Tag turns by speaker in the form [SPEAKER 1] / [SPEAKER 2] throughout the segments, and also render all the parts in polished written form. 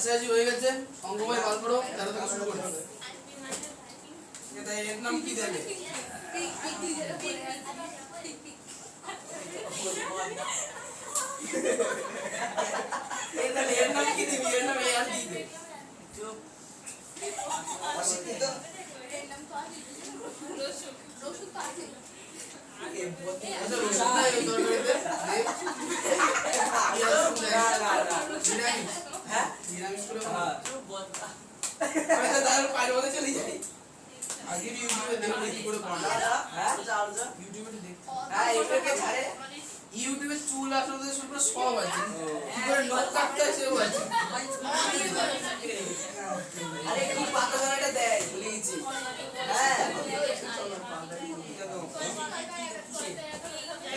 [SPEAKER 1] কাছাকাছি হয়ে গেছে। অঙ্ক বই বার করো, তাহলে থেকে শুরু করো।
[SPEAKER 2] এটা এর নাম কি দেবে? এর নাম কি দিবি? এর নাম আর কি দে? চুপ। অশিক্ষিত। রসুন পাখি। আচ্ছা রসুন না এই তরকারিতে দে। হ্যাঁ নিরামিষ করে চুপ বল। আমি তো তার পায়ের মধ্যে চলে যাই। আগে ইউটিউবে দেখো কি করে বানায়। হ্যাঁ যাও যাও ইউটিউবে দেখ। হ্যাঁ ইউটিউবে ছাড়ে। ইউটিউবে চুল আসলে শুধু সব আছে। কি করে নখ কাটতে হয় সেও আছে। আরে কি পাতা ধরাটা দেয় ভুলে গেছি। হ্যাঁ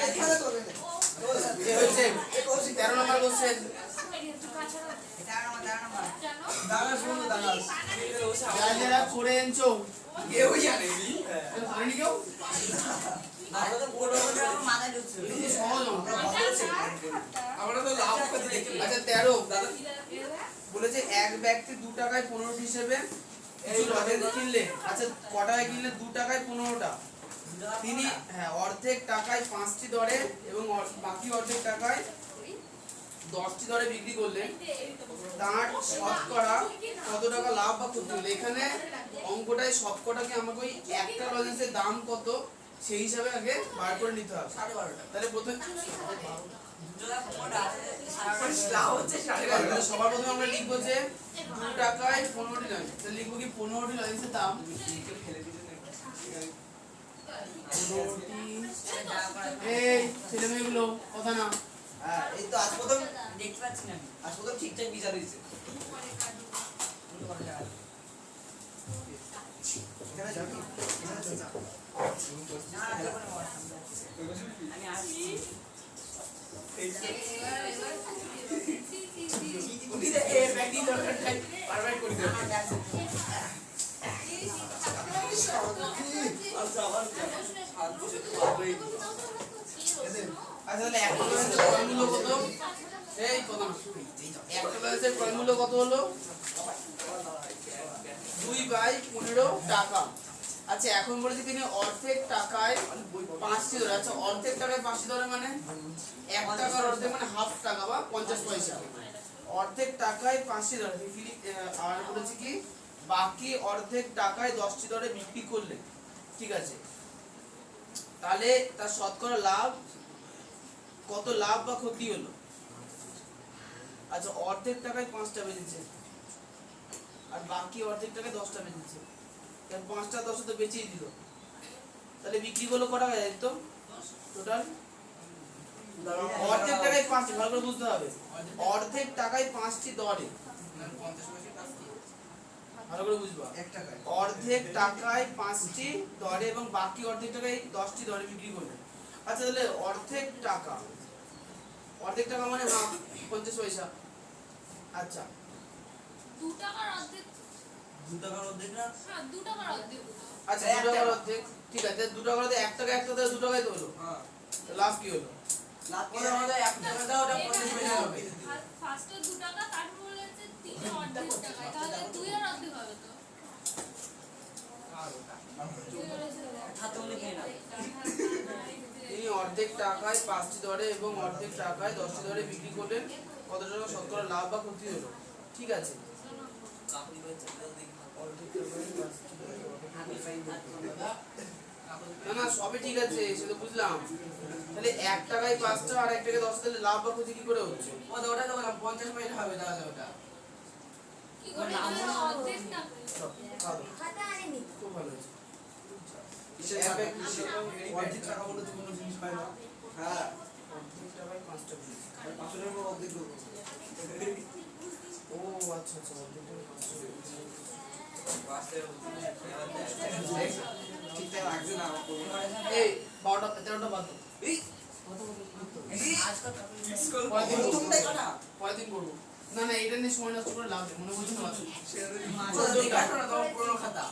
[SPEAKER 2] এখানে করবে না। এই হচ্ছে 13 নম্বর কোশ্চেন। দাঁড়াস বন্ধু দাঁড়াস। যারা করে এনেছো কেউ জানে নি। জানেনি কেউ? আমরা তো বড় বড় মাথায় ঢুকছে। এই সহজ আমরা তো লাভ করতে দেখি। আচ্ছা 13 দাদা বলেছে এক ব্যক্তি 2 টাকায় 15 হিসেবে এই লজেন্স কিনলে। আচ্ছা ক টাকায় কিনলে? 2 টাকায় 15টা। তিনি হ্যাঁ অর্ধেক টাকায় 5টি দরে এবং বাকি অর্ধেক টাকায় 10টি দরে বিক্রি করলেন। তার শতকরা কত টাকা লাভ বা ক্ষতি হলো? এখানে অঙ্কটায় সবকটাকে আমাকে ওই একটা লজেন্সের দাম কত সেই হিসাবে আগে বার করে নিতে হবে। 12.5 তাহলে প্রথমে সবার প্রথমে আমরা লিখবো যে 2 টাকায় 15টি লজেন্স। তাহলে লিখবো কি 15টি লজেন্সের দাম। এই ছেলে মেয়েগুলো কথা না। হ্যাঁ এই তো আজ প্রথম দেখতে পাচ্ছি না। আজ প্রথম ঠিকঠাক বিচার হয়েছে। এখানে যাবি? না আমি আসি। উঠিতে এ ব্যাগটি দরকার নাই। বারবার করে দিও। আচ্ছা আবার আচ্ছা তাহলে একটা লজেন্সের ক্রয় মূল্য কত? এই কত না একটা লজেন্সের ক্রয় মূল্য কত হলো? 2/15 টাকা। আচ্ছা এখন বলেছি তিনি অর্ধেক টাকায় 5টি ধরে। আচ্ছা অর্ধেক টাকায় 5টি ধরে মানে 1 টাকার অর্ধেক মানে হাফ টাকা বা 50 পয়সা। অর্ধেক টাকায় 5টি ধরে। আর বলেছি কি বাকি অর্ধেক টাকায় 10টি ধরে বিক্রি করলে। ঠিক আছে তাহলে তার শতকরা লাভ কত লাভ বা ক্ষতি হলো? আচ্ছা অর্ধেক টাকায় 5টা বেচেছে আর বাকি অর্ধেক টাকায় 10টা বেচেছে। তাহলে 5টা 10 তো বেচেই দিল। তাহলে বিক্রি করলো কত টাকা তো টোটাল? অর্ধেক টাকায় 5টি ভালো করে বুঝতে হবে। অর্ধেক টাকায় 5টি দরে 50 পয়সা ভালো করে বুঝবা। 1 টাকায় অর্ধেক টাকায় 5টি দরে এবং বাকি অর্ধেক টাকায় 10টি দরে বিক্রি করবে। আচ্ছা তাহলে অর্ধেক টাকা মানে 50 পয়সা। আচ্ছা
[SPEAKER 3] 2 টাকার অর্ধেক
[SPEAKER 2] 2 টাকার অর্ধেক না?
[SPEAKER 3] হ্যাঁ 2 টাকার অর্ধেক।
[SPEAKER 1] আচ্ছা 2 টাকার অর্ধেক ঠিক আছে। 2 টাকার অর্ধেক 1 টাকা 1 টাকা 2 টাকায় তো হলো। হ্যাঁ লাভ কি হলো? লাভ কি আমাদের 1 টাকা দাও ওটা 50 পয়সা হবে।
[SPEAKER 3] ফার্স্টে 2 টাকা তারপর বলেছে 3 এর অর্ধেক টাকা। তাহলে 2 এর অর্ধেক হবে তো।
[SPEAKER 1] তিনি অর্ধেক টাকায় 5টি দরে এবং অর্ধেক টাকায় 10টি দরে বিক্রি করলেন। কত টাকা শতকরা লাভ বা ক্ষতি হলো? ঠিক আছে না না সবই ঠিক আছে সেটা বুঝলাম। তাহলে 1 টাকায় 5টা আর 1 টাকায় 10টা তাহলে লাভ বা ক্ষতি কি করে হচ্ছে? ওটা তো বললাম 50 পয়সা হবে তাহলে ওটা
[SPEAKER 3] কি করে অর্ধেক না
[SPEAKER 1] খাতা আনেনি খুব ভালো হয়েছে।
[SPEAKER 2] অর্ধেক টাকা বলে তো কোনো জিনিস পাই না। হ্যাঁ
[SPEAKER 1] অর্ধেক টাকায় 5টা পিস
[SPEAKER 2] 500 টাকা অর্ধেক দেবো।
[SPEAKER 1] ও আচ্ছা আচ্ছা অর্ধেক টাকায় 5টা
[SPEAKER 2] ঠিকঠাক লাগছে না আমার।
[SPEAKER 1] এই 12টা 13টা বাদ দাও। এই পরেরদিন করবো না না এটা নিয়ে সময় নষ্ট করে লাভ নেই। মনে বলছি না পুরোনো খাতা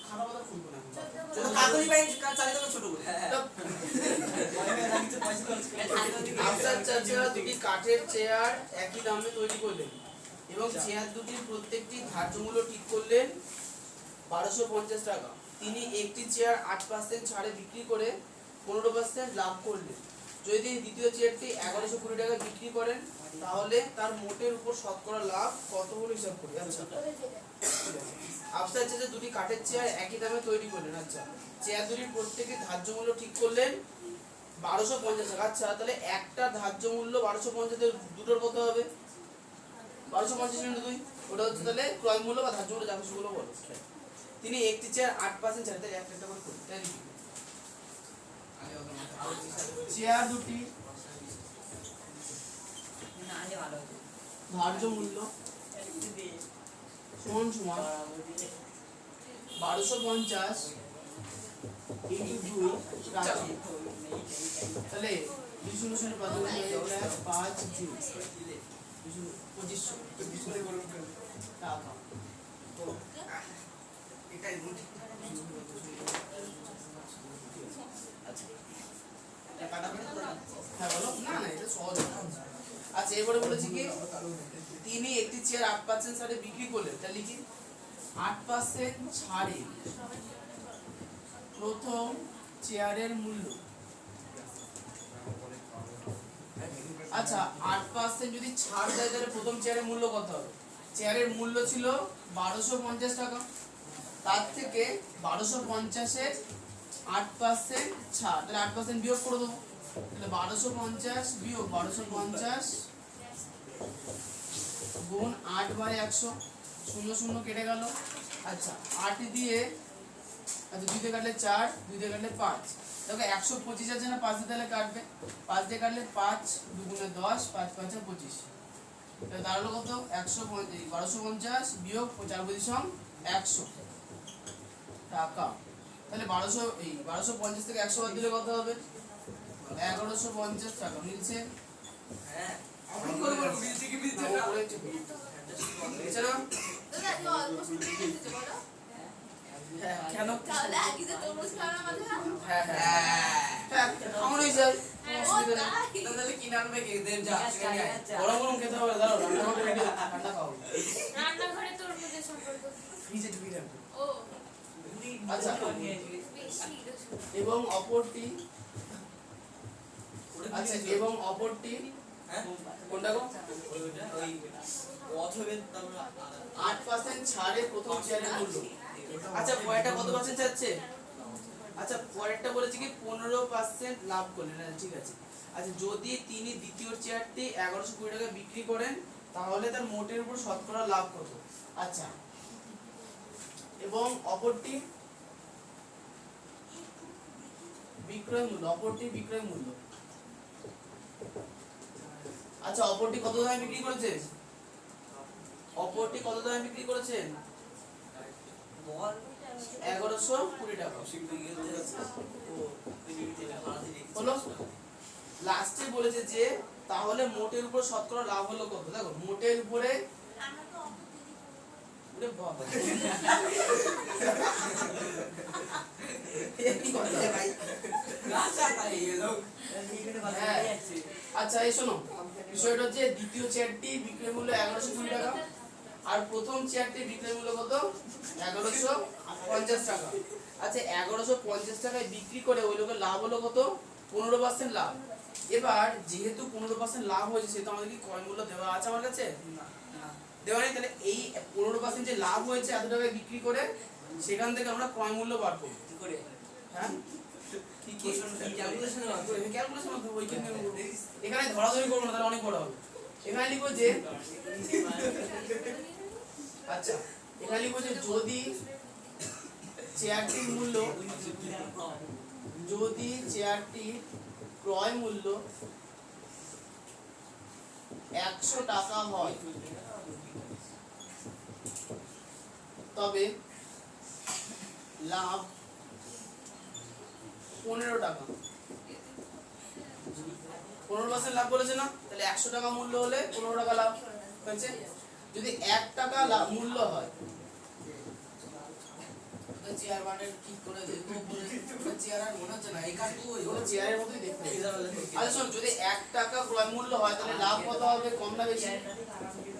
[SPEAKER 1] খাতা কথা খুলবো না কাগজ পাই চালিয়ে দেবো ছোট করে। আফসার চাচা দুটি কাঠের চেয়ার একই দামে তৈরি করলেন। এবং চেয়ার দুটির প্রত্যেকটি ধার্য মূল্য ঠিক করলেন 1250 টাকা। তিনি একটি চেয়ার 8% ছাড়ে বিক্রি করে 15% লাভ করলেন। যদি তিনি দ্বিতীয় চেয়ারটি 1120 টাকা বিক্রি করেন তাহলে তার মোটের উপর শতকরা লাভ কত হলো হিসাব করি। আচ্ছা, আফসার চাচা দুটি কাঠের চেয়ার একই দামে তৈরি করলেন। আচ্ছা, চেয়ার দুটির প্রত্যেকটি ধার্য মূল্য ঠিক করলেন 1250 টাকা। আচ্ছা, তাহলে একটা ধার্য মূল্য 1250 এর দুটোর কত হবে? 1250 ইন্টু 2, ওটা হচ্ছে তাহলে ক্রয় মূল্য বা ধার্য মূল্য যা কিছু বলো বলো। তিনি একটি চেয়ার 8% ছাড়ে, তাই একটা করে করি, তাই লিখি। চেয়ার দুটি ধার্য মূল্য সমান সমান 1250 ইন্টু 2 রাখি। তাহলে 200 5 জি 2500 টাকা। তো এটাই রুট। আচ্ছা, হ্যাঁ বলো। না না, এটা সহজ। আচ্ছা, এবারে বলেছি কি তিনি একটি চেয়ার 8% ছাড়ে বিক্রি করলেন, তা লিখি 8% ছাড়ে প্রথম চেয়ারের মূল্য। আচ্ছা, 8% যদি ছাড় দেয় তাহলে প্রথম চেয়ারের মূল্য কত হবে? চেয়ারের মূল্য ছিল 1250 টাকা, তার থেকে 1250 এর 8% ছাড়, তাহলে 8% বিয়োগ করে দেবো। তাহলে 1250 বিয়োগ 1250 গুণ 8/100, 0 0 কেটে গেল। আচ্ছা, 8 দিয়ে, আচ্ছা 2 দিয়ে কাটলে 4, 2 দিয়ে কাটলে 5, দেখো 125 আছে না, 5 দিয়ে তাহলে কাটবে, 5 দিয়ে কাটলে 5 2 গুণে 10, 5 5 25, তাহলে দাঁড়ালো কত? 1250 বিয়োগ 4 পজিশন 100 টাকা। তাহলে 1250 থেকে 100 বাদ দিলে কত হবে? 1150 টাকা। মিলছে?
[SPEAKER 2] হ্যাঁ,
[SPEAKER 1] আমি করে বলবো মিলছে কি মিলছে না? মিলছে না?
[SPEAKER 3] দাদা কি অল্প শুনতে দিতে বলো?
[SPEAKER 1] হ্যাঁ, কেন?
[SPEAKER 3] তাহলে আগে যে তরমুজ খাওয়ার মাঝে না?
[SPEAKER 1] হ্যাঁ হ্যাঁ হ্যাঁ, আমারই যাই, অসুবিধা নেই।
[SPEAKER 2] তাহলে কিনে আনবে কে? দেব যা, কিনে আয়।
[SPEAKER 1] গরম গরম খেতে হবে, দাঁড়াও রান্না করে রেডি, ঠান্ডা খাও।
[SPEAKER 3] রান্নাঘরে তরমুজের সম্পর্ক কি?
[SPEAKER 1] ফ্রিজে ঢুকিয়ে রাখবো।
[SPEAKER 3] ও
[SPEAKER 1] আচ্ছা,
[SPEAKER 3] বেশি রসুন।
[SPEAKER 1] এবং অপরটি, আচ্ছা এবং অপরটি
[SPEAKER 2] হ্যাঁ?
[SPEAKER 1] কোনটা গো?
[SPEAKER 2] ওই অথবের তারপর
[SPEAKER 1] 8% ছাড়ে প্রথম চেয়ারের মূল্য। আচ্ছা, পরেরটা কত পার্সেন্ট যাচ্ছে? আচ্ছা, পরেরটা বলেছে কি 15% লাভ করলেন। হ্যাঁ, ঠিক আছে। আচ্ছা, যদি তিনি দ্বিতীয় চেয়ারটি 1120 টাকা বিক্রি করেন তাহলে তার মোটের উপর শতকরা লাভ কত? আচ্ছা, এবং অপরটি বিক্রয় মূল্য, অপরটি বিক্রয় মূল্য। আচ্ছা, অপরটি কত দামে বিক্রি করেছে? অপরটি কত দামে বিক্রি করেছেন?
[SPEAKER 2] বল
[SPEAKER 1] 1120 টাকা। হলো? লাস্টে বলেছে যে তাহলে মোটের উপর শতকরা লাভ হলো কত? দেখো, মোটের উপরে ওরে বাবা কি কথা ভাই? হ্যাঁ। আচ্ছা, এই শোনো, বিষয়টা হচ্ছে দ্বিতীয় চেয়ারটি বিক্রয় মূল্য 1120 টাকা আর প্রথম চেয়ারটি বিক্রয় মূল্য কত? 1150 টাকা। আচ্ছা, 1150 টাকায় বিক্রি করে ওই লোকের লাভ হলো কত? 15% লাভ। এবার যেহেতু 15% লাভ হয়েছে সেহেতু আমাদের কি ক্রয় মূল্য দেওয়া আছে আমার কাছে? দেওয়া নেই। তাহলে এই 15% যে লাভ হয়েছে এত টাকায় বিক্রি করে সেখান থেকে আমরা ক্রয় মূল্য বার করব।
[SPEAKER 2] কি করে?
[SPEAKER 1] হ্যাঁ,
[SPEAKER 2] ক্যালকুলেশন
[SPEAKER 1] ক্যালকুলেশন করব, ওইখানে এখানে ধরাধরি করব না, তাহলে অনেক বড় হবে। এখানে লিখবো যে, আচ্ছা এখানে লিখবো যে যদি চেয়ারটির মূল্য, যদি চেয়ারটির ক্রয় মূল্য 100 টাকা হয় তবে লাভ 15 টাকা। 15% লাভ বলেছে না, তাহলে 100 টাকা মূল্য হলে 15 টাকা লাভ হয়েছে। যদি 1 টাকা লাভ মূল্য হয়, চেয়ার বান্ডেল ঠিক করে দে, চেয়ার আর মনে হচ্ছে না, এখানে ওই চেয়ারের মতোই দেখতে। আচ্ছা শোন, যদি 1 টাকা ক্রয় মূল্য হয় তাহলে লাভ কত হবে, কম না বেশি?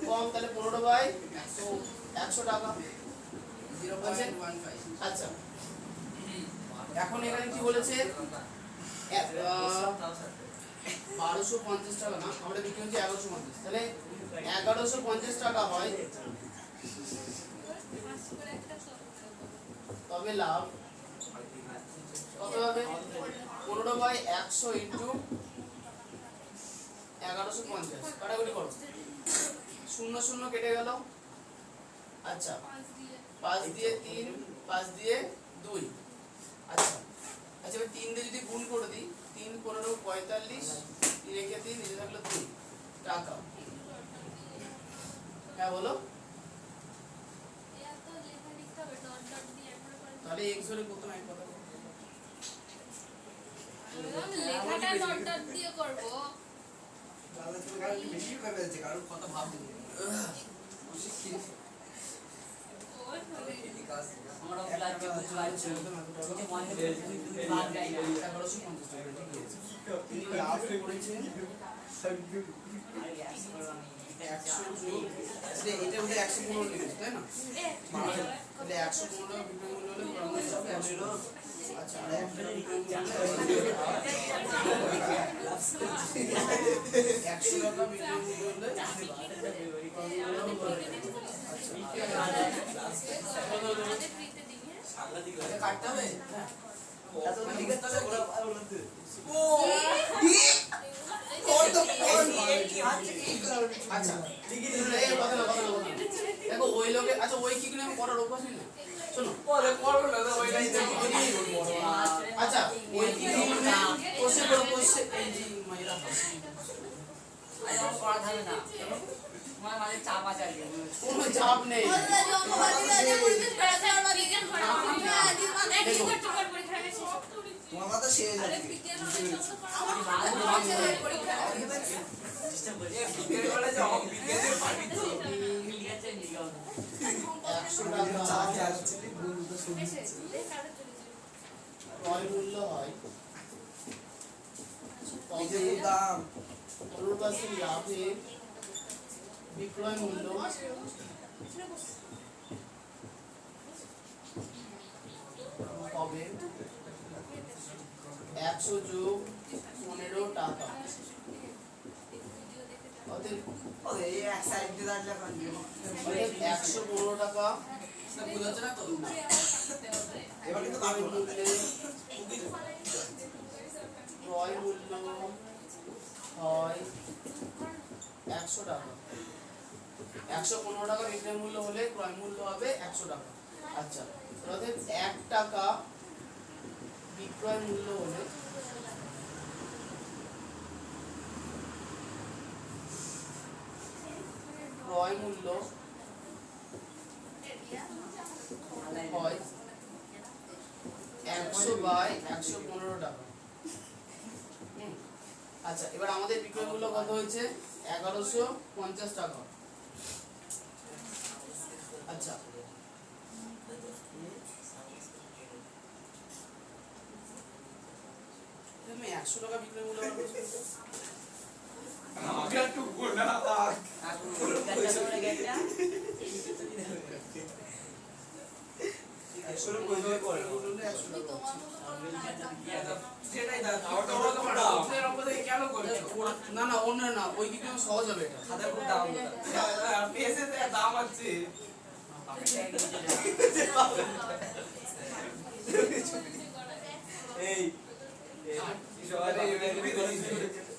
[SPEAKER 1] কম, তাহলে 15/100 টাকা।
[SPEAKER 2] 0.15
[SPEAKER 1] আচ্ছা, এখন এখানে কি বলেছে 1250 টাকা না, আমরা বিক্রি হচ্ছে 1150, তাহলে 1150 টাকা হয়, তবে লাভ কত হবে? 15/100 ইন্টু 1150, কাটাকুটি করো, 0 0 কেটে গেল। আচ্ছা, 5 দিয়ে 3, 5 দিয়ে 2। আচ্ছা আচ্ছা, এবার 3 দিয়ে যদি গুণ করে দিই, 3 15 45, 3 রেখে 3 নিচে থাকলো 2 টাকা। হ্যাঁ বলো, তাহলে x হলে কত হয় কথা বলো?
[SPEAKER 3] লেখাটা ডট ডট দিয়ে করব।
[SPEAKER 2] বেশি করে ফেলছে, কারণ কত ভাব দিল।
[SPEAKER 4] আমরা লাগছে বুঝতে পারছি যে মনে দুই ভাগ যায় না
[SPEAKER 1] 1150 টাকা, ঠিক আছে। তিনি লাভ করেছেন 100 যোগ, এটা হচ্ছে 115 লিখেছে, তাই না? তাহলে 115 বিক্রয় মূল্য হলে ক্রয় মূল্য হবে 100। আচ্ছা, আর একটা বিক্রয় মূল্য 100 টাকা বিক্রয় মূল্য হলে কাটতে হবে। আচ্ছা, দেখো ওই লোকে, আচ্ছা ওই কি করে আমি করার অভ্যাস নেই না, শোনো আচ্ছা ওই কি কোশ্চেন করো, কোশ্চেন এই যে মাইরা হাসি,
[SPEAKER 4] আরে আমার পড়া থাকে না তোমার মানে চাপ আছে আর কি
[SPEAKER 1] কোনো চাপ নেই।
[SPEAKER 2] তোমার মাথা শেষ
[SPEAKER 3] আরে
[SPEAKER 2] আছে।
[SPEAKER 3] বিজ্ঞান
[SPEAKER 4] আমার ভালো সিস্টেম করে
[SPEAKER 2] বিকেল বেলা যে অফ বিকেলে পাবি তো।
[SPEAKER 4] ঠিক আছে নিগাও
[SPEAKER 1] 100 টাকা
[SPEAKER 2] চাচা আসলে বলতে শুনি।
[SPEAKER 1] ক্রয় মূল্য হয়
[SPEAKER 2] এই যে দাম
[SPEAKER 1] 15% লাভের বিক্রয় মূল্য হবে 100 যোগ 15 টাকা, অতএব
[SPEAKER 2] ওরে এই এক সাইড দিয়ে দাঁড়ালে কোন দিব।
[SPEAKER 1] 115 টাকা
[SPEAKER 2] বুঝাচ্ছে না তো? এবার কিন্তু
[SPEAKER 1] ক্রয়
[SPEAKER 2] লাগবে
[SPEAKER 1] মূল্যে ক্রয় মূল্য হয় 100 টাকা। 115 টাকা বিক্রয় মূল্য হলে ক্রয় মূল্য হবে 100 টাকা। আচ্ছা, অর্থাৎ 1 টাকা বিক্রয় মূল্য হলে ক্রয় মূল্য হয় 100/115 টাকা। আচ্ছা, এবার আমাদের বিক্রয় মূল্য কত হয়েছে? 1150 টাকা। আচ্ছা, তুমি 100 টাকা বিক্রয় মূল্য বার করছো?
[SPEAKER 2] আমাকে একটু গোনা থাক।
[SPEAKER 4] গাছটা করে গেটা
[SPEAKER 2] আসলে কইবে করে।
[SPEAKER 1] মূল্য হলে 100 টাকা হচ্ছে।
[SPEAKER 2] সেটাই দাও। ওটা ওরা তো দাও। এরকম করে কেন করছো?
[SPEAKER 1] না না, অন্য না, ওই বিক্রয় সহজ হবে এটা।
[SPEAKER 2] খাতা খুব দাম আর পেছে দাম আছে। এই সবারে এমনি করে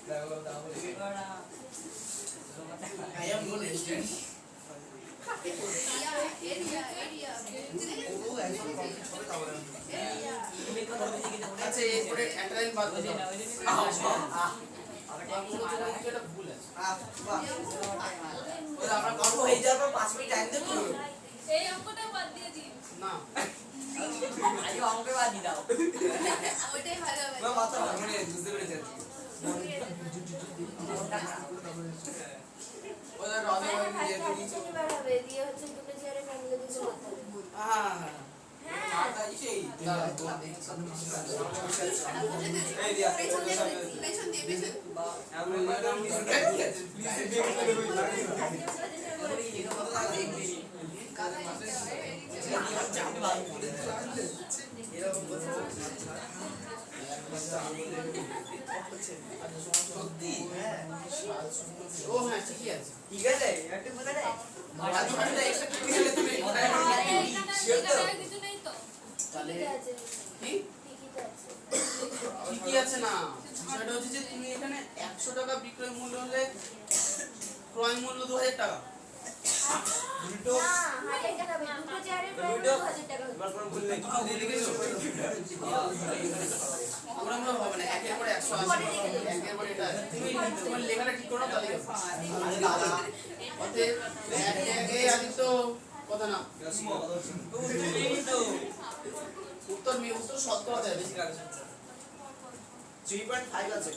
[SPEAKER 2] দেখো দাম আছে। I am no student. ও একদম কমপ্লিট হবে তাহলে।
[SPEAKER 4] তুমি কত বেশি কিছু
[SPEAKER 1] আচ্ছা, এরপরে একটা লাইন বাদ
[SPEAKER 4] বুঝি
[SPEAKER 1] দাও।
[SPEAKER 4] না বুঝি
[SPEAKER 1] আমার মনে হচ্ছে তোমার কিছু একটা ভুল আছে।
[SPEAKER 2] বাহ।
[SPEAKER 1] ওই আমরা
[SPEAKER 2] গল্প হয়ে যাওয়ার পর 5 মিনিট টাইম দেব।
[SPEAKER 3] এই অঙ্কটা বাদ দিয়ে দিন।
[SPEAKER 1] না,
[SPEAKER 4] আজও আমাকে বাদ দি দাও
[SPEAKER 3] ওইটাই ভালো হবে।
[SPEAKER 2] না মাথা ভাঙনে বুঝতে পেরেছি।
[SPEAKER 1] ওই রাধে ভাই দিয়ে দিয়েছে। হ্যাঁ হ্যাঁ
[SPEAKER 2] মাথা ইসেই।
[SPEAKER 1] দাঁড়া, দাঁড়া, দেখছি।
[SPEAKER 2] এই দিয়া।
[SPEAKER 3] পেছন দিয়ে পেছন।
[SPEAKER 2] আমরা ম্যাডাম প্লিজ দেখতে হবে। এরকম বলছে
[SPEAKER 1] সত্যি
[SPEAKER 2] হ্যাঁ
[SPEAKER 1] ও হ্যাঁ ঠিকই আছে
[SPEAKER 2] ঠিক আছে একটু বুঝে নে
[SPEAKER 1] আজু বাজুটা extra ঠিক গেলে তুমি ওটাই আমার
[SPEAKER 3] কিছু নেই তো
[SPEAKER 1] তাহলে কি ঠিকই আছে না বিষয়টা হচ্ছে যে তুমি এখানে 100 টাকা বিক্রয় মূল্য হলে ক্রয় মূল্য 2000 টাকা
[SPEAKER 2] দুটো এবার কোন ভুল নেই
[SPEAKER 1] ওরকম ভাবে হবে না একের পরে 100 আসবে একের পরে এটা তুমি তোমার লেখাটা ঠিক করো তাহলে অতএব এই আদিত্য কথা না উত্তর উত্তর শতকরা দেয় বেশি কাজ
[SPEAKER 2] 3.5 আছে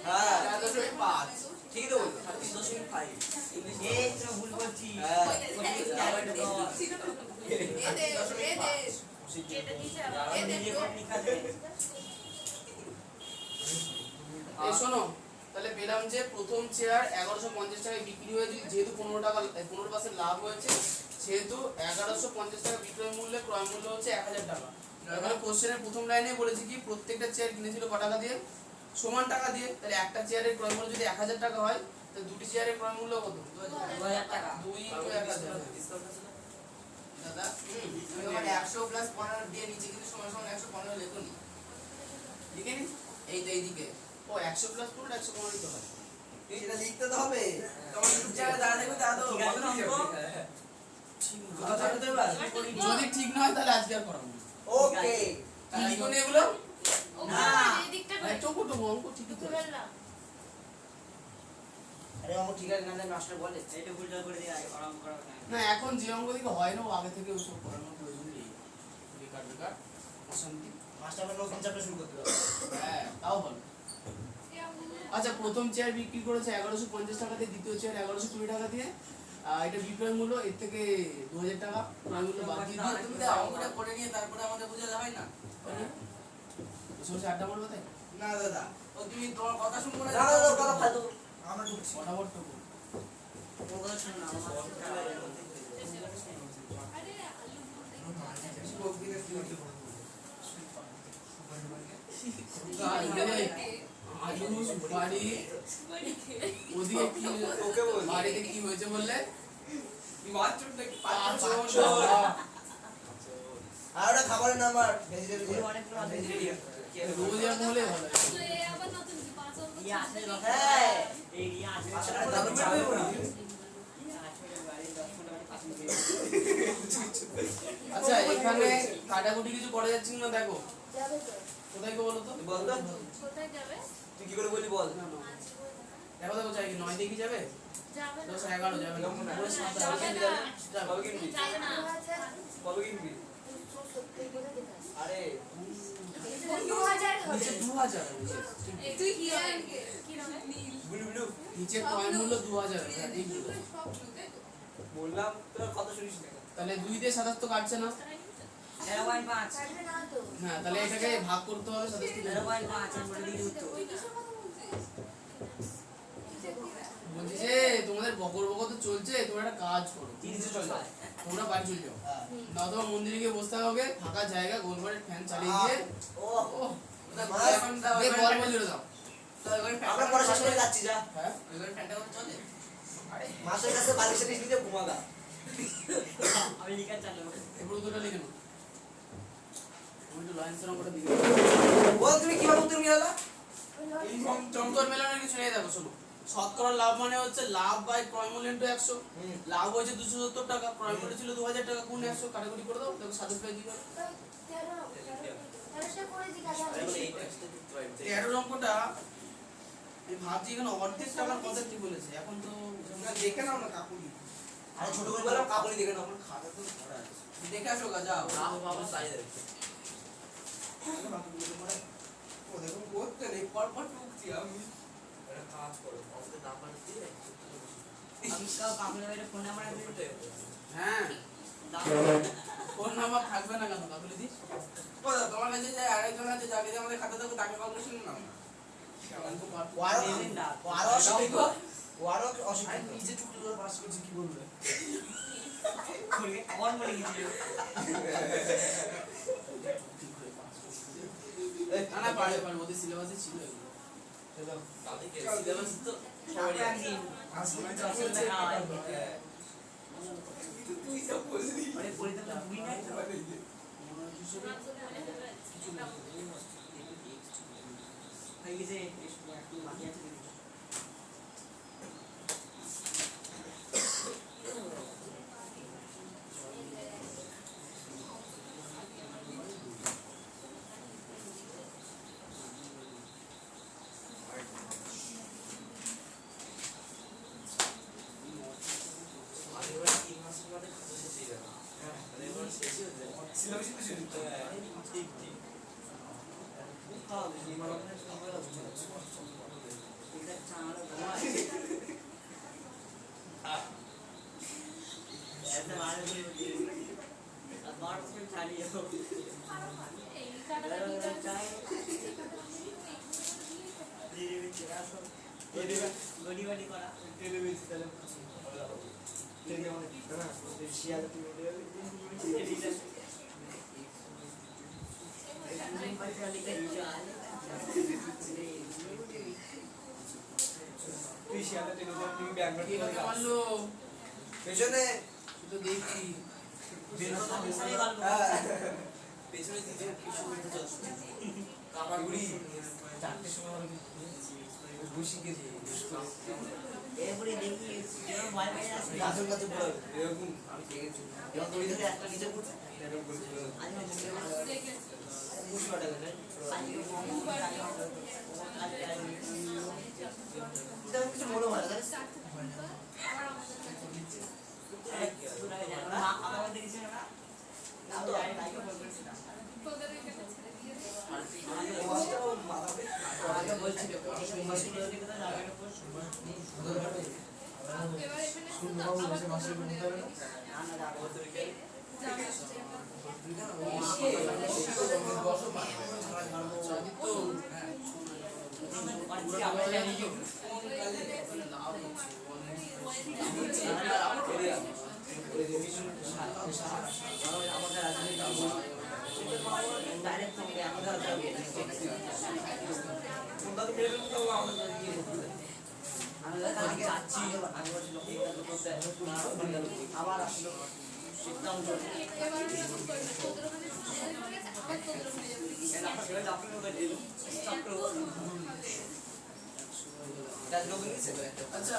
[SPEAKER 1] হ্যাঁ 4.5
[SPEAKER 2] ঠিকই তো বলছো 3.5 এই তো ভুল বলছি
[SPEAKER 1] এই শোনো তাহলে পেলাম যে প্রথম চেয়ার 1150 টাকায় বিক্রি হয়ে যেহেতু 15% লাভ হয়েছে সেহেতু 1150 টাকা বিক্রয় মূল্যে ক্রয় মূল্য হচ্ছে 1000 টাকা এখানে কোশ্চেনের প্রথম লাইনে বলেছে কি প্রত্যেকটা চেয়ার কিনেছিল কত টাকা দিয়ে সমান টাকা দিয়ে তাহলে একটা চেয়ারের ক্রয় মূল্য যদি 1000 টাকা হয় তাহলে দুটি চেয়ারের ক্রয় মূল্য কত
[SPEAKER 4] 2000 টাকা
[SPEAKER 1] 2 দাদা
[SPEAKER 2] মানে 100 প্লাস 15 দিয়ে নিচে কিন্তু সমান সমান 115 লেখো নি
[SPEAKER 1] লিখে নি এই তো এইদিকে ও 100 প্লাস 15 115 লিখতে হয়
[SPEAKER 2] সেটা লিখতে তো হবে
[SPEAKER 1] তোমার ইউটিউব চ্যানেলে দাঁড়া দেখবে দাদা
[SPEAKER 4] ঠিক আছে না অঙ্ক?
[SPEAKER 1] যদি ঠিক না হয় তাহলে আজকে আর করাবো না
[SPEAKER 2] ওকে
[SPEAKER 1] কি লিখো নি এগুলো
[SPEAKER 3] না এই দিকটা করে
[SPEAKER 1] টোকো টোকো অঙ্ক ঠিকই তো আছে।
[SPEAKER 2] আরে আমার ঠিক আছে না মাস্টার বলে
[SPEAKER 4] এইটা ভুলটা করে দিয়ে আগে আরাম করা না
[SPEAKER 1] না এখন যে অঙ্ক দিকে হয় না ও আগে থেকে ওসব করানোর প্রয়োজন নেই বেকার বেকার অশান্তি
[SPEAKER 2] মাস্টার আবার নতুন চ্যাপ্টার শুরু করতে হবে
[SPEAKER 1] হ্যাঁ তাও ভালো আচ্ছা প্রথম চেয়ার বিক্রি করেছে 1150 টাকা দিয়ে দ্বিতীয় চেয়ার 1120 টাকা দিয়ে এটা বিক্রয় মূল্য এর থেকে 2000 টাকা ক্রয় মূল্য বাদ দিয়ে দিও তুমি দাও অঙ্কটা করে নিয়ে তারপরে আমাদের বোঝাতে হয় না বসে আড্ডা মারবে তাই
[SPEAKER 2] না দাদা
[SPEAKER 1] ও তুমি তোমার কথা শুনবো না
[SPEAKER 2] দাদা তোর কথা ফালতু আমরা ঢুকছি
[SPEAKER 1] ফটাফট টুকু
[SPEAKER 4] ওর কথা শুন না আমার
[SPEAKER 3] আরে আলু
[SPEAKER 1] আলু সুপারি ওদিকে কি
[SPEAKER 2] ওকে বল
[SPEAKER 1] বাড়িতে কি হয়েছে বললে
[SPEAKER 2] মাছুর নাকি
[SPEAKER 1] পাঁচশো
[SPEAKER 2] আর ওটা খাবারের নাম আর ভেজিটেবল
[SPEAKER 4] অনেকগুলো আছে
[SPEAKER 2] ভেজিটেরিয়ান
[SPEAKER 1] রোজ এরকম হলে ভালো
[SPEAKER 3] তো এই আবার নতুন কি 5 অঙ্ক
[SPEAKER 4] ইয়া আছে
[SPEAKER 2] হ্যাঁ
[SPEAKER 4] এই ইয়া আছে
[SPEAKER 2] আসলে দাদু চাবে না
[SPEAKER 1] আচ্ছা এখানে কাটাকুটি কিছু করা যাচ্ছে না দেখো কোথায় গো বলো তো
[SPEAKER 2] বল তো
[SPEAKER 3] কোথায় যাবে
[SPEAKER 2] তুই কি করে বলি বল
[SPEAKER 1] না, না। দেখো দেখো চাই কি 9 দেখি যাবে
[SPEAKER 3] যাবে না
[SPEAKER 1] 10 11 যাবে না পুরো 7
[SPEAKER 3] যাবে না
[SPEAKER 2] কবে কিনবি
[SPEAKER 3] যাবে না
[SPEAKER 2] কবে কিনবি আরে
[SPEAKER 1] নিচে 2000
[SPEAKER 3] এই তুই কি হবে কি হবে
[SPEAKER 2] ব্লু ব্লু
[SPEAKER 1] নিচে ক্রয় মূল্য 2000 হ্যাঁ, ঠিক বলেছো।
[SPEAKER 2] বললাম তোর কথা শুনিস না
[SPEAKER 1] তাহলে 2 দিয়ে 27 তো কাটছে না
[SPEAKER 4] 0.5
[SPEAKER 1] হ্যাঁ তাহলে এটাকে ভাগ করতে হবে 27 কে
[SPEAKER 4] 0.5 আমি বলে দিই উত্তর
[SPEAKER 1] বলছি যে তোমাদের বকর বকর তো চলছে তোমরা একটা কাজ করো
[SPEAKER 2] 30 চল যা
[SPEAKER 1] তোমরা বাড়ি চলে যাও
[SPEAKER 2] হ্যাঁ
[SPEAKER 1] না তো মন্দিরে গিয়ে বসতে হবে ফাঁকা জায়গা গোলবারের ফ্যান চালিয়ে দিয়ে
[SPEAKER 2] ও
[SPEAKER 1] ও
[SPEAKER 2] এখন দাও
[SPEAKER 1] দিয়ে বল বল জুড়ে দাও
[SPEAKER 2] আমরা পরে শেষ করে যাচ্ছি যা
[SPEAKER 1] হ্যাঁ ওই ফ্যানটা করে চলে
[SPEAKER 2] মাসের কাছে বালিশ টিস নিতে ঘুমাগা
[SPEAKER 4] আমি লিখা চালু
[SPEAKER 1] এবার দুটো লিখে নাও আমি তো লাইন সরম করে দিই
[SPEAKER 2] বল তুমি কিভাবে উত্তর মিলালা
[SPEAKER 1] চমকর মেলানোর কিছু নেই দেখো শোনো শতকরা লাভ মানে হচ্ছে লাভ বাই ক্রয় মূল্য ইনটু 100 লাভ হয়েছে 270 টাকা ক্রয় মূল্য ছিল 2000 টাকা গুণ 100 কাটাকুটি করে দাও দেখো 27 পেয়ে দিবে 13 অঙ্কটা আমি ভাবছি এখানে অর্ধেক টাকার কথা কি বলেছে এখন তো দেখে নাও না কাকুলি
[SPEAKER 2] আরে ছোট করে বললাম কাকুলি দেখে নাও
[SPEAKER 1] আমার খাতা তো ভরা আছে দেখে আসো গা যাও
[SPEAKER 2] বাবা সাই দে ও দেখো করতে নেই পরপর টুকছি আমি এটা কাজ করো আমাদের নাম্বার দিয়ে
[SPEAKER 4] আমি কাউ কামলে বাইরে ফোন নাম্বার দিতে
[SPEAKER 1] হ্যাঁ ফোন নাম্বার থাকবে না কেন কাকুলি দি
[SPEAKER 2] কোথা তোমার কাছে যে আরেকজন আছে যাকে দিয়ে আমাদের খাতা দেবো তাকে কল করে শুনুন না
[SPEAKER 1] অঙ্ক পার
[SPEAKER 2] আরো
[SPEAKER 4] দিন না
[SPEAKER 2] আরো দেখো ও আরো
[SPEAKER 5] আমি
[SPEAKER 2] অসুবিধা
[SPEAKER 5] নিজে টুকরো করে পাস করছি কি বলবে
[SPEAKER 4] আমার মনে গেছিল
[SPEAKER 1] না না পারে পারে ওদের সিলেবাসে ছিল এগুলো সিলেবাস তো
[SPEAKER 4] তারপরে একদিন
[SPEAKER 5] আসলে
[SPEAKER 4] আসলে না হয় মানে পরিণত বুঝি নাই তো হয়ে গেছে একটু বাকি আছে
[SPEAKER 5] সিলেবাসই তো শেষ হচ্ছে
[SPEAKER 3] এই টাকাটা দিতে
[SPEAKER 4] গড়ি করা
[SPEAKER 5] টেনে বেশি তাহলে টেনে অনেক না শিয়ালে তুমি তুই শিয়ালে টেনে তুমি ব্যাঙ্গালোর
[SPEAKER 1] কে কাকে মারলো
[SPEAKER 2] পেছনে
[SPEAKER 1] তুই তো দেখছি
[SPEAKER 2] পেছনে দিতে কিছু মিনিট চলছে কামাগুড়ি
[SPEAKER 5] চারটের সময় আমাকে ঘুষি গেছে
[SPEAKER 4] এরপরে দেখি ভয় পেয়ে যাচ্ছে
[SPEAKER 2] গাছের কাছে পড়ে এরকম আমি দেখেছি যখন দড়ি ধরে একটা নিচে পড়ছে এরকম করে
[SPEAKER 3] দেখেছি
[SPEAKER 2] বুঝতে পারবে না এটা কিছু মনে হয় না
[SPEAKER 3] আবার আমাদের কাছে
[SPEAKER 4] আমার দেখেছি না আমি জানি না কি বলছি
[SPEAKER 3] তোদের এখানে ছেড়ে দিয়েছে
[SPEAKER 2] ওয়াশটাও মাথাতে
[SPEAKER 1] আগে বলছিল
[SPEAKER 3] এবার এখানে শুধু আবার তোদের মনে হবে
[SPEAKER 1] তো
[SPEAKER 4] আবার আসলো শিখতাম তো
[SPEAKER 3] এবার এরকম করবে তোদের ওখানে আবার তোদের ওখানে যাবে
[SPEAKER 1] আচ্ছা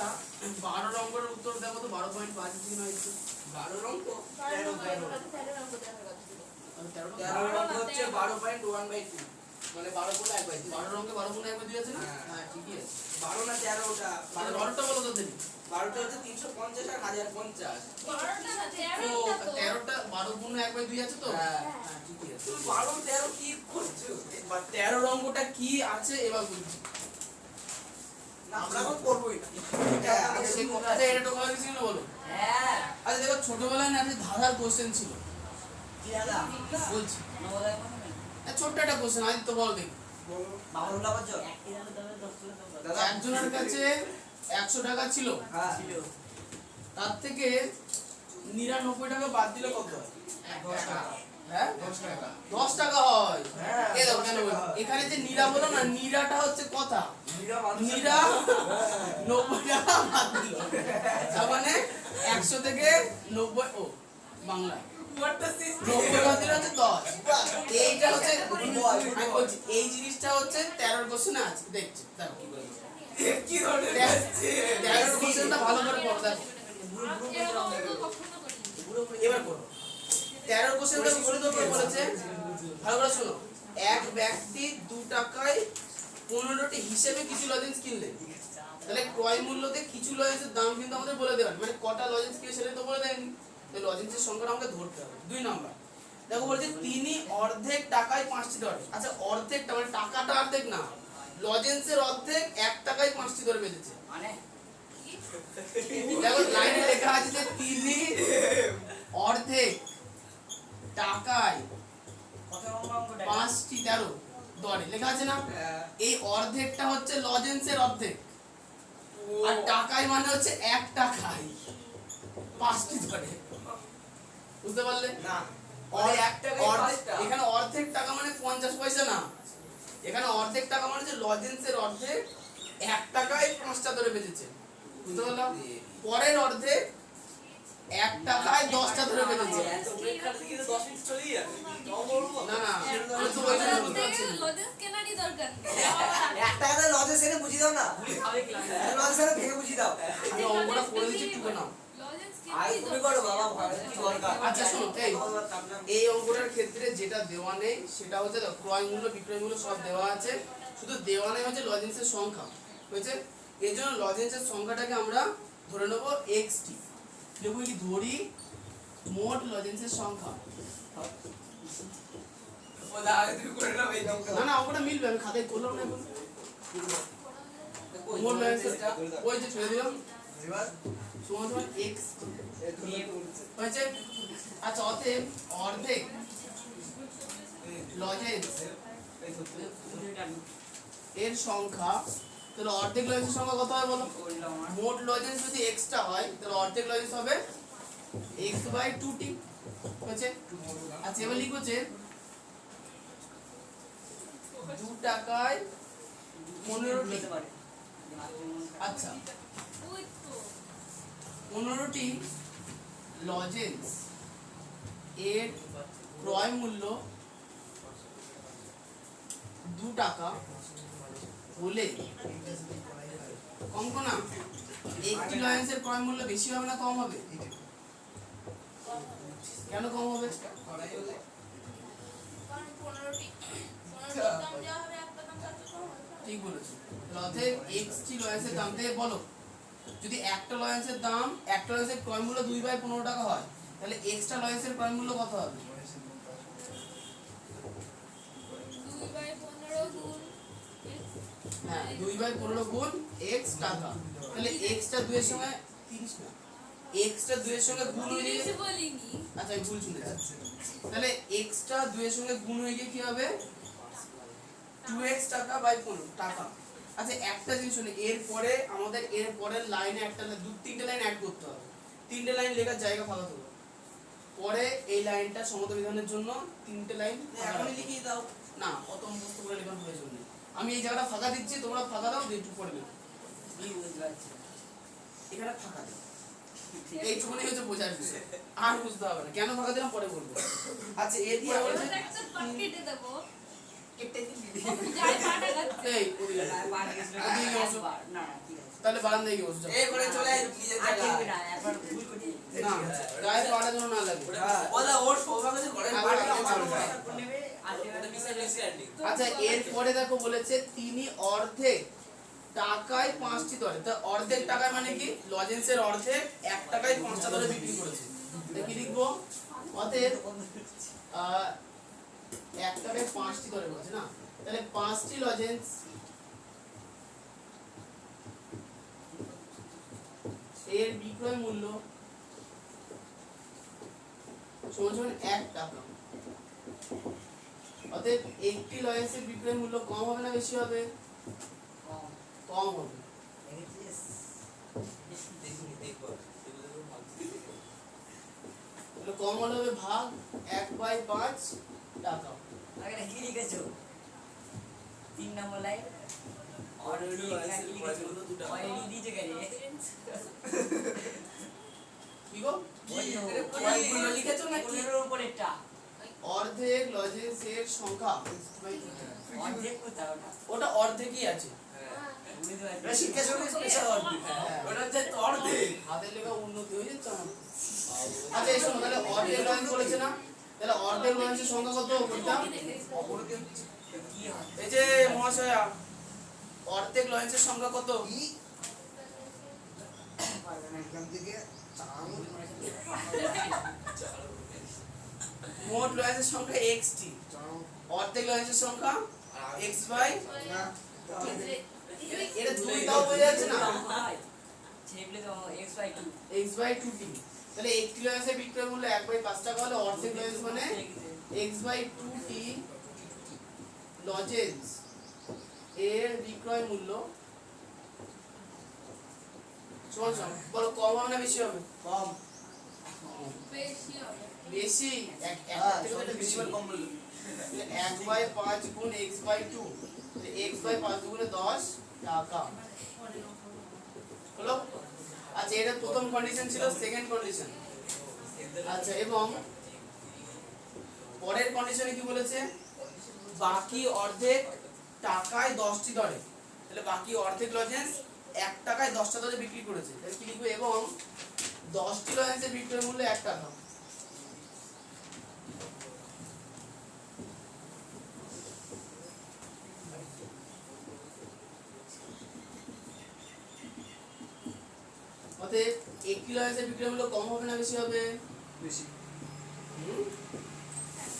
[SPEAKER 1] 12 নম্বরের উত্তর দেখো তো 12.5 কি নয় একটু
[SPEAKER 2] 12 রং তো
[SPEAKER 3] 13
[SPEAKER 2] রং হচ্ছে 12.1/2
[SPEAKER 1] মানে 12 গুণ 1/2 12 রঙে 12 গুণ 1/2 আছে না
[SPEAKER 2] হ্যাঁ।
[SPEAKER 1] হ্যাঁ ঠিকই আছে
[SPEAKER 2] 12 না 13টা
[SPEAKER 1] মানে 12টা বলো তো দেরি
[SPEAKER 2] 12টা হচ্ছে 350 আর 1050
[SPEAKER 1] ও 13টা 12 গুণ 1/2 আছে তো
[SPEAKER 2] হ্যাঁ।
[SPEAKER 1] হ্যাঁ ঠিকই আছে
[SPEAKER 2] তুমি 12 13 কি করছো
[SPEAKER 1] 13 অঙ্কটা কি আছে এবার বলছি
[SPEAKER 2] আমরা এখন করবই না
[SPEAKER 1] আচ্ছা এটা তো কথা কিছু না বলো
[SPEAKER 4] হ্যাঁ
[SPEAKER 1] আচ্ছা দেখো ছোটবেলায় না একটা ধাঁধার কোশ্চেন ছিল
[SPEAKER 4] কি দাদা
[SPEAKER 1] বলছি
[SPEAKER 4] নবোদয় কোন নেই
[SPEAKER 1] ছোট্ট একটা কোশ্চেন আদিত্য বল দেখি
[SPEAKER 2] বাবুল্লাহ বাচ্চা
[SPEAKER 4] একটি দাদা তবে 10 টাকা
[SPEAKER 2] দাদা
[SPEAKER 1] একজনের কাছে 100 টাকা ছিল
[SPEAKER 2] হ্যাঁ
[SPEAKER 4] ছিল
[SPEAKER 1] তার থেকে 99 টাকা বাদ দিলে কত হয়
[SPEAKER 5] 10 টাকা
[SPEAKER 1] হ্যাঁ
[SPEAKER 5] 10 টাকা
[SPEAKER 1] 10 টাকা হয়
[SPEAKER 2] হ্যাঁ,
[SPEAKER 1] এ দেখো
[SPEAKER 2] 10
[SPEAKER 1] কেন
[SPEAKER 2] টাকা
[SPEAKER 1] বলছি?
[SPEAKER 2] হয়।
[SPEAKER 1] এখানে যে নীরা বলো না নীরাটা হচ্ছে কথা
[SPEAKER 2] মীরা মানুষ
[SPEAKER 1] নীরা 90 টাকা বাদ দিল তার মানে 100 থেকে 90 ও বাংলা
[SPEAKER 2] হোয়াট দ্য সিস্টেম
[SPEAKER 1] 90 বাদ দিলে হচ্ছে 10 এইটা হচ্ছে আমি বলছি এই জিনিসটা হচ্ছে 13 কোশ্চেনে আছে দেখছি দেখো কি বলে
[SPEAKER 2] কি ধরনের
[SPEAKER 1] 13 কোশ্চেনটা ভালো করে পড়ো দেখো এবার করো 13 কোশ্চেন তো বলে তো বলেছে ভালো করে শোনো এক ব্যক্তি 2 টাকায় 15টি হিসেবে কিছু লজেন্স কিনলেন তাহলে ক্রয় মূল্যতে কিছু লজেন্সের দাম কিন্তু আমাদের বলে দেবেন মানে কটা লজেন্স কিনে সেটা তো বলে দেন তো লজেন্সের সংখ্যাটা আমাকে ধরতে হবে 2 নাম্বার দেখো বলছে তিনি অর্ধেক টাকায় 5টি ধরে আচ্ছা অর্ধেকটা মানে টাকাটা অর্ধেক না লজেন্সের অর্ধেক 1 টাকায় 5টি ধরে বেঁধেছে
[SPEAKER 4] মানে
[SPEAKER 1] দেখো লাইনে লেখা আছে যে তিনি অর্ধেক টাকায়
[SPEAKER 4] কত নম্বর
[SPEAKER 1] 5টি 13 দরে লেখা আছে না এই অর্ধেকটা হচ্ছে লজেন্সের অর্ধেক আর টাকায় মানে হচ্ছে 1 টাকায় 5টি ধরে, বুঝতে পারলে?
[SPEAKER 2] না
[SPEAKER 1] এখানে অর্ধেক টাকা মানে 50 পয়সা না, এখানে অর্ধেক টাকা মানে যে লজেন্সের অর্ধেক 1 টাকায় 5টা ধরে বেঁচেছে, বুঝতে পারলাম? পরের অর্ধেক 1 টাকায় 10টা ধরে বেঁচেছে। না না আমি তো ওই জন্য বলতে পারছি না।
[SPEAKER 3] লজেন্স কেনারই দরকার নেই।
[SPEAKER 2] একটা কথা লজেন্স এনে বুঝিয়ে দাও না, লজেন্স এনে ভেঙে বুঝিয়ে দাও।
[SPEAKER 1] আমি অঙ্কটা করে দিচ্ছি একটু নাও।
[SPEAKER 3] লজেন্স
[SPEAKER 2] আই
[SPEAKER 3] কেনারই
[SPEAKER 2] তুমি
[SPEAKER 3] দরকার
[SPEAKER 2] করো বাবা, ভাই কি দরকার।
[SPEAKER 1] আচ্ছা শোনো, এই অঙ্কটার ক্ষেত্রে যেটা দেওয়া নেই সেটা হচ্ছে দেখো, ক্রয় মূল্য বিক্রয় মূল্য সব দেওয়া আছে, শুধু দেওয়া নেই হচ্ছে লজেন্সের সংখ্যা, হয়েছে? এই জন্য লজেন্সের সংখ্যাটাকে আমরা ধরে নেব xt, দেখো কি ধরি মোট লজেন্সের সংখ্যা। না না অঙ্কটা মিলবে, আমি খাতায় করলাম না এখন। মোট লজেন্সের ওই যে ছেড়ে দিলাম
[SPEAKER 2] এবার
[SPEAKER 1] সমান সমান x হয়েছে। আচ্ছা অতএব অর্ধেক লজেন্স এর সংখ্যা, তাহলে অর্ধেক লজেন্সের সংখ্যা কত হবে বলো? মোট লজেন্স যদি এক্সটা হয় তাহলে অর্ধেক লজেন্স হবে x/2t, হয়েছে? আচ্ছা এবার লিখো যে 2 টাকায় 15টি, আচ্ছা
[SPEAKER 3] ওই তো
[SPEAKER 1] 15টি লজেন্স এর ক্রয় মূল্য 2 টাকা হলে কম না, একটি লজেন্সের ক্রয় মূল্য বেশি হবে না কম হবে? কেন কম হবে?
[SPEAKER 3] কারণ 15টি দাম দেওয়া হবে, একটা দাম তার চেয়ে কম হবে।
[SPEAKER 1] ঠিক বলেছো। অতএব এক্সটি লজেন্সের দাম থেকে বলো, যদি একটা লজেন্সের দাম, একটা লজেন্সের ক্রয় মূল্য 2/15 টাকা হয় তাহলে এক্সট্রা লজেন্সের ক্রয় মূল্য কত হবে?
[SPEAKER 3] 2/15 গুণ x,
[SPEAKER 1] হ্যাঁ 2/15 গুণ x টাকা, তাহলে এক্সটা 2 এর সঙ্গে 30 না, এক্সটা 2 এর সঙ্গে গুণ হয়ে
[SPEAKER 3] তিরিশ
[SPEAKER 1] গিয়ে,
[SPEAKER 3] বলিনি।
[SPEAKER 1] আচ্ছা আমি ভুল শুনেছি, তাহলে এক্সটা 2 এর সঙ্গে গুণ হয়ে গিয়ে কি হবে? 2x টাকা বাই 15 টাকা। আচ্ছা একটা জিনিস শুনে, এরপরে আমাদের এর পরের লাইনে একটা 2-3টে লাইন অ্যাড করতে হবে, 3টে লাইন লেখার জায়গা ফাঁকা থাকবে, পরে এই লাইনটা সমতাবিধানের জন্য 3টে লাইন
[SPEAKER 2] এখনই লিখিয়ে দাও।
[SPEAKER 1] না, অত মুখস্থ করে লেখার প্রয়োজন নেই, আমি এই জায়গাটা ফাঁকা দিচ্ছি, তোমরা ফাঁকা দাও, একটু পড়ে নেবে, এখানে ফাঁকা দাও, এইটুকুনি হচ্ছে বোঝার বিষয়, আর বুঝতে হবে না, কেন ফাঁকা দিলাম পরে বলবো। আচ্ছা এরপরে
[SPEAKER 3] ওটা
[SPEAKER 1] বলছে
[SPEAKER 3] একটা পাট কেটে দেবো।
[SPEAKER 2] কেটে দিবি।
[SPEAKER 3] যাই পাটা গাচ্ছে।
[SPEAKER 1] এই ওদিকে তাহলে বারান্দায় গিয়ে বসো, যাও।
[SPEAKER 2] এই করে চলে আয় নিজের জায়গায়।
[SPEAKER 1] না গায়ে পাটা যেন না লাগে।
[SPEAKER 2] ওলা ওর সৌভাগ্য যে ঘরের বাড়ি আমার ভাই।
[SPEAKER 1] আচ্ছা এরপরে দেখো বলেছে তিনি অর্ধেক টাকায় 5টি ধরে, তা অর্ধেক টাকায় মানে কি? লজেন্সের অর্ধেক 1 টাকায় 5টা ধরে বিক্রি করেছে, তাই কি লিখবো? অতএব 1 টাকায় 5টি ধরে বলেছে না, তাহলে 5টি লজেন্স এর বিক্রয় মূল্য সমান সমান 1 টাকা। অতএব একটি লজেন্সের বিক্রয় মূল্য কম হবে না বেশি হবে? কম হবে। তাহলে কম হলে হবে ভাগ 1/5 টাকা। কি গো?
[SPEAKER 2] পয়েন্টগুলো লিখেছো নাকি?
[SPEAKER 1] অর্ধেক লজেন্সের সংখ্যা, ওটা অর্ধেকই আছে,
[SPEAKER 2] শিক্ষা সঙ্গে স্পেশাল অর্ধেক। ওটা হচ্ছে অর্ধেক।
[SPEAKER 1] হাতের লেখা উন্নতি হয়ে যাচ্ছে আমার। আচ্ছা এই শোনো, তাহলে অর্ধেক লজেন্স বলেছে না, তাহলে অর্ধেক লজেন্সের সংখ্যা কত বলতাম? এই যে মহাশয়া, অর্ধেক লজেন্সের সংখ্যা কত? মোট লজেন্সের সংখ্যা xt, অর্ধেক লজেন্সের সংখ্যা x বাই, এটা 2 দাও বোঝা যাচ্ছে না, x বাই 2t, তাহলে একটি লজেন্সের বিক্রয় মূল্য 1/5 টাকা হলে অর্ধেক লজেন্স মানে x বাই 2t লজেন্স এর বিক্রয় মূল্য সমান সমান বলো কম হবে না বেশি হবে?
[SPEAKER 2] কম।
[SPEAKER 3] বেশি হবে।
[SPEAKER 1] বেশি এক
[SPEAKER 2] হ্যাঁ,
[SPEAKER 1] থেকে তো
[SPEAKER 2] সবচেয়ে বেশি
[SPEAKER 1] বেশি
[SPEAKER 2] বার কম বললো।
[SPEAKER 1] 1/5 গুণ x/2 x/5 দুগুণে 10 টাকা হলো। আচ্ছা এটা প্রথম কন্ডিশন ছিল, সেকেন্ড কন্ডিশন। আচ্ছা এবং পরের কন্ডিশনে কি বলেছে? বাকি অর্ধেক টাকায় 10টি দরে, তাহলে বাকি অর্ধেক লজেন্স 1 টাকায় 10টা দরে বিক্রি করেছে, তাহলে কি লিখবো? এবং 10টি লজেন্সের বিক্রয় মূল্য 1 টাকা। অতএব 1 কিলো লজেন্সের বিক্রয় মূল্য কম হবে না বেশি হবে?
[SPEAKER 5] বেশি।
[SPEAKER 1] হুম?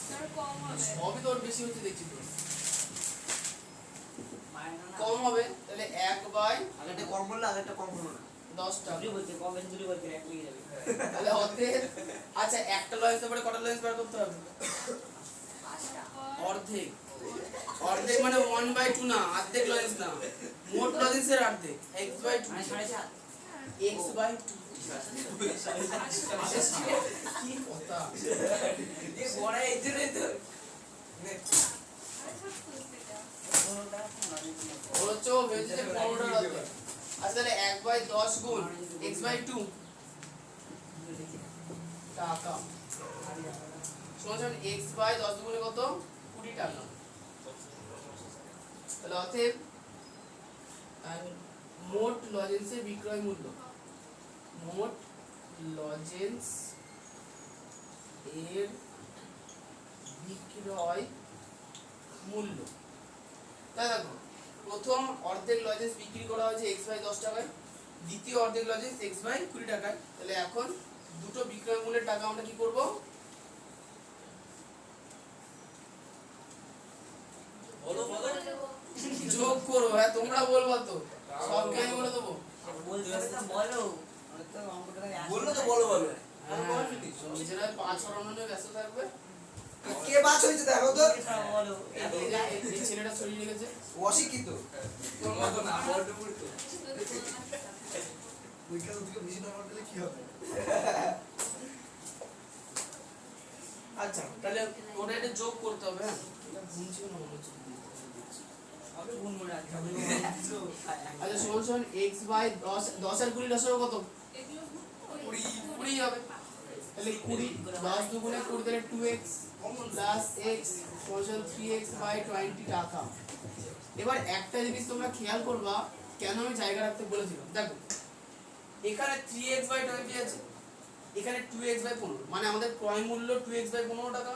[SPEAKER 3] তার কম হবে।
[SPEAKER 1] সবই তো ওর বেশি হচ্ছে দেখছি তো।
[SPEAKER 4] মায়ের না
[SPEAKER 1] কম হবে তাহলে 1/10
[SPEAKER 2] আগেরটা কম বললো, আগেরটা কম হলো না।
[SPEAKER 1] টাকা।
[SPEAKER 4] দুটোই বলছে কম বেশি দুটোই বলছে এক লেগে যাবে
[SPEAKER 1] তাহলে অর্ধেক। আচ্ছা একটা লজেন্সের পরে কটা লজেন্স বার করতে হবে?
[SPEAKER 4] পাঁচটা
[SPEAKER 1] অর্ধেক। অর্ধেক মানে 1/2 না, অর্ধেক লজেন্স না, মোট লজেন্সের অর্ধেক x/2
[SPEAKER 4] মানে 4.5
[SPEAKER 1] x/2 কি কথা
[SPEAKER 4] এ বড় এই জন্যই তো
[SPEAKER 1] বলছো ভেবেছি যে 15টার অর্ধেক। আচ্ছা তাহলে 1/10 গুণ x/2 টাকা সমান x/10 গুণে কত? 20 টাকা। তাহলে অতএব মোট লজেন্সের বিক্রয় মূল্য, মোট লজেন্স এর বিক্রয় মূল্য, তাই দেখো প্রথম অর্ধেক লজেন্স বিক্রি করা হয়েছে x/10 টাকায়, দ্বিতীয় অর্ধেক লজেন্স x/20 টাকায়। তাহলে এখন দুটো বিক্রয় মূল্যের টাকা আমরা কি করব? যোগ করবো। হ্যাঁ তোমরা বলবো তো, সবকে আমি বলে দেবো।
[SPEAKER 4] বলতে হবে তো বলো আমি তো অঙ্কটা
[SPEAKER 2] বললো তো বলো বলো।
[SPEAKER 1] হ্যাঁ, নিজেরা 5 নিয়ে ব্যস্ত থাকবে।
[SPEAKER 2] কে বাস হয়েছে দেখো তো।
[SPEAKER 4] বলো
[SPEAKER 1] এই ছেলেটা ছড়িয়ে রেখেছে।
[SPEAKER 2] ও অশিক্ষিত। তোর মতো না, বড় মূর্খ। ওইখানে ওদিকে বেশি নাম্বার পেলে কি হবে?
[SPEAKER 1] আচ্ছা তাহলে ওটা এটা যোগ করতে হবে। হ্যাঁ এটা গুণ ছিল না মনে হচ্ছে।
[SPEAKER 4] আমি গুণ মনে রাখছি
[SPEAKER 1] আচ্ছা সমান সমান x/10 10 আর 20 লসাগু কত?
[SPEAKER 3] এগুলো
[SPEAKER 1] 20 হবে। তাহলে 20 10 দুগুণে 20 তাহলে 2x প্লাস x সমান 3x/20 টাকা। এবার একটা জিনিস তোমরা খেয়াল করবা, কেন আমি জায়গা রাখতে বলেছিলাম। দেখো এখানে 3x/20 আছে, এখানে 2x/15, মানে আমাদের ক্রয় মূল্য 2x/15 টাকা,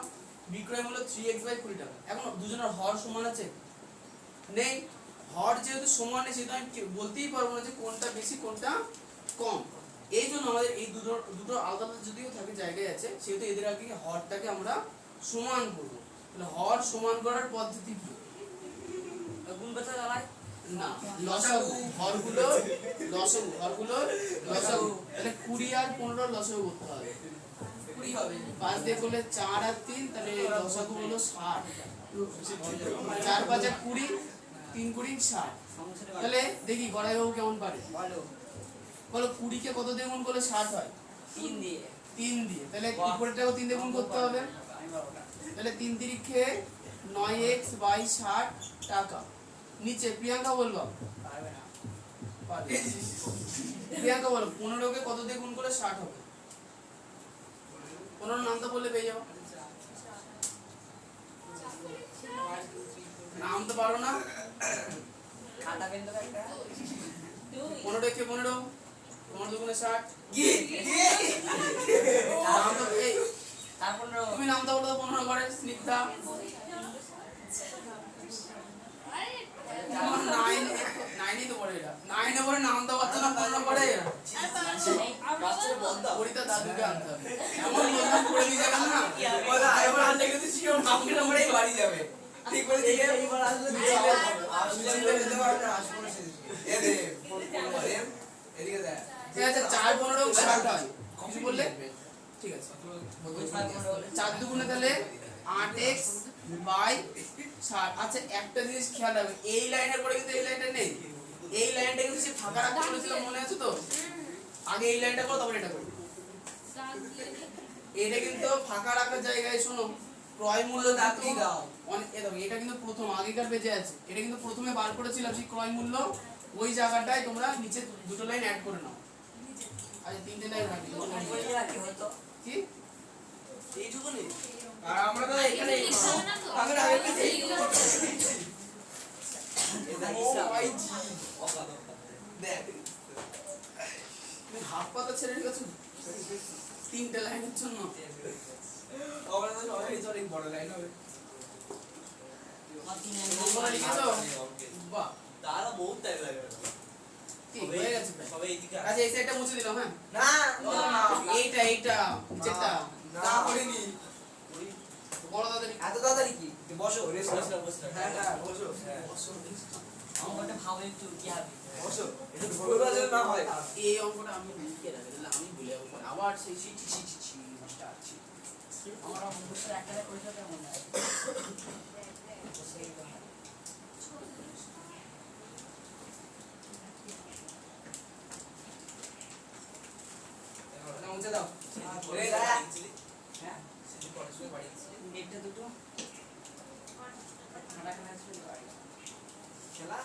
[SPEAKER 1] বিক্রয় মূল্য 3x/20 টাকা। এখন দুজনের হর সমান আছে? নেই। হর যেহেতু সমান নেই সেটা আমি বলতেই পারবো না যে কোনটা বেশি কোনটা কম। এই জন্য আমাদের এই দুটো আলাদা আলাদা যদিও থাকে জায়গায় আছে, সেহেতু এদের আগে হরটাকে আমরা সমান করবো। তাহলে হর সমান করার পদ্ধতি কি?
[SPEAKER 4] গুণ করতে দাঁড়ায়
[SPEAKER 1] না, লসাগু হরগুলো হরগুলো লসাগু। তাহলে 20 আর 15 লসাগু করতে হবে। 20 হবে 5 দিয়ে করলে 4 আর 3, তাহলে লসাগু হলো 60। 4 5 আর 20, 3 20 60।
[SPEAKER 4] সমস্যাটা
[SPEAKER 1] তাহলে দেখি গড়াই বাবু কেমন পারে।
[SPEAKER 4] বলো
[SPEAKER 1] বলো 20 কে কত দিয়ে গুণ করলে 60 হয়?
[SPEAKER 4] 3 দিয়ে
[SPEAKER 1] 3 দিয়ে। তাহলে উপরেরটাকে 3 দিয়ে গুণ করতে হবে।
[SPEAKER 4] আমি বারোটা
[SPEAKER 1] তাহলে 3 তিরিখে 9x/60 টাকা। নিচে প্রিয়াঙ্কা বলবা
[SPEAKER 4] পারবে না
[SPEAKER 1] পারবে। প্রিয়াঙ্কা বলো 15 কে কত দিয়ে গুণ করলে 60 হবে? 15 নামটা বললে পেয়ে যাবো। নাম তো পারো না।
[SPEAKER 4] খাতা পেন তো একটা
[SPEAKER 1] 15 কে 15 15 দুগুণে 60।
[SPEAKER 2] কি
[SPEAKER 1] নাম তো এই
[SPEAKER 4] তারপর
[SPEAKER 1] তুমি নামটা বলো তো 15 করে স্নিগ্ধা। আমার 9 তো পড়ে এটা। 9 এ পড়ে নামটা পাচ্ছ না 15 করে। পরিতা দাদুকে আনতে হবে। এমন বললাম পড়ে দিয়ে যাবে না।
[SPEAKER 2] বলো আরেকবার আনলে কিন্তু শিওর নামটা পড়েই বাড়ি যাবে। ঠিক বলে দিকে
[SPEAKER 4] এইবার আসলে
[SPEAKER 2] আসলে যেতে পারবে না, আসলে এ দে ফোন করে এদিকে দে।
[SPEAKER 1] ঠিক আছে 4 15 60 হয়। কিছু বললে? ঠিক আছে। 4 দুগুণে তাহলে 8x/60। আচ্ছা একটা জিনিস খেয়াল রাখবে, এই লাইনের পরে কিন্তু এই লাইনটা নেই। এই লাইনটা কিন্তু সে ফাঁকা রাখতে বলেছিল, মনে আছে তো? আগে এই লাইনটা করো তারপর এটা করো।
[SPEAKER 3] দাগ দিয়ে দিই।
[SPEAKER 1] এটা কিন্তু ফাঁকা রাখার জায়গায় শোনো ক্রয় মূল্য
[SPEAKER 2] দাগি দাও।
[SPEAKER 1] এটা কিন্তু প্রথম আগেকার পেজে আছে, এটা কিন্তু প্রথমে বার করেছিলাম সেই ক্রয় মূল্য, ওই জায়গাটায় তোমরা নিচে দুটো লাইন অ্যাড করে নাও। আচ্ছা তিনটে লাইন রাখি
[SPEAKER 4] কি হতো?
[SPEAKER 1] কি
[SPEAKER 2] এইটুকুনি আর আমরা তো এখানে
[SPEAKER 3] লিখতে হবে না তো?
[SPEAKER 2] আগের আগে পেজে এইটুকু করতে ও ভাই জি দেখ
[SPEAKER 1] তুমি হাফ পাতা ছেড়ে রেখেছো তিনটে লাইনের জন্য।
[SPEAKER 2] আমরা তো সবাই অনেক বড় লাইন হবে
[SPEAKER 1] তোমরা লিখেছো? বাহ
[SPEAKER 2] তারা বহুত টাইম লাগে
[SPEAKER 1] কি হয়ে গেছে প্রায়।
[SPEAKER 2] সবাই এদিকে
[SPEAKER 1] আচ্ছা এই সাইডটা মুছে দিলাম। হ্যাঁ
[SPEAKER 2] না
[SPEAKER 1] এইটা নিচেরটা
[SPEAKER 2] না করিনি
[SPEAKER 1] বড় দাদারি
[SPEAKER 2] এত তাড়াতাড়ি কি বসো রেস্ট বসো হ্যাঁ হ্যাঁ বসো
[SPEAKER 4] আমাকে ভাবে একটু কি হবে?
[SPEAKER 2] বসো একটু ভুল বাজে না হয়
[SPEAKER 1] এই অঙ্কটা আমি লিখে রাখি তাহলে আমি ভুলে যাবো পরে। আবার সেই স্টার্ট ছি
[SPEAKER 4] আমরা মুখস্থ একটা পরীক্ষা কেমন হয়? সেই তো হয়।
[SPEAKER 2] মুছে দাও
[SPEAKER 4] রে
[SPEAKER 2] রে
[SPEAKER 4] হ্যাঁ নেটটা দুটো খানা খানা ছিল বাড়ি
[SPEAKER 2] খেলা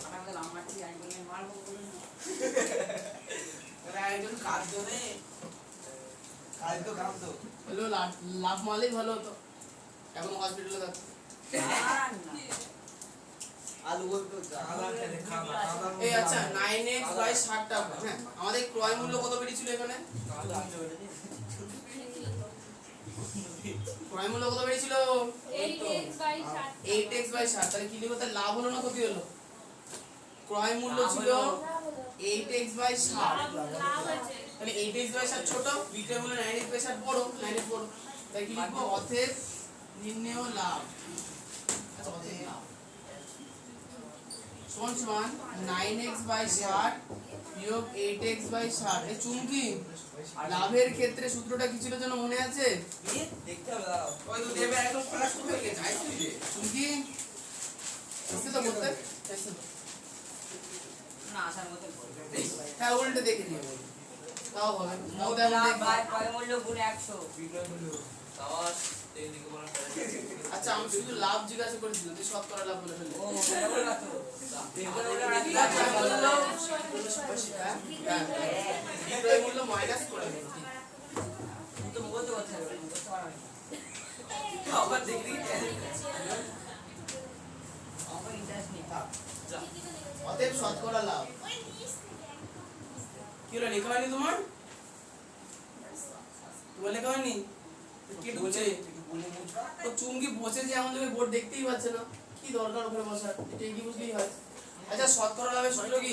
[SPEAKER 4] খানা খানা লম্বা ঠিক আমি বললাম মারবো বলুন
[SPEAKER 2] ওরা একজন কাজ ধরে কাজ তো কাজ তো
[SPEAKER 1] হলো লাভ মারলেই ভালো হতো, এখন হসপিটালে যাচ্ছে।
[SPEAKER 4] না
[SPEAKER 2] আলু বলতো খাওয়া খেলে খাওয়া
[SPEAKER 1] এই আচ্ছা 9x বাই 60 টাকা। হ্যাঁ আমাদের ক্রয় মূল্য কত বেরিয়েছিল এখানে? ক্রয় মূল্য কত বেরিয়েছিল? 8x by 60। তাহলে কি লিখো? তাহলে লাভ হলো না ক্ষতি হলো? ক্রয় মূল্য ছিল 8x বাই 60, তাহলে 8x বাই 60 ছোট, বিক্রয় মূল্য 9x বাই 60 বড়, 9x বড়। তাই কি লিখবো? অতএব নির্ণেয় লাভ। আচ্ছা অতএব লাভ সমান 9x বাই 60 বিয়োগ 8x বাই 60। এই চুমকি লাভের ক্ষেত্রে সূত্রটা কি ছিল যেন মনে আছে?
[SPEAKER 2] দেখতে হবে দাঁড়াও ওই তো দেবে একদম ফ্লাশ করে গেছে আইছি যে
[SPEAKER 1] চুমকি এসে তো করতে এসে তো।
[SPEAKER 4] না আসার মতো
[SPEAKER 1] হ্যাঁ উল্টে দেখে নিও তাও হবে। মৌদা
[SPEAKER 4] লাভ
[SPEAKER 1] দেখবা।
[SPEAKER 4] বাই ক্রয় মূল্য গুণ 100
[SPEAKER 2] বিক্রয় মূল্য আওয়াজ এইদিকে বলা
[SPEAKER 1] আচ্ছা আমি শুধু লাভ জিজ্ঞাসা করেছিলাম যে শতকরা লাভ বলে ফেললে।
[SPEAKER 4] ও কেমন লাগতো
[SPEAKER 2] বিক্রয় মূল্য
[SPEAKER 1] বিক্রয় মূল্য মাইনাস করে দেবো।
[SPEAKER 4] তুই তো মুখস্থ করতে হবে মুখস্থ করা হয়
[SPEAKER 2] আবার দেখি
[SPEAKER 4] আমার ইন্টারেস্ট নেই
[SPEAKER 1] অতএব শতকরা লাভ কি হলো? লেখা হয়নি তোমার? তোমার লেখা হয়নি? কি বলছে? তো চুমকি বসেছে এমন জায়গায় বোর্ড দেখতেই পাচ্ছে না, কি দরকার ওখানে বসার? এটা কি বুঝতেই হয়। আচ্ছা শতকরা লাভের সূত্র কি?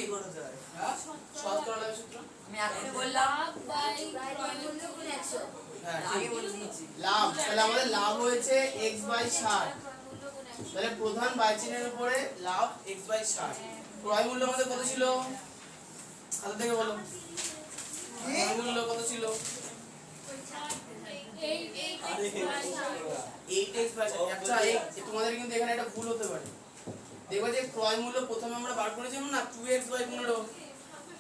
[SPEAKER 1] হ্যাঁ শতকরা লাভের সূত্র
[SPEAKER 4] আমি আগে বললাম
[SPEAKER 1] হ্যাঁ
[SPEAKER 4] আগে
[SPEAKER 1] ঠিক।
[SPEAKER 4] বলে দিয়েছি
[SPEAKER 1] লাভ তাহলে আমাদের লাভ হয়েছে x বাই 60, তাহলে প্রধান বাইচিনের উপরে লাভ x বাই 60। ক্রয় মূল্য আমাদের কত ছিল? হাতে থেকে বলো ক্রয় মূল্য কত ছিল? 8x by 60। আচ্ছা তোমাদের কিন্তু এখানে একটা ভুল হতে পারে। দেখবে যে ক্রয় মূল্য প্রথমে আমরা বার করেছিলাম না 2x বাই 15,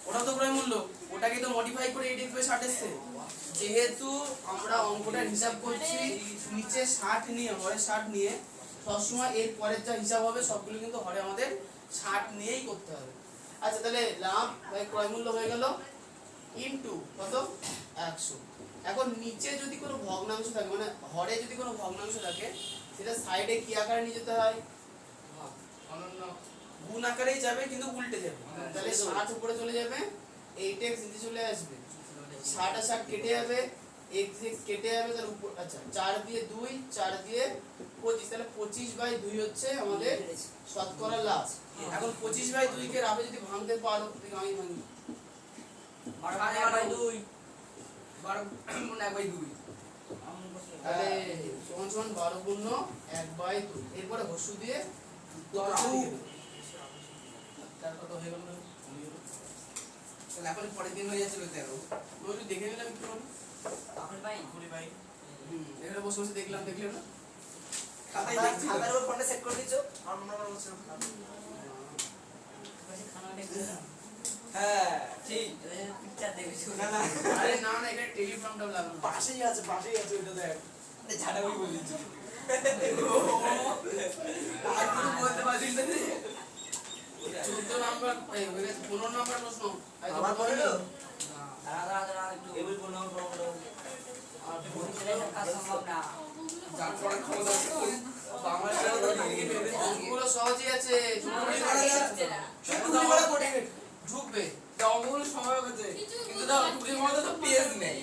[SPEAKER 1] ওটা তো ক্রয় মূল্য, ওটাকে তো মডিফাই করে 8x বাই 60 এসছে। যেহেতু আমরা অঙ্কটার হিসাব করছি নিচে 60 নিয়ে হরে 60 নিয়ে, সবসময় এর পরের যা হিসাব হবে সবগুলো কিন্তু হরে আমাদের 60 নিয়েই করতে হবে। আচ্ছা তাহলে লাভ বাই ক্রয় মূল্য হয়ে গেল ইনটু কত 100। এখন নিচে যদি কোনো ভগ্নাংশ থাকে মানে হরে যদি কোনো ভগ্নাংশ থাকে সেটা সাইডে কি আকারে নিয়ে যেতে হয়? অনন্য গুণ আকারেই যাবে কিন্তু উল্টে যাবে। তাহলে 60 উপরে চলে যাবে, 8x নিচে চলে আসবে, 60 আর 60 কেটে যাবে, x কেটে যাবে, তার উপর আচ্ছা 4 দিয়ে 2 4 দিয়ে 25, তাহলে 25 বাই 2 হচ্ছে আমাদের শতকরা লাভ। এখন 25 বাই 2 কে রাবে যদি ভাঙতে পারো দেখো আমি ভাঙি
[SPEAKER 2] 12/2 12/2
[SPEAKER 1] তাহলে সমান সমান 12 গুণ 1/2, এরপরে হস্যু দিয়ে তার কত হয়ে গেল?
[SPEAKER 2] তাহলে এখন পরের দিন হয়ে যাচ্ছে 13
[SPEAKER 1] ওই একটু দেখে নিলাম কি হবে।
[SPEAKER 4] তখন ভাই
[SPEAKER 2] ভাই
[SPEAKER 1] এখানে বসে বসে দেখলাম, দেখলে না
[SPEAKER 2] খাতায় দেখছি খাতার উপর ফোনটা সেট করে দিছো আর মনে মনে বলছিলাম
[SPEAKER 4] খানা
[SPEAKER 5] হ্যাঁ ঠিক
[SPEAKER 4] পিকচার দেখেছো
[SPEAKER 5] না না
[SPEAKER 1] আরে না না এটা টেলিফর্মটা লাগানো
[SPEAKER 5] পাশেই আছে ওইটা দেখ ঝাড়াবি বলেছি
[SPEAKER 1] আর কিছু বলতে পারছিস না 14 নাম্বার এই হয়ে গেছে 15 নাম্বার প্রশ্ন
[SPEAKER 2] আবার পড়লো?
[SPEAKER 4] দাঁড়া একটু
[SPEAKER 5] এবার কোন প্রবলেম
[SPEAKER 1] আর
[SPEAKER 4] ছেলে কাজ সম্ভব না
[SPEAKER 1] যার পড়ার ক্ষমতা আছে বাংলা অঙ্কগুলো সহজই আছে ঢুকবে অঙ্কগুলো সময় হচ্ছে কিন্তু দাও ঢুকে মতো তো পেজ নেই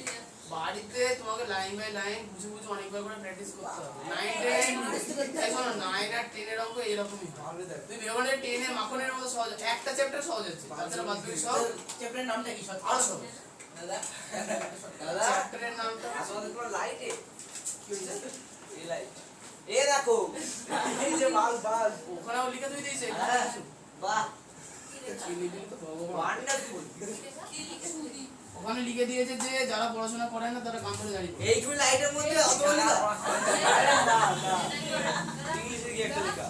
[SPEAKER 1] বাড়িতে তোমাকে লাইন বাই লাইন বুঝে বুঝে অনেকবার করে প্র্যাকটিস করতে হবে 9 10 এখন 9 আর 10 এর অঙ্ক এরকমই
[SPEAKER 5] তাহলে দেখ
[SPEAKER 1] তুমি ভেবে 10 এর মাখনের মতো সহজ একটা চ্যাপ্টার সহজ আছে তাছাড়া বাদ বাকি সব
[SPEAKER 2] চ্যাপ্টারের নামটা কি সব
[SPEAKER 1] আরো সহজ
[SPEAKER 2] দাদা
[SPEAKER 1] চ্যাপ্টারের নামটা
[SPEAKER 5] আসলে পুরো লাইটে
[SPEAKER 1] কি হয়েছে
[SPEAKER 5] এই লাইট এ দেখো এই যে বাল
[SPEAKER 1] ওখানেও লিখে তুই দিয়েছে
[SPEAKER 2] বাহ
[SPEAKER 1] কি লিখবি তো ভগবান
[SPEAKER 5] ওয়ান্ডারফুল
[SPEAKER 1] ওখানে লিখে দিয়েছে যে যারা পড়াশোনা করে না তারা কাম করে দাঁড়িয়ে
[SPEAKER 2] এইটুকু লাইটের মধ্যে অত বলি না
[SPEAKER 5] আরে না না ইংলিশে কি একটা লেখা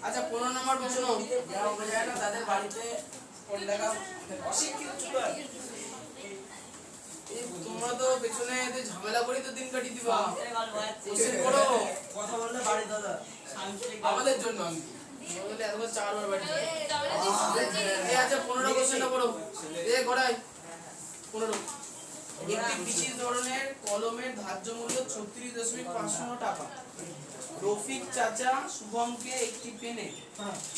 [SPEAKER 1] আচ্ছা 15 নম্বর প্রশ্ন
[SPEAKER 2] যারা ওপরে যায় না তাদের বাড়িতে কোন টাকা অশিক্ষিত স্টুডেন্ট
[SPEAKER 1] এই তোমরা তো পেছনে এতে ঝামেলা করে তো দিন কাটিয়ে দিবা কোশ্চেন
[SPEAKER 4] ছেলে
[SPEAKER 1] করো
[SPEAKER 2] কথা বললে বাড়ি দাদা
[SPEAKER 1] আমাদের জন্য আমি বললে একবার 4 বার বাড়ি এই আচ্ছা 15 কোশ্চেনটা পড়ো এ গড়াই 15 একটি বিশেষ ধরনের কলমের ধার্য মূল্য 36.5 টাকা রফিক চাচা শুভমকে একটি পেনে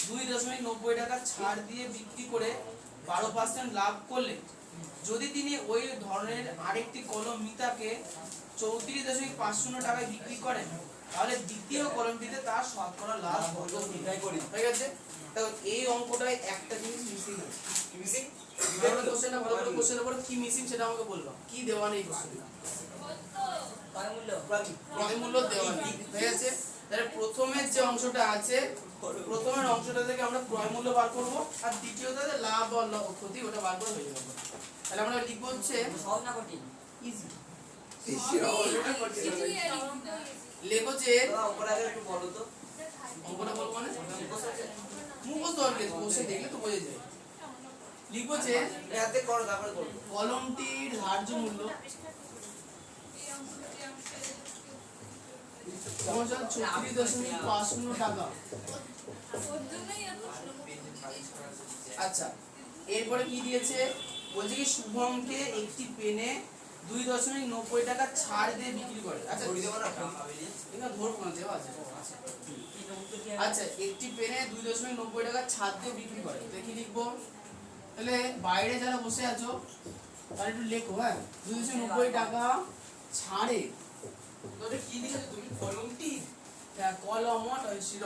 [SPEAKER 1] 2.90 টাকা ছাড় দিয়ে বিক্রি করে 12% লাভ করলে যদি তিনি ওই ধরনের আরেকটি কলম মিতাকে 34.50 টাকায় বিক্রি করেন তাহলে দ্বিতীয় কলমটিতে তার শতকরা লাভ কত হয়ে গেছে দেখো এই অঙ্কটায় একটা জিনিস মিসিং আছে
[SPEAKER 5] কি মিসিং
[SPEAKER 1] ভালো কোশ্চেনটা ভালো করে কোশ্চেনের উপরে কি মিসিং সেটা আমাকে বলবা কি দেওয়া নেই কোশ্চেনে ক্রয় মূল্য দেওয়া নেই হয়ে গেছে তাহলে প্রথমের যে অংশটা আছে প্রথমের অংশটা থেকে আমরা ক্রয় মূল্য বার করব আর দ্বিতীয়টাতে লাভ বা ক্ষতি ওটা বার করে হয়ে যাবে তাহলে আমরা লিখব হচ্ছে
[SPEAKER 4] সহজ না কঠিন
[SPEAKER 1] ইজি লেখো যে
[SPEAKER 5] দাদা ওপরে আগে একটু বলো তো
[SPEAKER 1] অঙ্কটা বলবো মানে মুখস্থ আর কি কোশ্চেন দেখলে তো বোঝা যায় লিখবো যে
[SPEAKER 5] হাতে করো তারপরে করো
[SPEAKER 1] কলমটির ধার্য মূল্য 36.50 টাকা আচ্ছা এরপরে কি দিয়েছে বলছে কি শুভমকে একটি পেনে 2.90 টাকা ছাড় দিয়ে বিক্রি করে আচ্ছা
[SPEAKER 5] ধরে দেবো না
[SPEAKER 1] এটা ধরবো না দেওয়া আছে আচ্ছা একটি পেনে 2.90 টাকা ছাড় দিয়ে বিক্রি করে দেখি লিখবো তাহলে বাইরে যারা বসে আছো তারা একটু লেখো হ্যাঁ 290 টাকা ছাড়ে তোরে কি লিখেছো তুমি কলমটি হ্যাঁ কলমট হয়েছিল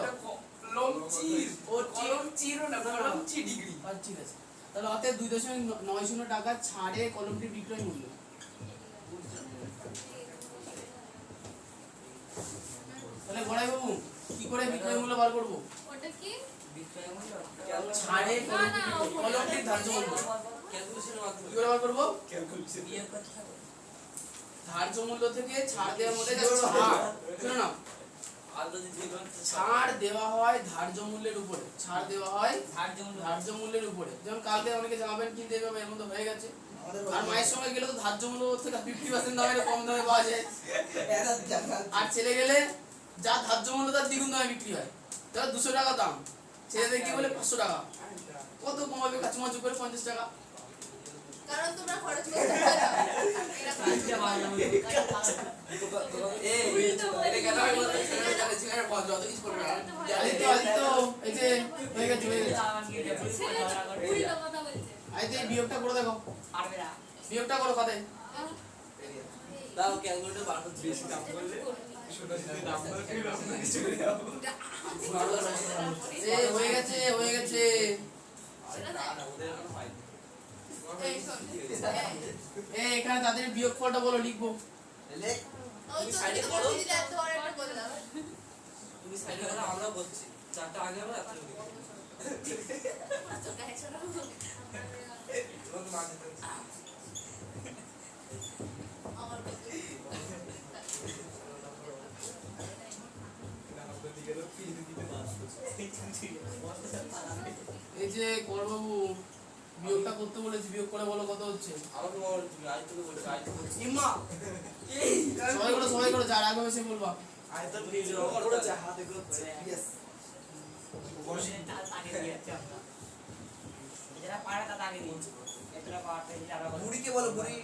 [SPEAKER 5] লমচির
[SPEAKER 1] ও
[SPEAKER 5] কলম চিরো না কলম চি ডিগ্রি
[SPEAKER 1] আচ্ছা ঠিক আছে তাহলে অতএব 2.90 টাকা ছাড়ে কলমটির বিক্রয় মূল্য তাহলে বড়াই বাবু কি করে বিক্রয় মূল্য বার করব
[SPEAKER 3] ওটা কি
[SPEAKER 4] বিক্রয় মূল্য
[SPEAKER 1] ছাড়ে কলমটির ধার্য মূল্য
[SPEAKER 4] ক্যালকুলেশনের
[SPEAKER 1] কি
[SPEAKER 4] মাধ্যমে
[SPEAKER 1] করে বার করব
[SPEAKER 5] ক্যালকুলেশন
[SPEAKER 4] বিয়োগ করতে হবে
[SPEAKER 1] ধার্য মূল্য থেকে ছাড় দেওয়ার মধ্যে যা ছাড় শুনো না
[SPEAKER 4] আর যদি
[SPEAKER 1] ছাড় দেওয়া হয় ধার্য মূল্যের উপরে ছাড় দেওয়া হয়
[SPEAKER 4] ধার্য মূল্য
[SPEAKER 1] ধার্য মূল্যের উপরে যেমন কালকে অনেকে জামা প্যান্ট কিনতে যাবে এর মধ্যে হয়ে গেছে আর মায়ের সঙ্গে গেলে তো ধার্য মূল্য থেকে 50% দামে কম দামে পাওয়া যায় আর ছেলে গেলে যা ধার্য মূল্য তার দ্বিগুণ দামে বিক্রি হয় তাহলে 200 টাকা দাম ছেলেদের কি বলে 500 টাকা কত কমাবে কাচুমাচু করে 50 টাকা
[SPEAKER 3] কারণ তোমরা খরচ করতে পারো
[SPEAKER 1] এটা কেন হয় বলতো ছেলেরা জানে ছেলেরা যত কিছু করবে না জানি তো এই যে হয়ে গেছে
[SPEAKER 3] কথা বলছে
[SPEAKER 1] এই যে বিয়োগটা করে দেখো
[SPEAKER 4] পারবে না
[SPEAKER 1] বিয়োগটা করো খাতায়
[SPEAKER 5] দাও ক্যালকুলেটর বার করতে বেশি দাম করলে ছোট ছোট দাম করে কিছু করে দাও
[SPEAKER 1] এই হয়ে গেছে
[SPEAKER 5] ওদের কোনো ফাইল
[SPEAKER 3] এই শোন
[SPEAKER 1] এই এখানে তাদের বিয়োগফলটা বলো লিখবো
[SPEAKER 2] লেখ
[SPEAKER 3] ওই তো সাইডে করো দিলে এত বড় একটা বললাম
[SPEAKER 4] তুমি সাইডে করো আমরা বলছি চারটা আগে আমরা এত
[SPEAKER 3] তো গায়ে ছোট
[SPEAKER 5] তোমাকে মার দিতে হচ্ছে।
[SPEAKER 3] আমার কত
[SPEAKER 1] এই যে করবাবু বিয়োগটা করতে বলেছি, বিয়োগ করে বলো কত হচ্ছে।
[SPEAKER 5] আমাকে বল, তুমি আজ থেকে বলছো, আজ থেকে বলছো।
[SPEAKER 1] ইম্মা সবাই করে যার আগে হয়েছে বলবা।
[SPEAKER 5] আজ তো প্লিজ করেছে, হাতে করছে। ইয়েস।
[SPEAKER 4] তাকে দিয়েছে আমরা যারা পারে তা তাকে দিয়েছে এতটা পারতে যারা
[SPEAKER 5] বুড়িকে বলো, বুড়ি।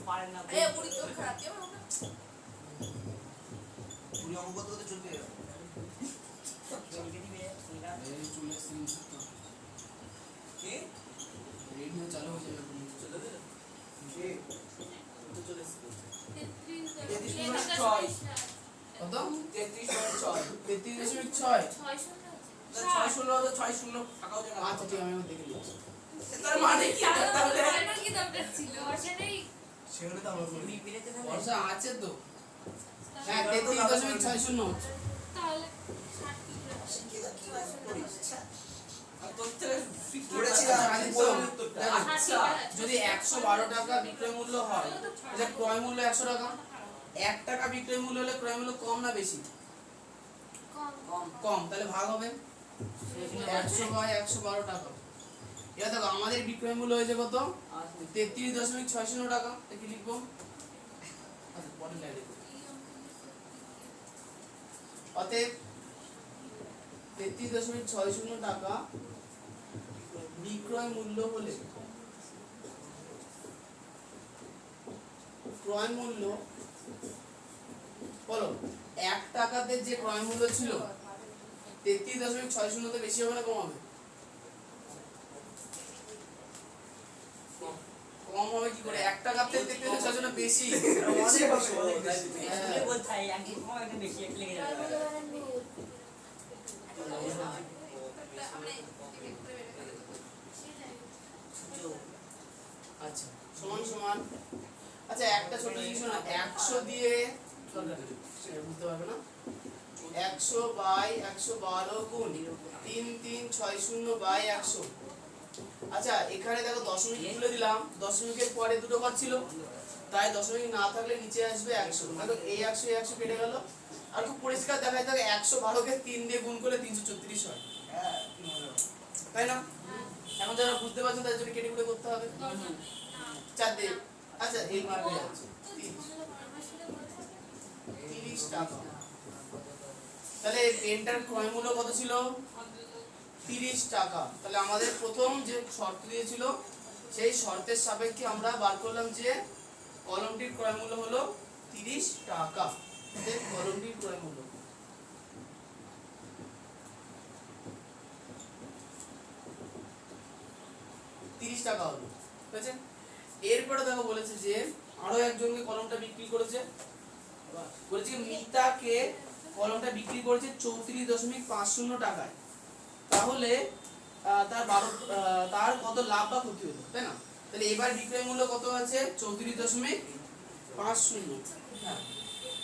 [SPEAKER 4] পারে না
[SPEAKER 3] এ বুড়ি তোর খারাপ কেমন হবে?
[SPEAKER 5] বুড়ি অঙ্ক করতে করতে চলতে যাবে।
[SPEAKER 4] বলকে দিবে এটা
[SPEAKER 1] এই চলে এসেছি
[SPEAKER 5] কি?
[SPEAKER 1] রেডিও চালু হয়ে যাবে এখন।
[SPEAKER 5] চলে দিলে? কি? তো চলে এসেছে।
[SPEAKER 3] 33.6
[SPEAKER 1] কত?
[SPEAKER 5] 33.6
[SPEAKER 1] 33.6
[SPEAKER 3] 6
[SPEAKER 1] ছয় ষোলো হতো, 6
[SPEAKER 5] ফাঁকাও জায়গা।
[SPEAKER 1] আচ্ছা ঠিক আমি দেখে নিচ্ছি।
[SPEAKER 5] তার মানে কি? তাহলে
[SPEAKER 3] আমার কি দরকার ছিল? বর্ষা নেই।
[SPEAKER 5] সেখানে তো আমরা বলি।
[SPEAKER 4] বুড়ি পেরেছে তাহলে
[SPEAKER 1] বর্ষা আছে তো। হ্যাঁ 33.60 হচ্ছে।
[SPEAKER 3] তাহলে 60 কি করে?
[SPEAKER 5] কি করিস? আর তোর থেকে
[SPEAKER 1] আচ্ছা,
[SPEAKER 5] পড়েছিলাম,
[SPEAKER 1] আচ্ছা,
[SPEAKER 5] বল
[SPEAKER 1] দেখো,
[SPEAKER 5] উত্তরটা।
[SPEAKER 1] আচ্ছা, যদি 112 টাকা বিক্রয় মূল্য হয়, তাহলে ক্রয় মূল্য 100 টাকা। 1 টাকা বিক্রয় মূল্য হলে ক্রয় মূল্য কম না বেশি?
[SPEAKER 3] কম।
[SPEAKER 1] কম, তাহলে ভাগ হবে 100 বাই 112 টাকা। এবার দেখো আমাদের বিক্রয় মূল্য হয়েছে কত? 33.60 টাকা। কি লিখবো? আচ্ছা পরের লাইনে অতএব 33.60 টাকা বিক্রয় মূল্য হলে ক্রয় মূল্য বলো 1 টাকাতে যে ক্রয় মূল্য ছিল 33.60 তে বেশি হবে না কম হবে? কম হবে কি করে? 1 টাকাতে 33.60 বেশি।
[SPEAKER 5] অনেক বেশি বলো, তাই তো।
[SPEAKER 4] স্কুলে বলতে হয় একদিন সময় একটা বেশি এক লেগে যাবে
[SPEAKER 1] আচ্ছা সমান সমান। আচ্ছা একটা ছোট জিনিস না, 100 দিয়ে বুঝতে পারবে না, 100 বাই 112 গুণ 3360 বাই 100। আচ্ছা এখানে দেখো দশমিক তুলে দিলাম, দশমিকের পরে দুটো ঘর ছিল, তাই দশমিক না থাকলে নিচে আসবে 100। দেখো এই 100 এই 100 কেটে গেল। আর খুব পরিষ্কার দেখায় থাকে 112 কে 3 দিয়ে গুণ করলে 334 হয়,
[SPEAKER 5] হ্যাঁ, কি মজা।
[SPEAKER 1] তাই না? এখন যারা বুঝতে পারছেন তাদের জন্য কেটে কুটে করতে হবে। 4 দিয়ে আচ্ছা এই বার হয়ে যাচ্ছে 30 টাকা। তাহলে পেনটার ক্রয় মূল্য কত ছিল? 30 টাকা। তাহলে আমাদের প্রথম যে শর্ত দিয়েছিল সেই শর্তের সাপেক্ষে আমরা বার করলাম যে কলমটির ক্রয় মূল্য হলো 30 টাকা। এই কলমটির ক্রয় মূল্য 30 টাকা হলো, ঠিক আছে? এরপরে দেখো বলেছে যে আরো একজনকে কলমটা বিক্রি করেছে, বলেছে মিতাকে কলমটা বিক্রি করেছে 34.50 টাকায়। তাহলে তার কত লাভ বা ক্ষতি হলো, তাই না? তাহলে এবার বিক্রয় মূল্য কত আছে? 34.50। হ্যাঁ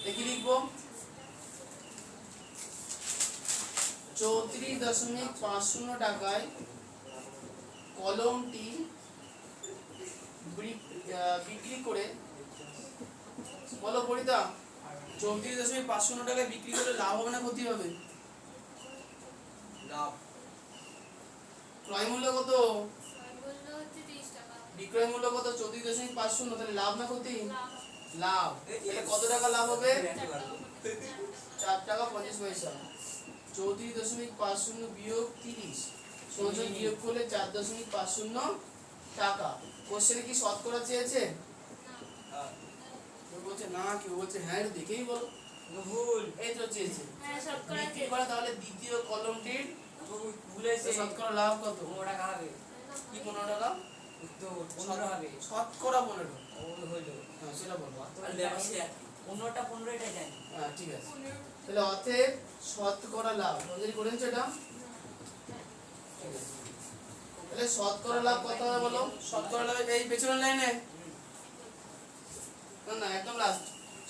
[SPEAKER 1] দেখি লিখবো 34.50 টাকায় কলমটি বিক্রি করে, বলো পরিতা 34.50 টাকায় বিক্রি করে লাভ হবে না ক্ষতি হবে?
[SPEAKER 5] লাভ।
[SPEAKER 1] ক্রয় মূল্য কত?
[SPEAKER 3] বললো হচ্ছে 30 টাকা।
[SPEAKER 1] বিক্রয় মূল্য কত? 34.50। তাহলে লাভ না ক্ষতি?
[SPEAKER 3] লাভ।
[SPEAKER 1] লাভ। তাহলে কত টাকা লাভ হবে?
[SPEAKER 3] 4
[SPEAKER 1] 4 টাকা 50 পয়সা। 34.50 বিয়োগ 30 সমান বিয়োগ করলে 4.50 টাকা। কোশ্চেনে কি শতকরা চেয়েছে? কেউ বলছে না, কেউ বলছে হ্যাঁ, একটু দেখেই বলো।
[SPEAKER 5] ভুল।
[SPEAKER 1] এই তো চেয়েছে
[SPEAKER 3] হ্যাঁ শতকরা
[SPEAKER 1] বিক্রি করে, তাহলে দ্বিতীয় কলমটির
[SPEAKER 4] ভুলেছে
[SPEAKER 1] শতকরা লাভ কত?
[SPEAKER 4] 15 টাকা হবে
[SPEAKER 1] কি 15 টাকা?
[SPEAKER 4] উত্তর 15 হবে
[SPEAKER 1] শতকরা 15।
[SPEAKER 4] ও হইলো
[SPEAKER 1] হ্যাঁ সেটা বলবো।
[SPEAKER 5] আর লেবার সে
[SPEAKER 4] 15টা 15 এটাই জানি
[SPEAKER 1] হ্যাঁ ঠিক আছে। তাহলে অতএব শতকরা লাভ মজুরি করেছো এটা? ঠিক আছে। তাহলে শতকরা লাভ কত হবে বলো? শতকরা লাভ এই পেছনের লাইনে, না না একদম লাস্ট।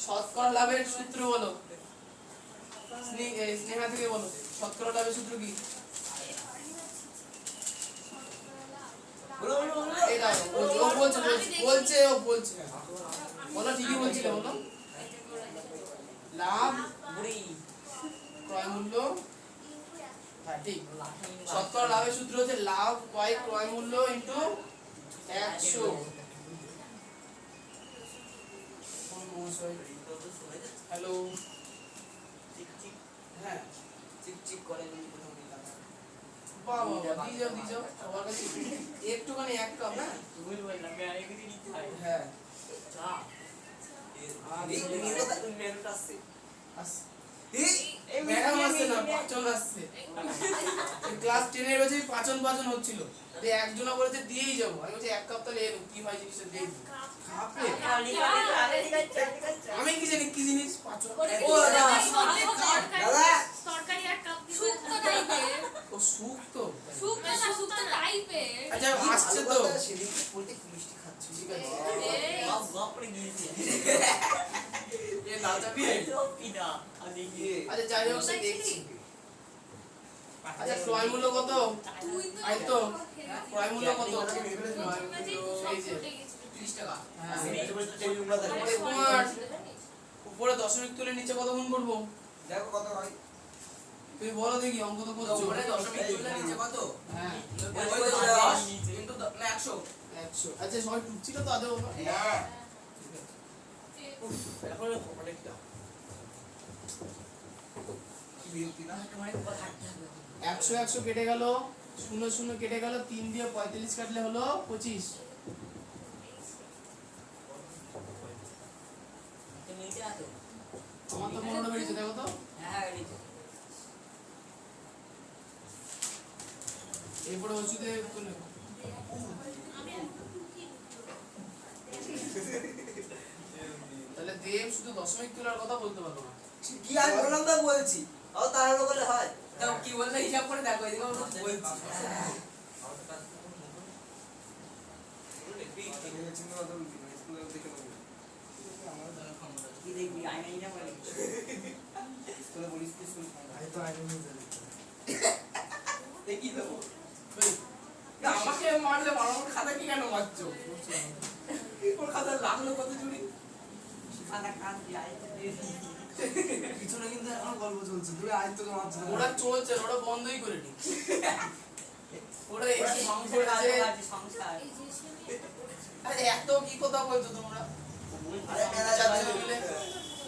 [SPEAKER 1] শতকরা লাভের সূত্র বলো, স্নেহা থেকে বলো শতকরা লাভের সূত্র কি?
[SPEAKER 5] বলো, বলো, বলো।
[SPEAKER 1] এই দাও, ও বলছে বলো, ঠিকই বলছিলে, বলো। লাভ
[SPEAKER 4] বুড়ি
[SPEAKER 1] ক্রয় মূল্য হ্যাঁ ঠিক। শতকরা লাভের সূত্র হচ্ছে লাভ বাই ক্রয় মূল্য ইনটু 100। হ্যালো, হ্যাঁ
[SPEAKER 5] চিক করে যদি কোথাও নিলাম
[SPEAKER 1] বাহ বাহ বাহ, দিয়ে যাও সবার কাছে একটুখানি 1 কাপ না।
[SPEAKER 4] তুমি বললাম আমি আরেকদিন নিতে হয়
[SPEAKER 1] হ্যাঁ
[SPEAKER 4] চা
[SPEAKER 5] এই মেনুটা তুমি মেনুটা আছে
[SPEAKER 1] এই ম্যাডাম আসছে না, পাঁচজন আসছে। ক্লাস 10 এর বছর পাঁচন হচ্ছিল, তো একজনা বলেছে দিয়েই যাবো। আমি বলছি 1 কাপ তাহলে এলো কি হয় জিনিসটা দেখবো। খাপে আমি কি জানি কি জিনিস পাঁচন।
[SPEAKER 5] ও দাদা দাদা
[SPEAKER 3] তরকারি আর কাপ শুক্তো টাইপের
[SPEAKER 1] ও সুপ তো।
[SPEAKER 3] শুক্তো টাইপের
[SPEAKER 1] আচ্ছা আসছে তো,
[SPEAKER 5] সেদিন বলতে মিষ্টি খাচ্ছি
[SPEAKER 1] ঠিক আছে।
[SPEAKER 4] বাপ বাপ করে গিয়েছে
[SPEAKER 1] এ লাল চাপি।
[SPEAKER 4] পিদা আর দেখি
[SPEAKER 1] আচ্ছা যাই হোক সে দেখছি। আচ্ছা ক্রয় মূল্য কত? আই তো ক্রয় মূল্য কত? এই যে
[SPEAKER 5] 30 টাকা
[SPEAKER 1] হ্যাঁ।
[SPEAKER 5] দেখো
[SPEAKER 1] তোমার উপরে দশমিক তুলে নিচে কত গুণ করবো?
[SPEAKER 5] কত হয়
[SPEAKER 1] তুমি বলো দেখি, অঙ্ক তো করছো।
[SPEAKER 5] উপরে দশমিক তুললে নিচে কত
[SPEAKER 1] হ্যাঁ
[SPEAKER 5] ওই তো 10 কিন্তু না 100
[SPEAKER 1] 100। আচ্ছা সবাই টুকছিল তো আদৌ?
[SPEAKER 5] হ্যাঁ এখন অনেকটা কি বিরক্তি না
[SPEAKER 4] তোমার উপর হাঁটতে হবে
[SPEAKER 1] 100 100 কেটে গেল, 0 0 কেটে গেল, 3 দিয়ে 45 কাটলে হলো 25।
[SPEAKER 4] তুমি নিতে আসো
[SPEAKER 1] আমার তো 15টা বেরিয়েছে, দেখো তো।
[SPEAKER 4] হ্যাঁ নিতে
[SPEAKER 1] এরপরে ওষুধে তুলে তাহলে দেব শুধু দশমিক তোলার কথা বলতে পারবো না।
[SPEAKER 5] কি আর বললাম তো বলছি ও তাহলে বলে হয় দাও কি বললে হিসাব করে দেখো এদিকে আমরা বলছি
[SPEAKER 4] কি দেখবি আয়না ইনা বলে
[SPEAKER 5] দেখি দেবো
[SPEAKER 1] ওই, না, আমাকে মারলে মারো, আমার খাতা কি কেন মারছো? ওর খাতা লাগলো কত চুরি।
[SPEAKER 4] খাতা কান দিয়ে আইতে দিয়ে
[SPEAKER 2] পিছনে কিন্তু এখন গল্প চলছে, তুই আয় তোকে মারছে না।
[SPEAKER 1] ওরা চলছে, ওরা বন্ধই করে নি। ওরা এসে মাংস
[SPEAKER 4] সংসার
[SPEAKER 1] করেছে।
[SPEAKER 4] সংসার
[SPEAKER 1] আরে এত কি কথা বলছো তোমরা?
[SPEAKER 5] আরে ম্যানেজার
[SPEAKER 1] চারজন মিলে।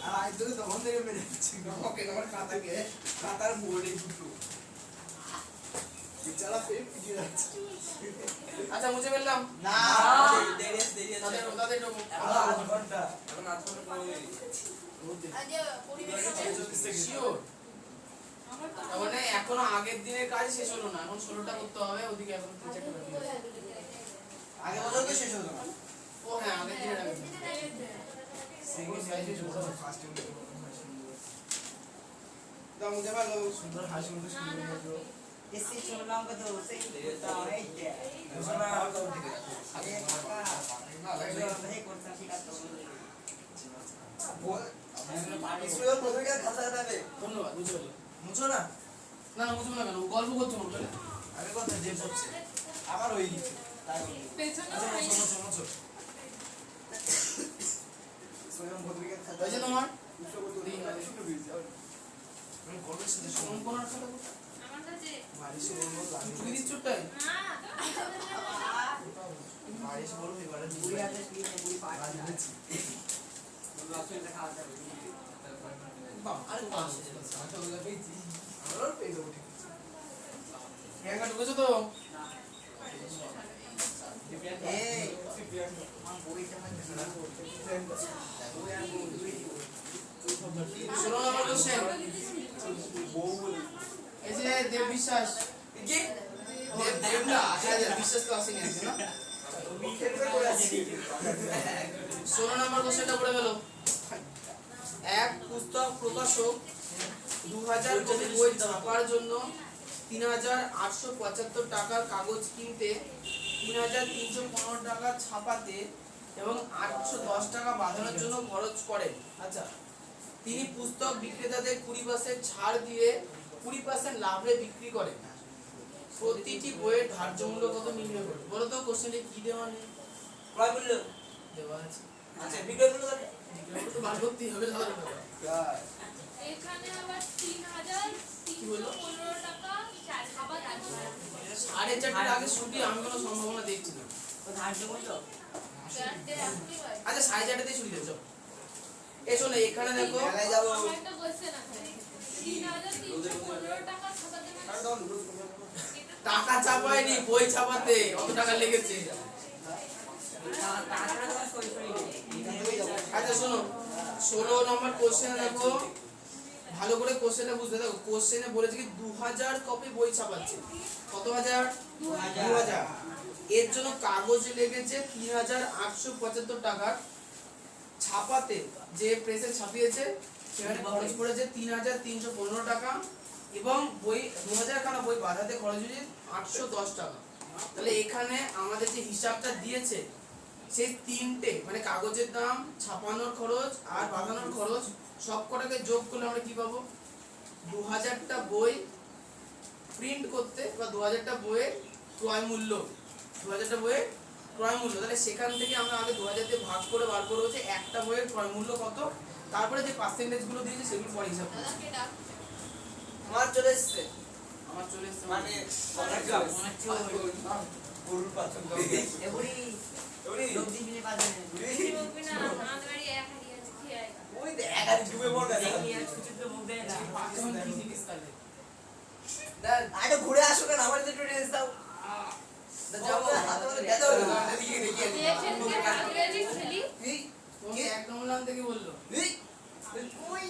[SPEAKER 2] আর আয় তোকে তখন থেকে মেরে দিচ্ছি।
[SPEAKER 1] ওকে, আমার খাতাকে খাতার বোর্ডে দুটো।
[SPEAKER 2] বেচারা পেয়ে পিটিয়ে যাচ্ছে।
[SPEAKER 1] আচ্ছা মুছে ফেললাম।
[SPEAKER 2] না,
[SPEAKER 5] দেরি আছে দেরি আছে
[SPEAKER 1] তাদের ঢোকো।
[SPEAKER 5] এখন 8 ঘন্টা এখন 8 ঘন্টা পরে
[SPEAKER 1] Sure? তার মানে এখনো আগের দিনের কাজ শেষ হলো না, এখন 16টা করতে হবে। ওদিকে এখন 3-4টা বাকি আছে।
[SPEAKER 2] আগে বছর তো শেষ হলো না।
[SPEAKER 1] ও হ্যাঁ, আগের দিনের আগে।
[SPEAKER 2] সেকেন্ড সাইজে ছোট ফার্স্ট টাইম দাও মুঝে ভালো সুন্দর হাসি মুখে সুন্দর হলো।
[SPEAKER 4] এসে শুনলাম কত সেই তো এই যে
[SPEAKER 2] শোনা আর দাও ঠিক আছে।
[SPEAKER 4] আগে কাকা এই করতে ঠিক আছে
[SPEAKER 5] বল স্কুলের প্রথমে খাতা দেবে
[SPEAKER 1] ধন্যবাদ, বুঝতে পারলাম।
[SPEAKER 2] মুছো না,
[SPEAKER 1] না না, বুঝবো না কেন, ও গল্প করছো মনে করে।
[SPEAKER 2] আগে কথা যে হচ্ছে আমার হয়ে গেছে তাই বলি।
[SPEAKER 3] পেছনে
[SPEAKER 2] মুছো মুছো মুছো সোয়াম পত্রিকা খাতা
[SPEAKER 1] হয়েছে তোমার?
[SPEAKER 2] মুছো করতে দিই না শুরু হয়েছে আমি কলেজ থেকে শুনুন
[SPEAKER 1] সম্পূর্ণ খাতা করছো?
[SPEAKER 3] আমার কাছে
[SPEAKER 2] বাড়ি শুরু হলো
[SPEAKER 1] চুরি দিচ্ছ ওটাই?
[SPEAKER 2] বাড়ি শুরু হলো এবারে
[SPEAKER 4] বুড়ি আছে কি বুড়ি পাট
[SPEAKER 2] বাড়ি দিচ্ছি
[SPEAKER 4] রাসুলটা খাওয়া যাবে
[SPEAKER 1] বাহ,
[SPEAKER 5] আরে
[SPEAKER 1] বাহ।
[SPEAKER 5] পাঁচশো টাকা পেয়েছি
[SPEAKER 2] আমরাও পেয়ে যাবো ঠিক আছে।
[SPEAKER 1] হ্যাঙ্গা ঢুকেছো তো?
[SPEAKER 4] এই আমার বুড়িটা মানে
[SPEAKER 1] ষোলো নম্বর কোশ্চেন।
[SPEAKER 2] বউ বলে
[SPEAKER 1] এই যে দেব বিশ্বাস।
[SPEAKER 5] কি
[SPEAKER 1] দেব না, হ্যাঁ, দেব বিশ্বাস তো আসেনি আজকে, না? 16 নম্বর কোশ্চেনটা পড়ে গেল। এক পুস্তক প্রকাশক 2000 কপি বই ছাপার জন্য 3875 টাকার কাগজ কিনতে, 3315 টাকা ছাপাতে এবং 810 টাকা বাঁধানোর জন্য খরচ করেন। আচ্ছা, তিনি পুস্তক বিক্রেতাদের 20% ছাড় দিয়ে 20% লাভে বিক্রি করেন। প্রতিটি বইয়ের ধার্য মূল্য কত নির্ণয় করবে? বলো তো কোশ্চেনে কি দেওয়া নেই?
[SPEAKER 5] ক্রয় মূল্য
[SPEAKER 1] দেওয়া আছে।
[SPEAKER 5] আচ্ছা বিক্রয় করলো তাহলে
[SPEAKER 1] এগুলো তো বার করতেই হবে সাধারণত।
[SPEAKER 3] এখানে আবার 3,315 টাকা আবার আছে।
[SPEAKER 1] 4.5 আগে ছুটি আমি কোনো সম্ভাবনা দেখছি না।
[SPEAKER 4] ও ধার্য করলো
[SPEAKER 3] চারটে এখনই বাজে।
[SPEAKER 1] আচ্ছা 4.5 ছুটি দিয়েছো। এসো না এখানে দেখো
[SPEAKER 2] মেলায় যাবো
[SPEAKER 3] আমার একটা কোশ্চেন আছে 3,315 টাকা ছাপাতে
[SPEAKER 1] টাকা চাপায়নি, বই ছাপাতে অত টাকা লেগেছে।
[SPEAKER 4] তাছাড়া তোমার সই সই নেই
[SPEAKER 1] আচ্ছা শোনো 16 নম্বর কোশ্চেন দেখো, ভালো করে কোশ্চেনটা বুঝতে দেখো। কোশ্চেনে বলেছে কি 2000 কপি বই ছাপাচ্ছে। কত হাজার? 2000। এর জন্য কাগজ লেগেছে 3875 টাকা। ছাপাতে যে প্রেসে ছাপিয়েছে সেখানে খরচ পড়েছে 3315 টাকা এবং বই 2000 খানা বই বাঁধাতে খরচ হয়েছে 810 টাকা। তাহলে এখানে আমাদের যে হিসাবটা দিয়েছে সেই তিনটে মানে কাগজের দাম, ছাপানোর খরচ আর বাঁধানোর খরচ সব কটাকে যোগ করলে আমরা কি পাবো? 2000টা বই প্রিন্ট করতে বা 2000টা বইয়ের ক্রয় মূল্য, 2000টা বইয়ের ক্রয় মূল্য। তাহলে সেখান থেকে আমরা আগে 2000 দিয়ে ভাগ করে বার করবো যে একটা বইয়ের ক্রয় মূল্য কত, তারপরে যে পার্সেন্টেজ গুলো দিয়েছে সেগুলো পরে হিসাব করবো।
[SPEAKER 3] দাদাকে ডাক।
[SPEAKER 5] আমার চলে এসেছে
[SPEAKER 1] আমার চলে এসছে
[SPEAKER 5] মানে গরুর পাচন
[SPEAKER 4] এগুলি লোক দিবিনে পাবে
[SPEAKER 3] বলবি না, আমাদের বাড়ি এক হাড়ি আছে, খেয়ে আয়।
[SPEAKER 5] ওই দেখ আর ডুবে পড়বে
[SPEAKER 4] দেখি আর ছুটি তো মুখ দেয় না
[SPEAKER 1] পাঁচজন কি জিনিস তাহলে?
[SPEAKER 5] আরে ঘুরে আসো কেন আমার একটু রেস্ট দাও যাও হাতে ধরে যেতে হবে না এদিকে দেখি
[SPEAKER 3] রিঅ্যাকশনকে আগ্রাজি খেলি।
[SPEAKER 1] তোমাকে এক নম্বর লাইন থেকে বললো।
[SPEAKER 5] এই ওই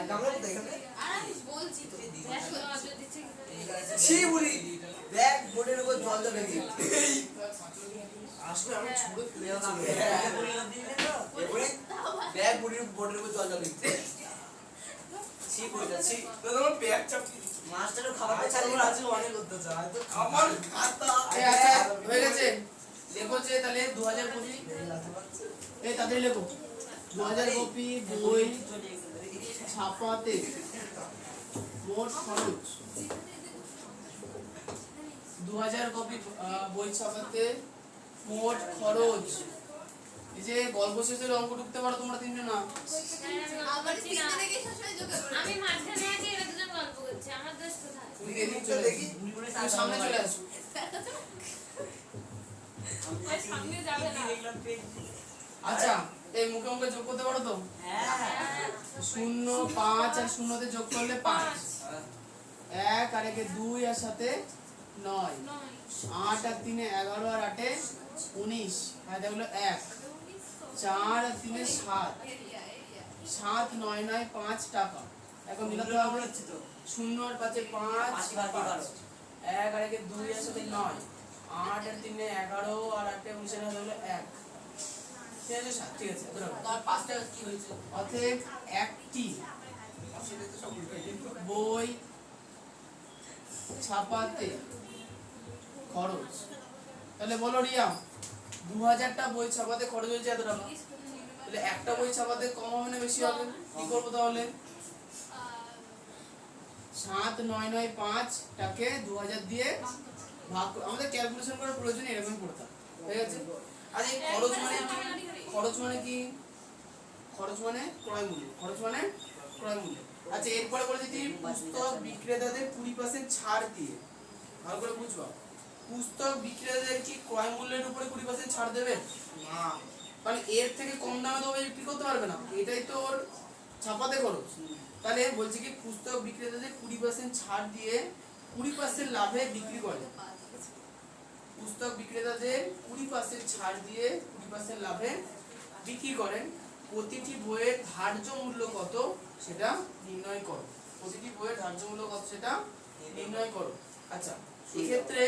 [SPEAKER 5] ডাউনলোড দেখেন
[SPEAKER 3] আর আমি বলছি তো, দেখো নজর দিচ্ছে কিনা।
[SPEAKER 5] ছি বলি দেখ বোর্ডের উপর জল জমে গেছে
[SPEAKER 1] আসলে আমি ছুড়ে ফেলে
[SPEAKER 4] লোক
[SPEAKER 1] যাচ্ছি।
[SPEAKER 4] এগুলি লোক দিবিনে তো
[SPEAKER 5] এবারে দেখ বোর্ডের উপর জল জমে গেছে ছি বলি ছি
[SPEAKER 1] তো তোমার পেট চাপ
[SPEAKER 4] মাস্টারও খাবার চালিয়ে আছে অনেক করতে চায় তো
[SPEAKER 5] আমার খাতা
[SPEAKER 1] আচ্ছা হয়ে গেছে। লেখো যে তাহলে 2000 কপি, এই তাড়াতাড়ি লেখো 2000 কপি বই ছাপাতে মোট খরচ 2000 কপি বই ছাপাতে মোট খরচ। এই যে গল্প শেষের অঙ্ক ঢুকতে পারো তোমরা তিনজন না?
[SPEAKER 3] আবার তিনটে দেখে সবসময় জোগাড় করে। আমি মাঝখানে আছি, এরা দুজন গল্প করছে, আমার দোষ কোথায়?
[SPEAKER 1] তুমি এদিকে চলে দেখি, তুমি সামনে চলে আসো।
[SPEAKER 3] আর সামনে যাবে না।
[SPEAKER 4] দেখলাম পেজ
[SPEAKER 1] আচ্ছা এই মুখে মুখে যোগ করতে পারো তো?
[SPEAKER 4] হ্যাঁ
[SPEAKER 1] 0 5 আর 0 তে যোগ করলে 5, 1 আর 1 2 আর সাথে 9, 8 আর 3 11 আর 8 19, আর এটা হলো 1, 4 আর 3 7, 7 9 9 5 টাকা। এখন মিলাতে হবে
[SPEAKER 4] হচ্ছে তো
[SPEAKER 1] 0 আর 5 5,
[SPEAKER 4] 5
[SPEAKER 1] 1 আর 1 2 আর সাথে 9, 8 আর 3 11 আর 8 19 এর হলো 1, ঠিক আছে? ঠিক আছে তার পাঁচটা কি হয়েছে? অতএব একটি বই ছাপাতে খরচ, তাহলে বলো রিয়া 2000টা বই ছাপাতে খরচ হয়েছে এত টাকা। তাহলে একটা বই ছাপাতে কম হবে না বেশি হবে? কি করবো তাহলে? 7 9 9 5 টাকে 2000 দিয়ে ভাগ আমাদের ক্যালকুলেশন করার প্রয়োজন এরকম করতাম। হয়ে গেছে? আর এই খরচ মানে কি? খরচ মানে কি? খরচ মানে ক্রয় মূল্য। খরচ মানে ক্রয় মূল্য। আচ্ছা এরপরে বলে দিচ্ছি পুস্তক বিক্রেতাদের 20% ছাড় দিয়ে। ভালো করে বুঝবা, পুস্তক বিক্রেতাদের কি ক্রয় মূল্যের উপরে 20% ছাড় দেবে না? কারণ এর থেকে কম দামে তো বিক্রি করতে পারবে না, এটাই তো ওর ছাপাতে খরচ। তাহলে বলছি কি পুস্তক বিক্রেতাদের 20% ছাড় দিয়ে 20% লাভে বিক্রি করে। পুস্তক বিক্রেতাদের 20% ছাড় দিয়ে 20% লাভে বিক্রি করেন। প্রতিটি বইয়ের ধার্য মূল্য কত সেটা নির্ণয় করো। প্রতিটি বইয়ের ধার্য মূল্য কত সেটা নির্ণয় করো। আচ্ছা এক্ষেত্রে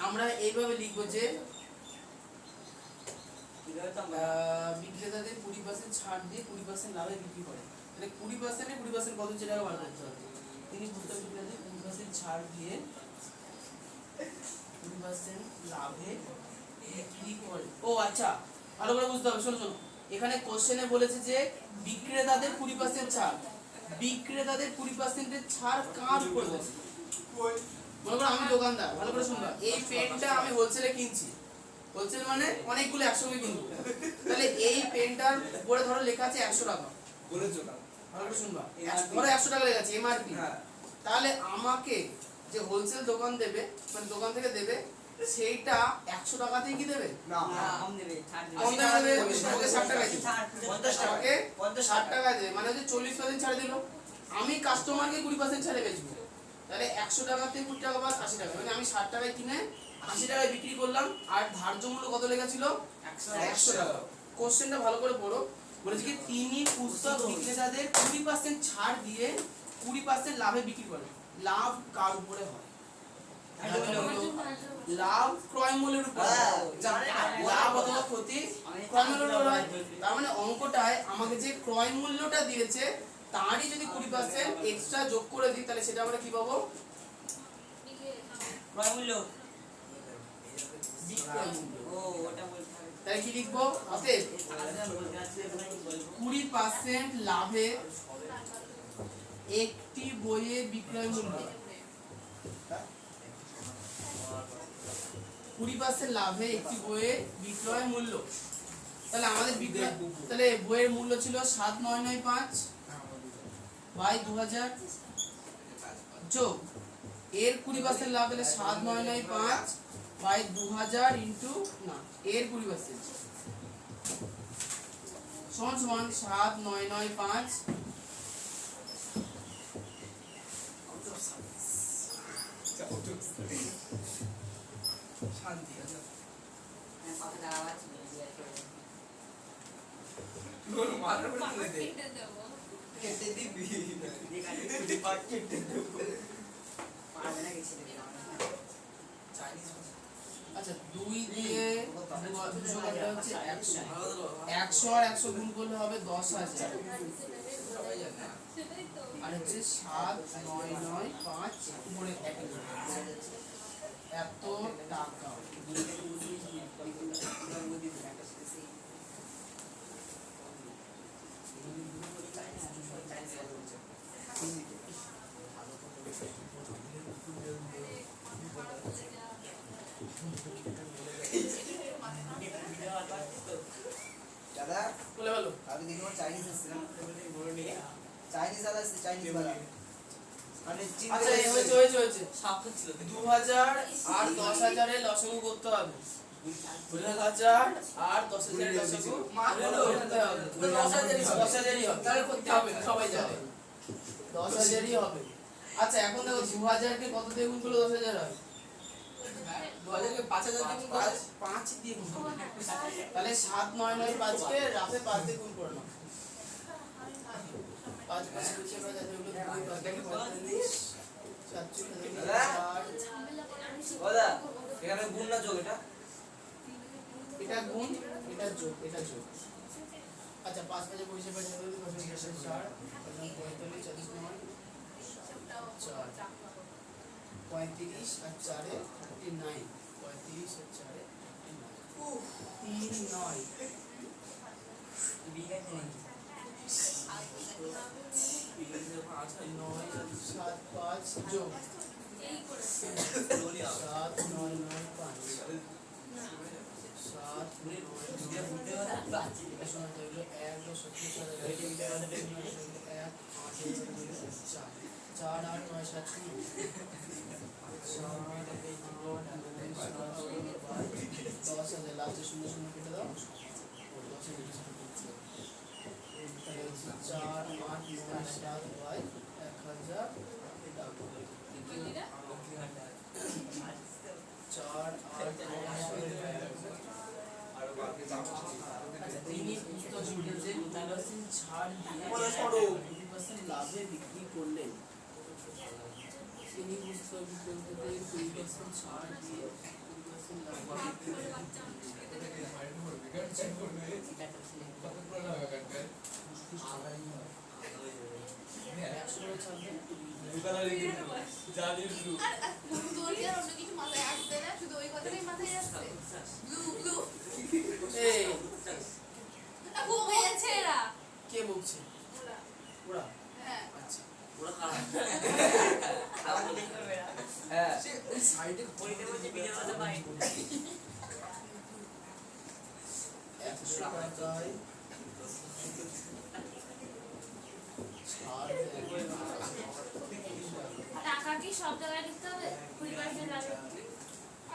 [SPEAKER 1] আমরা এইভাবে লিখবো যে বিক্রেতাদের 20% ছাড় দিয়ে 20% লাভে বিক্রি করে। তাহলে 20% এ 20% কত সেটা বার করতে হবে। তিনি পুস্তক বিক্রেতাদের 20% ছাড় দিয়ে 20% লাভে বিক্রি করে। ও আচ্ছা ভালো করে বুঝতে হবে, শোনো শোনো এখানে কোশ্চেনে বলেছে যে বিক্রেতাদের 20% ছাড়। বিক্রেতাদের 20% এর ছাড় কার উপর বসে? মনে করো আমি দোকানদার, ভালো করে শুনবা, এই পেনটা আমি হোলসেলে কিনছি। হোলসেল মানে অনেকগুলো একসঙ্গে কিনবো। তাহলে এই পেনটার উপরে ধরো লেখা আছে 100 টাকা,
[SPEAKER 5] বলেছো না
[SPEAKER 1] ভালো করে শুনবা,
[SPEAKER 5] MRP
[SPEAKER 1] ধরো 100 টাকা লেখা আছে এমআরপি,
[SPEAKER 5] হ্যাঁ
[SPEAKER 1] তাহলে আমাকে যে হোলসেল দোকান দেবে মানে দোকান থেকে দেবে সেইটা 100 টাকাতেই কি দেবে?
[SPEAKER 5] না
[SPEAKER 4] কম দেবে, ছাড় দেবে।
[SPEAKER 1] কম দামে দেবে, ওকে 60 টাকায় দেবে,
[SPEAKER 4] ছাড়,
[SPEAKER 5] 50 টাকা
[SPEAKER 1] ওকে 60 টাকায় দেবে, মানে হচ্ছে 40% ছাড় দিল, আমি কাস্টমারকে 20% ছাড়ে বেচবো, তাহলে 100 টাকাতে 20 টাকা বাদ 80 টাকা, মানে আমি 60 টাকায় কিনে 80 টাকায় বিক্রি করলাম, আর ধার্য মূল্য কত লেখা ছিল? 100 টাকা। কোশ্চেনটা ভালো করে পড়ো, বলেছে কি তিনি পুস্তক বিক্রেতাদের 20% ছাড় দিয়ে 20% লাভে বিক্রি করেন। লাভ কার উপরে হয়? লাভ ক্রয় মূল্যের উপর, লাভ অথবা ক্ষতি ক্রয় মূল্যের উপর হয়। তার মানে অঙ্কটায় আমাকে যে ক্রয় মূল্যটা দিয়েছে তারই যদি 20% এক্সট্রা যোগ করে দিই তাহলে সেটা আমরা কি পাবো?
[SPEAKER 4] ক্রয় মূল্য।
[SPEAKER 1] বিক্রয় মূল্য।
[SPEAKER 4] ও, ওটা বলতে হবে।
[SPEAKER 1] তাহলে কি লিখবো? অতএব
[SPEAKER 4] আলাদা বলতে আছে, ওখানে কি বলবো?
[SPEAKER 1] 20% লাভে একটি বইয়ের বিক্রয় মূল্য, 20% লাভে একটি বইয়ের বিক্রয় মূল্য, তাহলে আমাদের বিক্রয়, তাহলে বইয়ের মূল্য ছিল 7995 বাই 2000 যোগ এর 20% লাভ হলে 7995 বাই 2000 ইনটু না এর 20% সমান সমান 7995
[SPEAKER 5] শান্তি আছে
[SPEAKER 4] হ্যাঁ, কথাটা আওয়াজ ছিল, জিজ্ঞাসা করে।
[SPEAKER 5] তোর মাথার উপরে তুলে দে
[SPEAKER 3] কেটে দেবো।
[SPEAKER 5] কেটে দিবি
[SPEAKER 4] দেখা যাবে।
[SPEAKER 5] তুই পাট কেটে দেবো
[SPEAKER 4] পারবে না কিছু দেবে না।
[SPEAKER 5] চাইনিজ
[SPEAKER 1] আচ্ছা 2 দিয়ে 200 কাটা হচ্ছে 100, 100 আর 100 গুণ করলে হবে 10,000,
[SPEAKER 5] সবাই জানে
[SPEAKER 3] সেটাই তো।
[SPEAKER 1] আর হচ্ছে 7995 উপরে এত টাকা।
[SPEAKER 5] দাদা
[SPEAKER 1] বলে ভালো
[SPEAKER 5] আমি দেখি আমার চাইনিজ এসেছিলাম চাইনিজ দাদা এসেছে চাইনিজ দাদা মানে
[SPEAKER 1] আচ্ছা হয়েছে
[SPEAKER 5] সাক্ষর ছিল
[SPEAKER 1] 2000 আর 10,000 এর লসাগু করতে হবে, 2000 আর 10,000 এর লসাগু করতে হবে, 10,000ই হবে, তাহলে করতে হবে না, সবাই জানে 10,000ই হবে। আচ্ছা এখন দেখো 2000 কে কত দিয়ে গুণ করলে 10,000 হয়?
[SPEAKER 5] 2000 কে 5000 দিয়ে গুণ কর
[SPEAKER 1] 5 দিয়ে গুণ করো, তাহলে 7995 কে রাতে 5 দিয়ে গুণ করে নাও, 5 5 গুণ করে যাতে হলো 2 5 দেখে 45 47
[SPEAKER 5] দাদা এখানে গুণ না যোগ এটা
[SPEAKER 1] এটা গুণ এটা যোগ এটা যোগ। আচ্ছা 5 5 পয়সা পয়সা হলো 45 4 45 40 9 4 35 আর 4 এ 39 35 আর 4 এ 39
[SPEAKER 4] বিঘা নেই।
[SPEAKER 1] 9 7 5 যোগ
[SPEAKER 3] এই করে।
[SPEAKER 1] 7 9 9 5 7
[SPEAKER 4] বুঝতে বুঝতে পারা বাকি।
[SPEAKER 1] এটা সমান হলো 1 2 17 4 8 9 7 10,000 লাস্টে 0 0 কেটে দাও 10,000 তাহলে 4 8 9 7 বাই 1000
[SPEAKER 3] বললি না?
[SPEAKER 1] 4 8 9
[SPEAKER 5] আর বাকি
[SPEAKER 1] তিনি পুস্তক বিক্রেতাদের 20% ছাড় দিয়ে 20% লাভে বিক্রি করলেন। তিনি পুস্তক বিক্রেতাদের 20% ছাড় দিয়ে 20% লাভে বিক্রি করলেন। একশো করে ছাড় দেন।
[SPEAKER 3] তোর কি আর অন্য কিছু মাথায় আসছে না? শুধু ওই কথাটাই মাথায় আসছে। ব্লু।
[SPEAKER 1] এই
[SPEAKER 3] ঘুমিয়েছে এরা।
[SPEAKER 1] কে বলছে?
[SPEAKER 3] ওরা।
[SPEAKER 1] ওরা?
[SPEAKER 3] হ্যাঁ।
[SPEAKER 1] আচ্ছা।
[SPEAKER 4] ওরা খারাপ। আমার দেখতে হবে না।
[SPEAKER 5] হ্যাঁ
[SPEAKER 1] ওই সাইডে
[SPEAKER 4] পরিতে বলছে ভিডিও করতে পারি।
[SPEAKER 1] 100 টাকায় ছাড় দেন।
[SPEAKER 3] টাকা কি সব জায়গায় লিখতে হবে 20% লাগে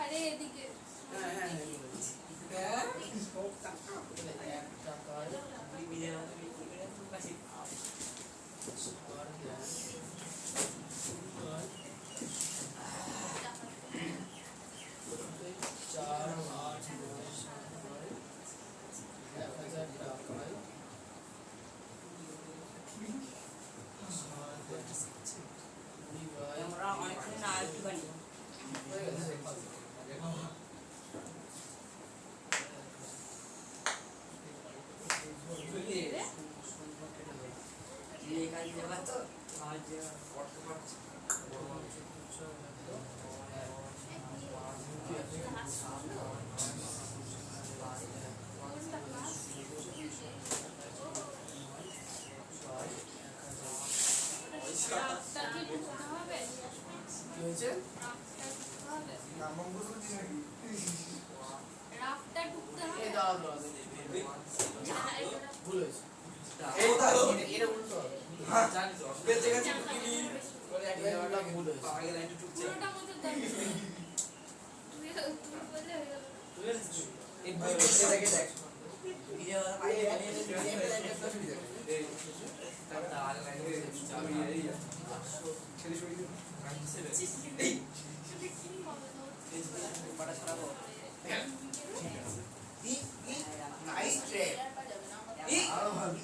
[SPEAKER 3] আরে এদিকে
[SPEAKER 1] হ্যাঁ হ্যাঁ হ্যাঁ, বলেছি।
[SPEAKER 5] হ্যাঁ
[SPEAKER 1] 1 টাকায়
[SPEAKER 4] বিরিয়ানি মতো বিক্রি করে খুব কাছে
[SPEAKER 1] ছাড় দেন। চার আট নয় সাত নয় 1000 টাকায় ছাড় দেন। বিবাহ
[SPEAKER 4] আমরা অনেকক্ষণ না একটুখানি
[SPEAKER 1] হয়ে গেছে।
[SPEAKER 4] লেখা দিতে পারতো আমার যে
[SPEAKER 3] রাস্তা কি ঢুকতে হবে
[SPEAKER 1] কি হয়েছে?
[SPEAKER 3] রাস্তা ঢুকতে হবে
[SPEAKER 1] এই দাঁড়াও দাঁড়াও দাঁড়াও। ভুল হয়েছে।
[SPEAKER 5] এই দাও।
[SPEAKER 1] এটা উল্টো হবে।
[SPEAKER 5] জানি তো বেঁচে গেছে টুকিনি করে এক
[SPEAKER 1] এই জায়গাটা ভুল হয়েছে।
[SPEAKER 5] আগে লাইনটা টুকছে
[SPEAKER 3] পুরোটা মতো দেখ তুই বললে হয়ে গেল
[SPEAKER 5] এই বই বেঁচে থেকে দেখ
[SPEAKER 4] ভিডিও
[SPEAKER 5] এই তারপর আগে লাইনটা যাবি এই ছেলে শুই এই
[SPEAKER 4] পাটা ছড়াবো
[SPEAKER 2] নাইস ট্রেড
[SPEAKER 1] আরো ভালো।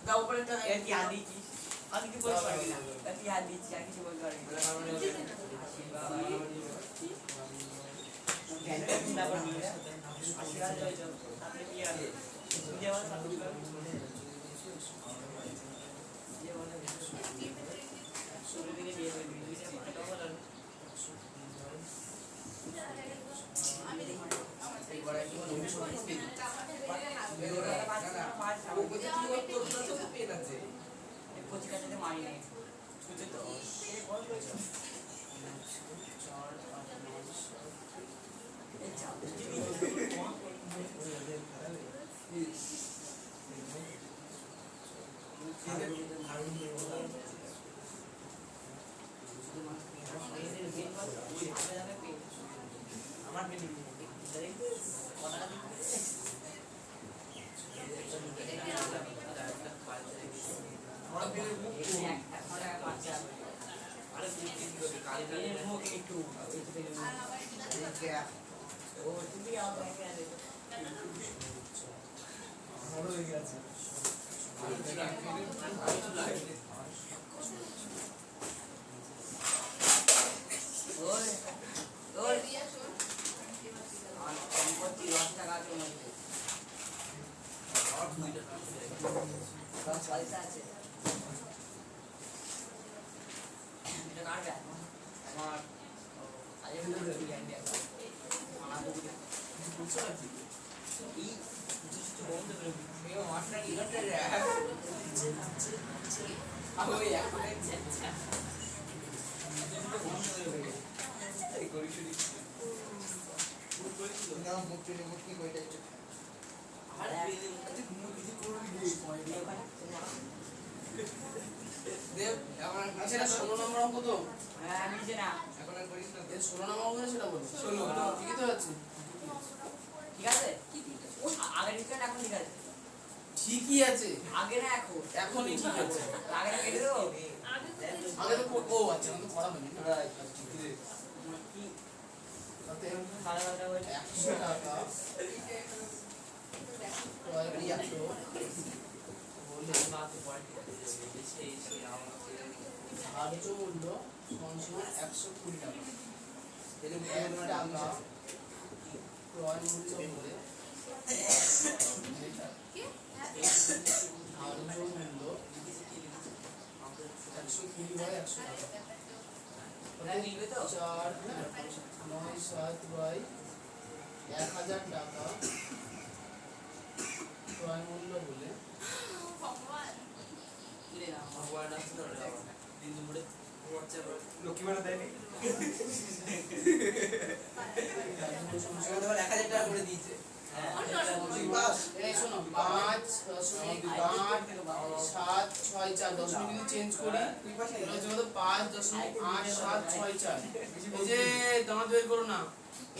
[SPEAKER 2] দাও উপরে টাকা
[SPEAKER 4] এর কি হাত দিচ্ছিস আমি কি বলতে পারবি না এর কি হাত দিচ্ছি আর কিছু বলতে পারবি না তারপর নিয়ে আশীর্বাদ হয়েছে আপনি কি আছে বুঝে আমার সাথে যে বলে শুরু থেকে বিয়ে করে দিবি এটাও বলার
[SPEAKER 3] আমি দেখি
[SPEAKER 2] একবার একবার অনুসরণ করতে
[SPEAKER 5] পেন আছে
[SPEAKER 4] কচিকাটাতে মারি নাই বুঝে তো আমার পেন
[SPEAKER 5] আমার পেনের মুখ
[SPEAKER 4] একটু ও তুমি
[SPEAKER 1] বড় হয়ে গেছে।
[SPEAKER 4] ওই ওই সম্পত্তি 10 টাকা আছে মধ্যে পয়সা আছে এটা কাটবে আমার আগে বলে দিই আমার
[SPEAKER 1] বুঝছো নাকি?
[SPEAKER 4] এই দুষ্ট বন্ধ করে
[SPEAKER 2] এই মাছটা কি করতে রে
[SPEAKER 5] আমি এখন এই করি শুনি
[SPEAKER 2] না মুক্তি মুক্তি কইটা
[SPEAKER 5] আর পেনের আচ্ছা মুখ কিছু করবি দেব আমার
[SPEAKER 1] আচ্ছা এটা 16 নম্বর অঙ্ক তো?
[SPEAKER 4] হ্যাঁ আমি যে না
[SPEAKER 5] এখন আর করিস না
[SPEAKER 1] এর 16 নম্বর অঙ্ক না সেটা বলো।
[SPEAKER 5] 16
[SPEAKER 1] ঠিকই তো আছে।
[SPEAKER 4] ঠিক আছে আগে ঠিক আছে এখন ঠিক আছে
[SPEAKER 1] ঠিকই আছে।
[SPEAKER 4] আগে না এখন
[SPEAKER 1] এখনই ঠিক আছে।
[SPEAKER 4] আগে না কেটে দেবো
[SPEAKER 3] আগে তো
[SPEAKER 1] আগে তো ও আচ্ছা আমি তো করা হয়নি না।
[SPEAKER 4] কি
[SPEAKER 1] তাতে
[SPEAKER 4] সাড়ে 12টা বলে
[SPEAKER 1] 100 টাকা ক্রয় মূল্য বলে ধার্য মূল্য সমান 120 টাকা। এর 1 টাকা ক্রয় মূল্য বলে
[SPEAKER 3] কি
[SPEAKER 1] ধার্য মূল্য 120 বাই 100 টাকা।
[SPEAKER 4] ওটা মিলবে তো
[SPEAKER 1] 4 9 7 বাই 1000 টাকা ক্রয় মূল্য বলে
[SPEAKER 3] ভগবান
[SPEAKER 4] তুলে নাও
[SPEAKER 5] ভগবান আসতে ধরে দিন দুপুরে হোয়াটসঅ্যাপ লক্ষ্মী ভাড়া দেয়নি
[SPEAKER 1] ধার্য মূল্য সমান
[SPEAKER 5] আমাদের 1000 টাকা করে দিয়েছে
[SPEAKER 1] এই শোনো 5.8 7 6 4 দশমিক যদি চেঞ্জ করি তাহলে হচ্ছে কত 5.8764 এই যে দাঁত বের করো না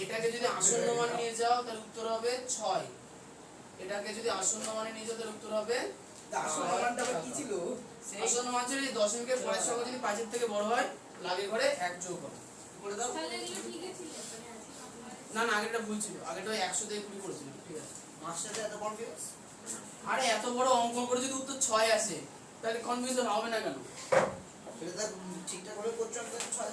[SPEAKER 1] এটাকে যদি আসন্ন মান নিয়ে যাও তাহলে উত্তর হবে 6 এটাকে যদি আসন্ন মানে নিয়ে যাও তাহলে উত্তর হবে
[SPEAKER 2] আসল মানটা আবার কি ছিল?
[SPEAKER 1] আসন্ন মান ছিল এই দশমিকের পরের সংখ্যা যদি 5 এর থেকে বড় হয় লাগের ঘরে 1 যোগ করো
[SPEAKER 2] করে দাও।
[SPEAKER 3] তাহলে এগুলো ঠিক আছে
[SPEAKER 1] না না আগেরটা ভুল ছিল আগেরটা 100 থেকে 20 করেছিলাম ঠিক আছে
[SPEAKER 2] মাস্টারটা এত কনফিউজ।
[SPEAKER 1] আরে এত বড় অঙ্ক করে যদি উত্তর 6 আসে তাহলে কনফিউশন হবে না কেন
[SPEAKER 2] সেটা তো ঠিকঠাক করে করছো না তো ছয়।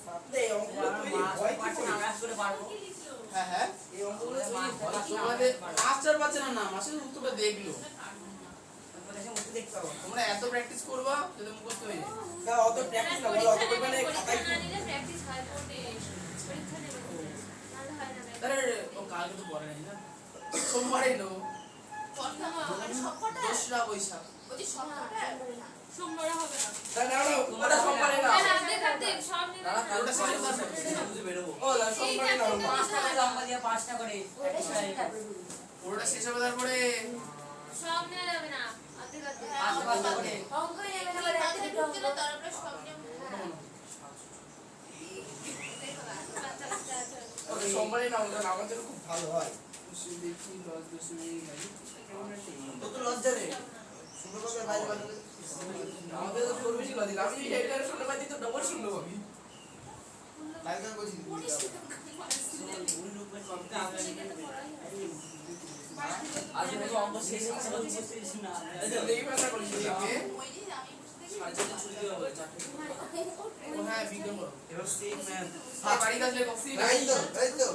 [SPEAKER 2] সাথে এই অঙ্কগুলো তৈরি হয় কি করে?
[SPEAKER 4] আমরা করে পারবো
[SPEAKER 3] কি লিখছো
[SPEAKER 1] হ্যাঁ হ্যাঁ
[SPEAKER 2] এই অঙ্কগুলো তৈরি হয় কি করে?
[SPEAKER 1] তোমাদের মাস্টার পাচ্ছে না মাস্টার উত্তরটা দেখলো
[SPEAKER 4] তারপরে এসে মুখে দেখতে পাবো
[SPEAKER 1] তোমরা এত প্র্যাকটিস করবা যদি মুখস্থ হয়ে যায়
[SPEAKER 2] না অত প্র্যাকটিস না বলো, অত পরিমাণে খাতায়
[SPEAKER 3] না নিলে প্র্যাকটিস হয় বোর্ডে পরীক্ষা নেবে নাহলে হয় না
[SPEAKER 1] আরে ও কালকে তো পড়ে নাই না সোমবারে নো
[SPEAKER 3] সবকটা
[SPEAKER 1] দোসরা বৈশাখ
[SPEAKER 3] বলছি সবকটা সোমবারে হবে না
[SPEAKER 2] না না না ওটা সোমবারে না।
[SPEAKER 3] হাতে সব নিয়ে
[SPEAKER 1] ওটা শেষ হয়ে যাবে।
[SPEAKER 5] বুঝে বেরোবো
[SPEAKER 2] ও না সোমবারে না ওটা।
[SPEAKER 4] 5টা করে লম্বা দিয়ে 5টা করে
[SPEAKER 1] পুরোটা শেষ হবে তারপরে
[SPEAKER 3] সব নিয়ে যাবে না হাতে হাতে
[SPEAKER 4] পাঁচটা করে
[SPEAKER 3] অঙ্ক এখানে হাতে ঢুকতে না তারপরে সব নিয়ে
[SPEAKER 2] ওটা সোমবারে না ওটা আমার জন্য খুব ভালো হয়।
[SPEAKER 1] দেখি 10.8 কেমন আছে
[SPEAKER 2] তো তো লজ্জা নেই। সুন্দরভাবে বাইরে বানালে আমাদের তো তোর বেশি লজ্জা। আমি এটা শুনতে পাচ্ছি তো ডবল শুনতে পাবি। তাই তো বলছি।
[SPEAKER 4] আজ থেকে অঙ্ক শেষ হচ্ছে না বুঝছিস না
[SPEAKER 2] দেখি ভাষা করিস
[SPEAKER 1] দেখে
[SPEAKER 3] ওই যে আমি বুঝতে
[SPEAKER 5] সাড়ে চারটে ছুটি দেওয়া হবে চারটে
[SPEAKER 1] ও হ্যাঁ বিজ্ঞান বলো
[SPEAKER 5] এবার সেম ম্যাম
[SPEAKER 1] আর বাড়ি কাজলে কফি
[SPEAKER 2] রাইট তো রাইট তো।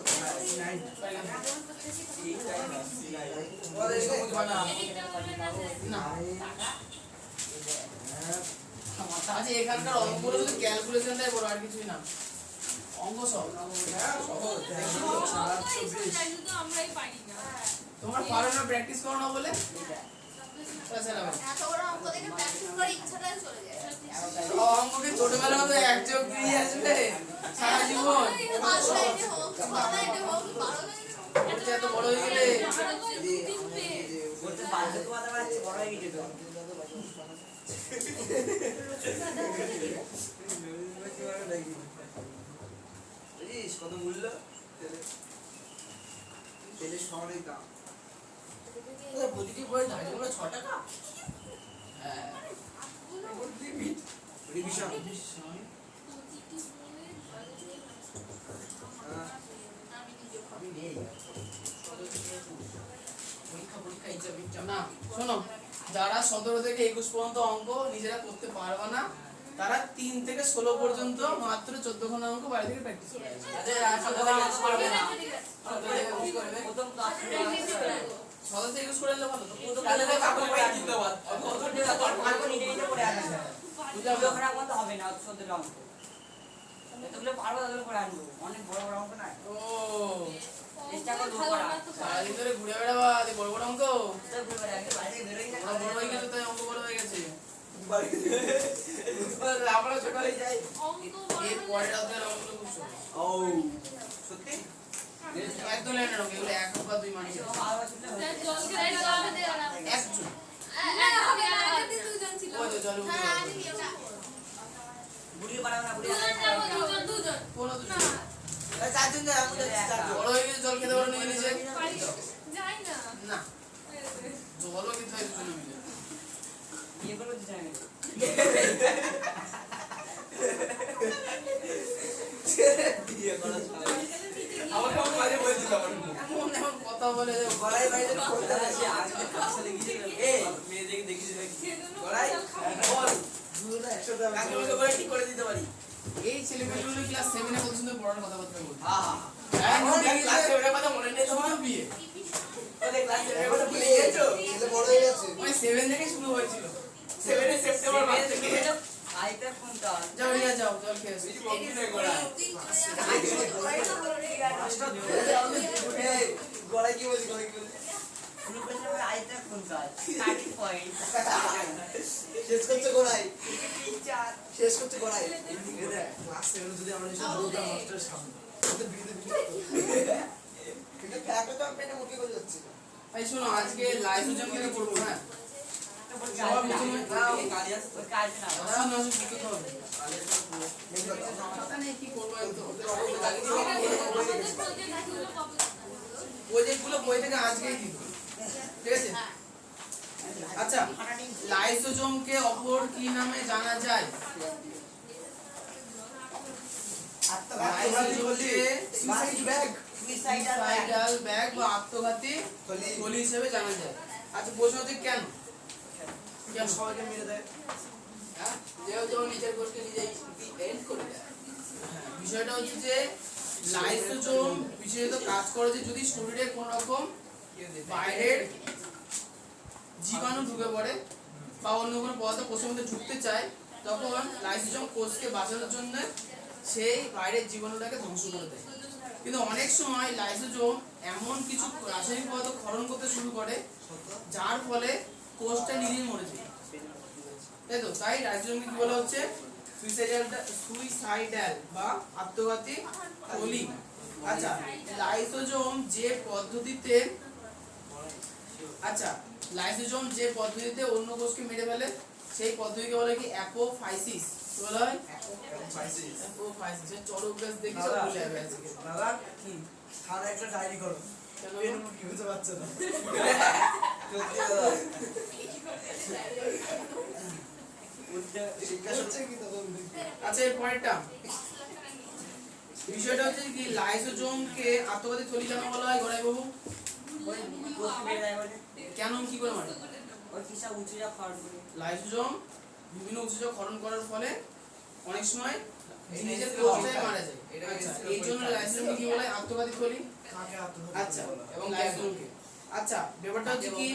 [SPEAKER 2] ওদের সবুজ বানা।
[SPEAKER 3] এদিকটা বলবেন না
[SPEAKER 1] না
[SPEAKER 2] হ্যাঁ
[SPEAKER 1] আচ্ছা এখানকার অঙ্কগুলো শুধু ক্যালকুলেশনটাই বড় আর কিছুই না অঙ্ক সব
[SPEAKER 2] সহজ।
[SPEAKER 3] শুধু আমরাই পারি না
[SPEAKER 1] তোমার পারো না প্র্যাকটিস করো না বলে তাছাড়া
[SPEAKER 3] এত বড় অঙ্ক দেখে প্র্যাকটিস করার ইচ্ছাটাই চলে যায়
[SPEAKER 1] অঙ্ককে ছোটবেলা মতো এক যোগ দিয়ে আসবে সারা জীবন
[SPEAKER 3] পাঁচ লাইনে হোক ছ লাইনে হোক 12 লাইনে হোক
[SPEAKER 1] ওর যে এত বড় হয়ে গেলে
[SPEAKER 4] বলতে পারলে তো কথা বলছে বড় হয়ে গেছে তো
[SPEAKER 2] বুঝিস কত মূল্য তেলের শহরের দাম। প্রতিটি বই ধারগুলো 6 টাকা।
[SPEAKER 1] হ্যাঁ
[SPEAKER 2] রিভিশন। আমি নেই।
[SPEAKER 1] পরীক্ষা হিসাব হিসাব না শোনো যারা 17 থেকে 21 পর্যন্ত অঙ্ক নিজেরা করতে পারবে না তারা 3 থেকে 16 পর্যন্ত মাত্র 14 ঘন্টা অঙ্ক বাইরে থেকে প্র্যাকটিস করে
[SPEAKER 4] আচ্ছা আসলে অঙ্ক করবে না
[SPEAKER 1] করবে
[SPEAKER 4] প্রথম ক্লাস
[SPEAKER 1] 16 থেকে 21 করে নিলে ভালো তো
[SPEAKER 4] প্রথম
[SPEAKER 5] তাহলে
[SPEAKER 4] ক্লাসে
[SPEAKER 5] কাকু ভাই জিন্দাবাদ
[SPEAKER 4] পারবো নিজে নিজে করে আসবে
[SPEAKER 1] বুঝলাম
[SPEAKER 4] ওগুলো খারাপ মতো হবে না 14টা অঙ্ক এতগুলো পারবো তাহলে করে আনবো অনেক বড় বড় অঙ্ক না
[SPEAKER 1] ও
[SPEAKER 4] চেষ্টা করবো করা
[SPEAKER 1] সারাদিন ধরে ঘুরে বেড়াবা যে বড় বড় অঙ্ক
[SPEAKER 4] তো ঘুরে আগে বাইরে বেরোই না
[SPEAKER 1] ওরা বড় হয়ে গেছে তাই অঙ্ক বড় হয়ে গেছে
[SPEAKER 2] আমরা ছোট হয়ে যাই।
[SPEAKER 1] এর পরের অধ্যায়ের অঙ্কগুলো খুব সহজ
[SPEAKER 2] ও সত্যি?
[SPEAKER 1] একদম লাইনের অঙ্ক এগুলো এক বা দুই মানি
[SPEAKER 4] তো বাবা ছুটলে হবে
[SPEAKER 1] একজন
[SPEAKER 3] দুজন ছিল
[SPEAKER 1] ওই তো জলে উঠে
[SPEAKER 3] হ্যাঁ
[SPEAKER 1] গেল।
[SPEAKER 3] আমি ওটা
[SPEAKER 4] বুড়িয়ে পারাও না বুড়িয়ে
[SPEAKER 3] দুজন
[SPEAKER 1] কোনো দুটো
[SPEAKER 2] এই চারজন যাই আমি যাচ্ছি চারজন।
[SPEAKER 1] বড় হয়ে গেছে জল খেতে পারো নিজে নিজে
[SPEAKER 3] পারি যাই না
[SPEAKER 1] না জলও কিন্তু হয় দুজনে মিলে
[SPEAKER 4] বিয়ে করবো দিতে হবে
[SPEAKER 2] বিয়ে করা ছাড়া।
[SPEAKER 5] আমাকে আমার মাঝে বলছিল আমার
[SPEAKER 1] এমন এমন কথা বলে যে
[SPEAKER 2] গলায় বাইরে খোলতে
[SPEAKER 5] সে
[SPEAKER 2] আছে।
[SPEAKER 5] আজকে কাছে লেগেছে
[SPEAKER 2] এই।
[SPEAKER 5] মেয়ে দেখে দেখেছি নাকি
[SPEAKER 2] গলায় বল। দুটো একসাথে আমি
[SPEAKER 5] কাকিমাকে বলে ঠিক করে দিতে পারি
[SPEAKER 1] এই ছেলেমেয়েগুলো ক্লাস 7 এ কত সুন্দর পড়ার কথাবার্তা বলছে
[SPEAKER 2] হ্যাঁ
[SPEAKER 1] হ্যাঁ
[SPEAKER 5] ক্লাস সেভেনের কথা মনে নেই তোমার
[SPEAKER 1] শুধু বিয়ে
[SPEAKER 5] ওদের ক্লাস সেভেনের কথা ভুলে গেছো
[SPEAKER 2] ছেলে বড় হয়ে গেছে।
[SPEAKER 1] ওই 7 থেকে শুরু হয়েছিল
[SPEAKER 5] 7 সেপ্টেম্বর মাস থেকে
[SPEAKER 4] আইতে ফোন তো
[SPEAKER 1] যাও রিয়া যাও জল খেয়ে আসো
[SPEAKER 5] কম্পিউটার করা
[SPEAKER 2] এই, গলায় কি বলছি গলায় কি বলছি?
[SPEAKER 4] শুরু করতে হবে আইতে ফোন তো 30 পয়েন্ট
[SPEAKER 2] শেষ করছে গলায়। শেষ করছে গলায়। ক্লাস 7 যদি আমরা এসে দৌড়াতাম মাস্টারের সামনে। ওদের বিরুদ্ধে কিন্তু একটা তো পেটে মুখে করে যাচ্ছে
[SPEAKER 1] এই শোনো আজকে লাইসোজোম থেকে পড়বো হ্যাঁ
[SPEAKER 4] ওর
[SPEAKER 1] সবার
[SPEAKER 4] কাজ
[SPEAKER 1] প্রথমে
[SPEAKER 4] না, ওর কাজ না।
[SPEAKER 1] আসুন আসুন শিখতে হবে কথা নেই কি করবো একদম প্রজেক্টগুলো বই থেকে আজকেই দিব ঠিক আছে আচ্ছা লাইসোজোমকে অপর কি নামে জানা যায় লাইসোজোমকে
[SPEAKER 2] সুইসাইড ব্যাগ
[SPEAKER 1] সুইসাইডাল ব্যাগ বা আত্মঘাতী থলি হিসেবে জানা যায় আচ্ছা প্রশ্ন হচ্ছে কেন
[SPEAKER 2] কেন সবাইকে মেরে দেয়
[SPEAKER 1] হ্যাঁ যেও নিজের কোষকে নিজেই এন্ড করে দেয় বিষয়টা হচ্ছে যে লাইসোজোম বিশেষত কাজ করে যে যদি শরীরে কোন রকম বাইরের জীবাণু ঢুকে পড়ে বা অন্য কোনো পদার্থ কোষের মধ্যে ঢুকতে চায় তখন লাইসোজোম কোষকে বাঁচানোর জন্য সেই বাইরের জীবাণুটাকে ধ্বংস করে দেয় কিন্তু অনেক সময় লাইসোজোম এমন কিছু রাসায়নিক পদার্থ ক্ষরণ করতে শুরু করে যার ফলে কোষটা নিজেই মরে যায় তাই তো তাই লাইসোজোমকে কি বলা হচ্ছে সুইসাইডাল বা আত্মঘাতী থলি আচ্ছা লাইসোজোম যে পদ্ধতিতে অন্য কোষকে মেরে ফেলে সেই পদ্ধতিকে বলে কি অ্যাপোফাইসিস কি বলা হয় অ্যাপোফাইসিস চরক গাছ দেখি সব ভুলে যাবে আজকে
[SPEAKER 2] দাদা কি সারা একটা ডায়েরি করো
[SPEAKER 1] কেন
[SPEAKER 2] পেন মুখে বুঝতে পারছো না সত্যি দাদা শিক্ষা হচ্ছে কি তখন
[SPEAKER 1] আচ্ছা এর পরেরটা বিষয়টা হচ্ছে কি লাইসোজোমকে আত্মঘাতী থলি কেন বলা হয় গড়াই বাবু
[SPEAKER 4] ওই কোষকে মেরে দেয় বলে।
[SPEAKER 1] কেন কি করে মারে
[SPEAKER 4] ওর কি সব উঁচু যা খাওয়ার করে।
[SPEAKER 1] লাইসোজোম বিভিন্ন উৎসেচক ক্ষরণ করার ফলে অনেক সময়
[SPEAKER 5] এটা
[SPEAKER 1] নিজের
[SPEAKER 5] এসে
[SPEAKER 1] কোষটাই
[SPEAKER 5] হয়।
[SPEAKER 1] মারা যায়
[SPEAKER 5] এটা
[SPEAKER 1] আচ্ছা
[SPEAKER 5] এসে
[SPEAKER 1] এই জন্য
[SPEAKER 5] পরীক্ষা।
[SPEAKER 1] লাইসোজোমকে কি বলে আত্মঘাতী থলি
[SPEAKER 2] কাকে আত্মহত্যা
[SPEAKER 1] আচ্ছা
[SPEAKER 5] এবং
[SPEAKER 1] এবং লাইসোজোমকে আচ্ছা ব্যাপারটা হচ্ছে কি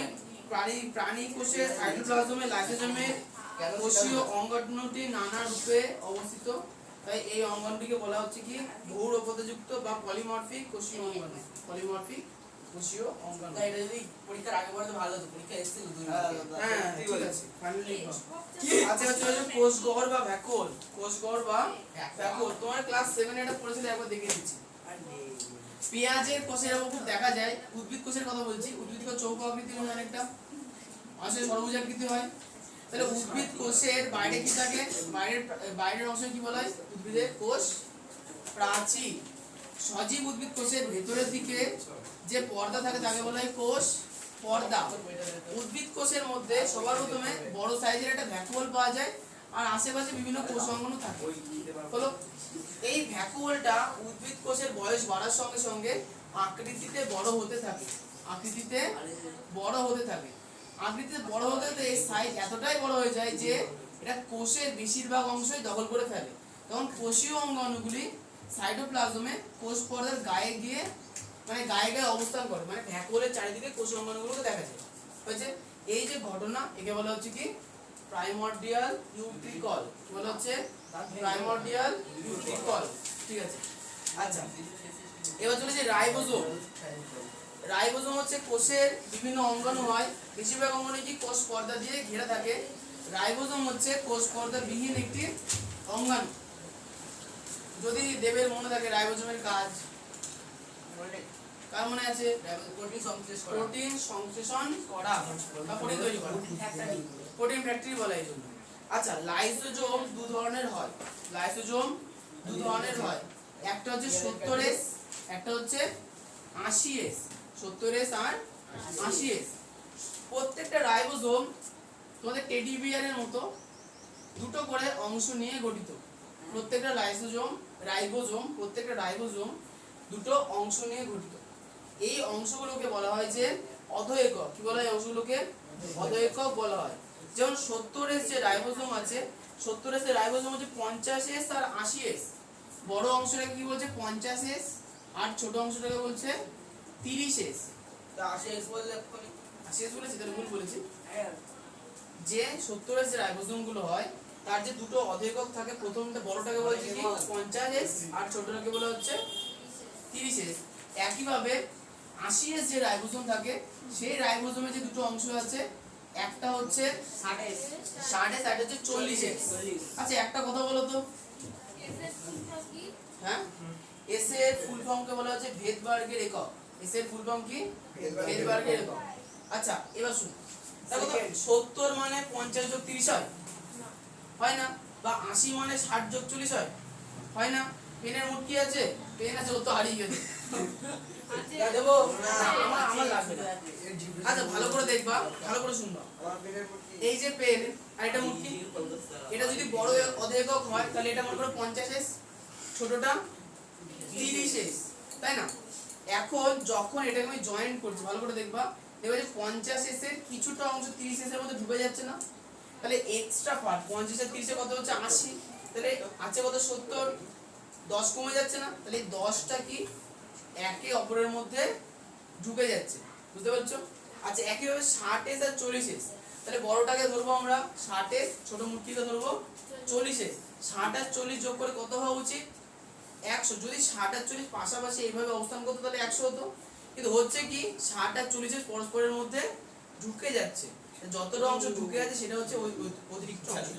[SPEAKER 1] প্রাণী কোষের সাইটোপ্লাজমে লাইসোজোমের কোষীয় অঙ্গাণুটি নানা রূপে অবস্থিত তাই এই অঙ্গাণুটিকে বলা হচ্ছে কি বহু রূপযুক্ত বা পলিমরফিক কোষীয় অঙ্গাণু পলিমরফিক কোষীয় অঙ্গাণু
[SPEAKER 5] তাই এটা যদি পরীক্ষার আগে পরে তো ভালো হতো পরীক্ষা এসেছিল দুই
[SPEAKER 2] হ্যাঁ,
[SPEAKER 5] মার্কে।
[SPEAKER 1] হ্যাঁ
[SPEAKER 5] ঠিক
[SPEAKER 1] ঠিক
[SPEAKER 5] বলেছি।
[SPEAKER 1] আছে ফাইনালি আচ্ছা হচ্ছে কোষগহ্বর বা ভ্যাকুওল কোষগহ্বর বা ভ্যাকুওল তোমার ক্লাস 7 এটা পড়েছিলে একবার দেখে দিচ্ছি পেঁয়াজের কোষের উপর দেখা যায় উদ্ভিদ কোষের কথা বলছি উদ্ভিদ কোষ চৌকো আকৃতির হয় অনেকটা আসলে সর্বভুজ আকৃতি হয় তাহলে উদ্ভিদ কোষের বাইরে কি থাকে বাইরের অংশ কি বলা হয় উদ্ভিদের কোষ প্রাচীর সজীব উদ্ভিদ কোষের ভেতরের দিকে যে পর্দা থাকে তাকে বলা হয় কোষ পর্দা উদ্ভিদ কোষের মধ্যে সবার প্রথমে বড় সাইজের একটা ভ্যাকুওল পাওয়া যায় আর আশেপাশে বিভিন্ন কোষ অঙ্গাণু থাকে হলো এই ভ্যাকুওলটা উদ্ভিদ কোষের বয়স বাড়ার সঙ্গে সঙ্গে আকৃতিতে বড় হতে থাকে আকৃতিতে বড় হতে হতে এই সাইজ এতটাই বড় হয়ে যায় যে এটা কোষের বেশিরভাগ অংশই দখল করে ফেলে তখন কোষীয় অঙ্গাণুগুলি সাইটোপ্লাজমে কোষ পর্দার গায়ে গিয়ে মানে গায়ে গায়ে অবস্থান করে মানে ভ্যাকুওলের চারিদিকে কোষীয় অঙ্গাণুগুলোকে দেখা যায় হয়েছে এই যে ঘটনা একে বলা হচ্ছে কি প্রাইমর্ডিয়াল ইউট্রিকল কি বলা হচ্ছে প্রাইমর্ডিয়াল ইউট্রিকল ঠিক আছে আচ্ছা এবার চলে যে রাইবোজোম হচ্ছে কোষের বিভিন্ন অঙ্গাণু হয় বেশিরভাগ অঙ্গাণু কি কোষ পর্দা দিয়ে ঘেরা থাকে রাইবোজোম হচ্ছে কোষ পর্দা বিহীন একটি অঙ্গাণু যদি দেবের মনে থাকে রাইবোজোমের কাজ কার মনে আছে প্রোটিন সংশ্লেষণ করা বা প্রোটিন তৈরি করা প্রোটিন ফ্যাক্টরি বলা এই জন্য আচ্ছা লাইসোজোম দু ধরনের হয় একটা হচ্ছে 70S একটা হচ্ছে 80S 70S আর 80S প্রত্যেকটা রাইবোজোম তোমাদের টেডি বিয়ারের মতো দুটো করে অংশ নিয়ে গঠিত প্রত্যেকটা রাইবোজোম দুটো অংশ নিয়ে গঠিত এই অংশগুলোকে বলা হয় যে অধঃএকক কি বলা হয় অংশগুলোকে অধঃএকক বলা হয় যেমন 70S যে রাইবোজোম আছে 70S এর রাইবোজোম হচ্ছে 50S আর 80S বড় অংশটাকে কি বলছে 50S আর ছোট অংশটাকে বলছে 30S
[SPEAKER 5] তা 80x বললে এক্ষুনি
[SPEAKER 1] 80S বলেছি তাহলে ভুল বলেছি যে 70S যে রাইবোজোম গুলো হয় তার যে দুটো অধঃএকক থাকে প্রথমটা বড়টাকে বলছে কি 50S আর ছোটটাকে বলা হচ্ছে 30S একইভাবে 80S যে রাইবোজোম থাকে সেই রাইবোজোমে যে দুটো অংশ আছে একটা হচ্ছে
[SPEAKER 4] 60S
[SPEAKER 1] 60S আর হচ্ছে 40S আচ্ছা একটা কথা বলো তো হ্যাঁ এস এর ফুল ফর্মকে বলা হচ্ছে ভেদবর্গের একক এস এর ফুল ফর্ম কি ফেজবার্গের একক। আচ্ছা এবার শুন, দেখো তো 70 মানে 50 যোগ 30 হয় না? বা 80 মানে 60 যোগ 40 হয় না? পেনের মোট কি আছে? পেন আছে, ও তো হারিয়ে গেছে। যা দেবো না, আমার লাগবে না। আচ্ছা ভালো করে দেখবা, ভালো করে শুনবা। এই যে পেন আর এটা মোট কি? এটা যদি বড় অধেকক হয় তাহলে এটা মনে করো 50s, ছোটটা 30s, তাই না? এখন যখন এটাকে আমি জয়েন্ট করছি, ভালো করে দেখবা, দেখবে যে 50s এর কিছুটা অংশ 30s এর মধ্যে ঢুকে যাচ্ছে না? তাহলে এক্সট্রা পার্ট 50 আর 30 এর কত হচ্ছে 80, তাহলে আছে কত 70, 10 কমে যাচ্ছে না? তাহলে এই 10টা কি একে অপরের মধ্যে ঢুকে যাচ্ছে, বুঝতে পারছো? আচ্ছা একইভাবে 60s আর 40s, তাহলে বড়টাকে ধরবো আমরা 60s, ছোট মূর্তিকে ধরবো 40s। 60 আর 40 যোগ করে কত হওয়া উচিত? 100। যদি 60 আর 40 পাশাপাশি এইভাবে অবস্থান করতো তাহলে 100 হতো, কিন্তু হচ্ছে কি 60 আর 40 পরস্পরের মধ্যে ঢুকে যাচ্ছে, যতটা অংশ ঢুকে আছে সেটা হচ্ছে ওই অতিরিক্ত অংশ।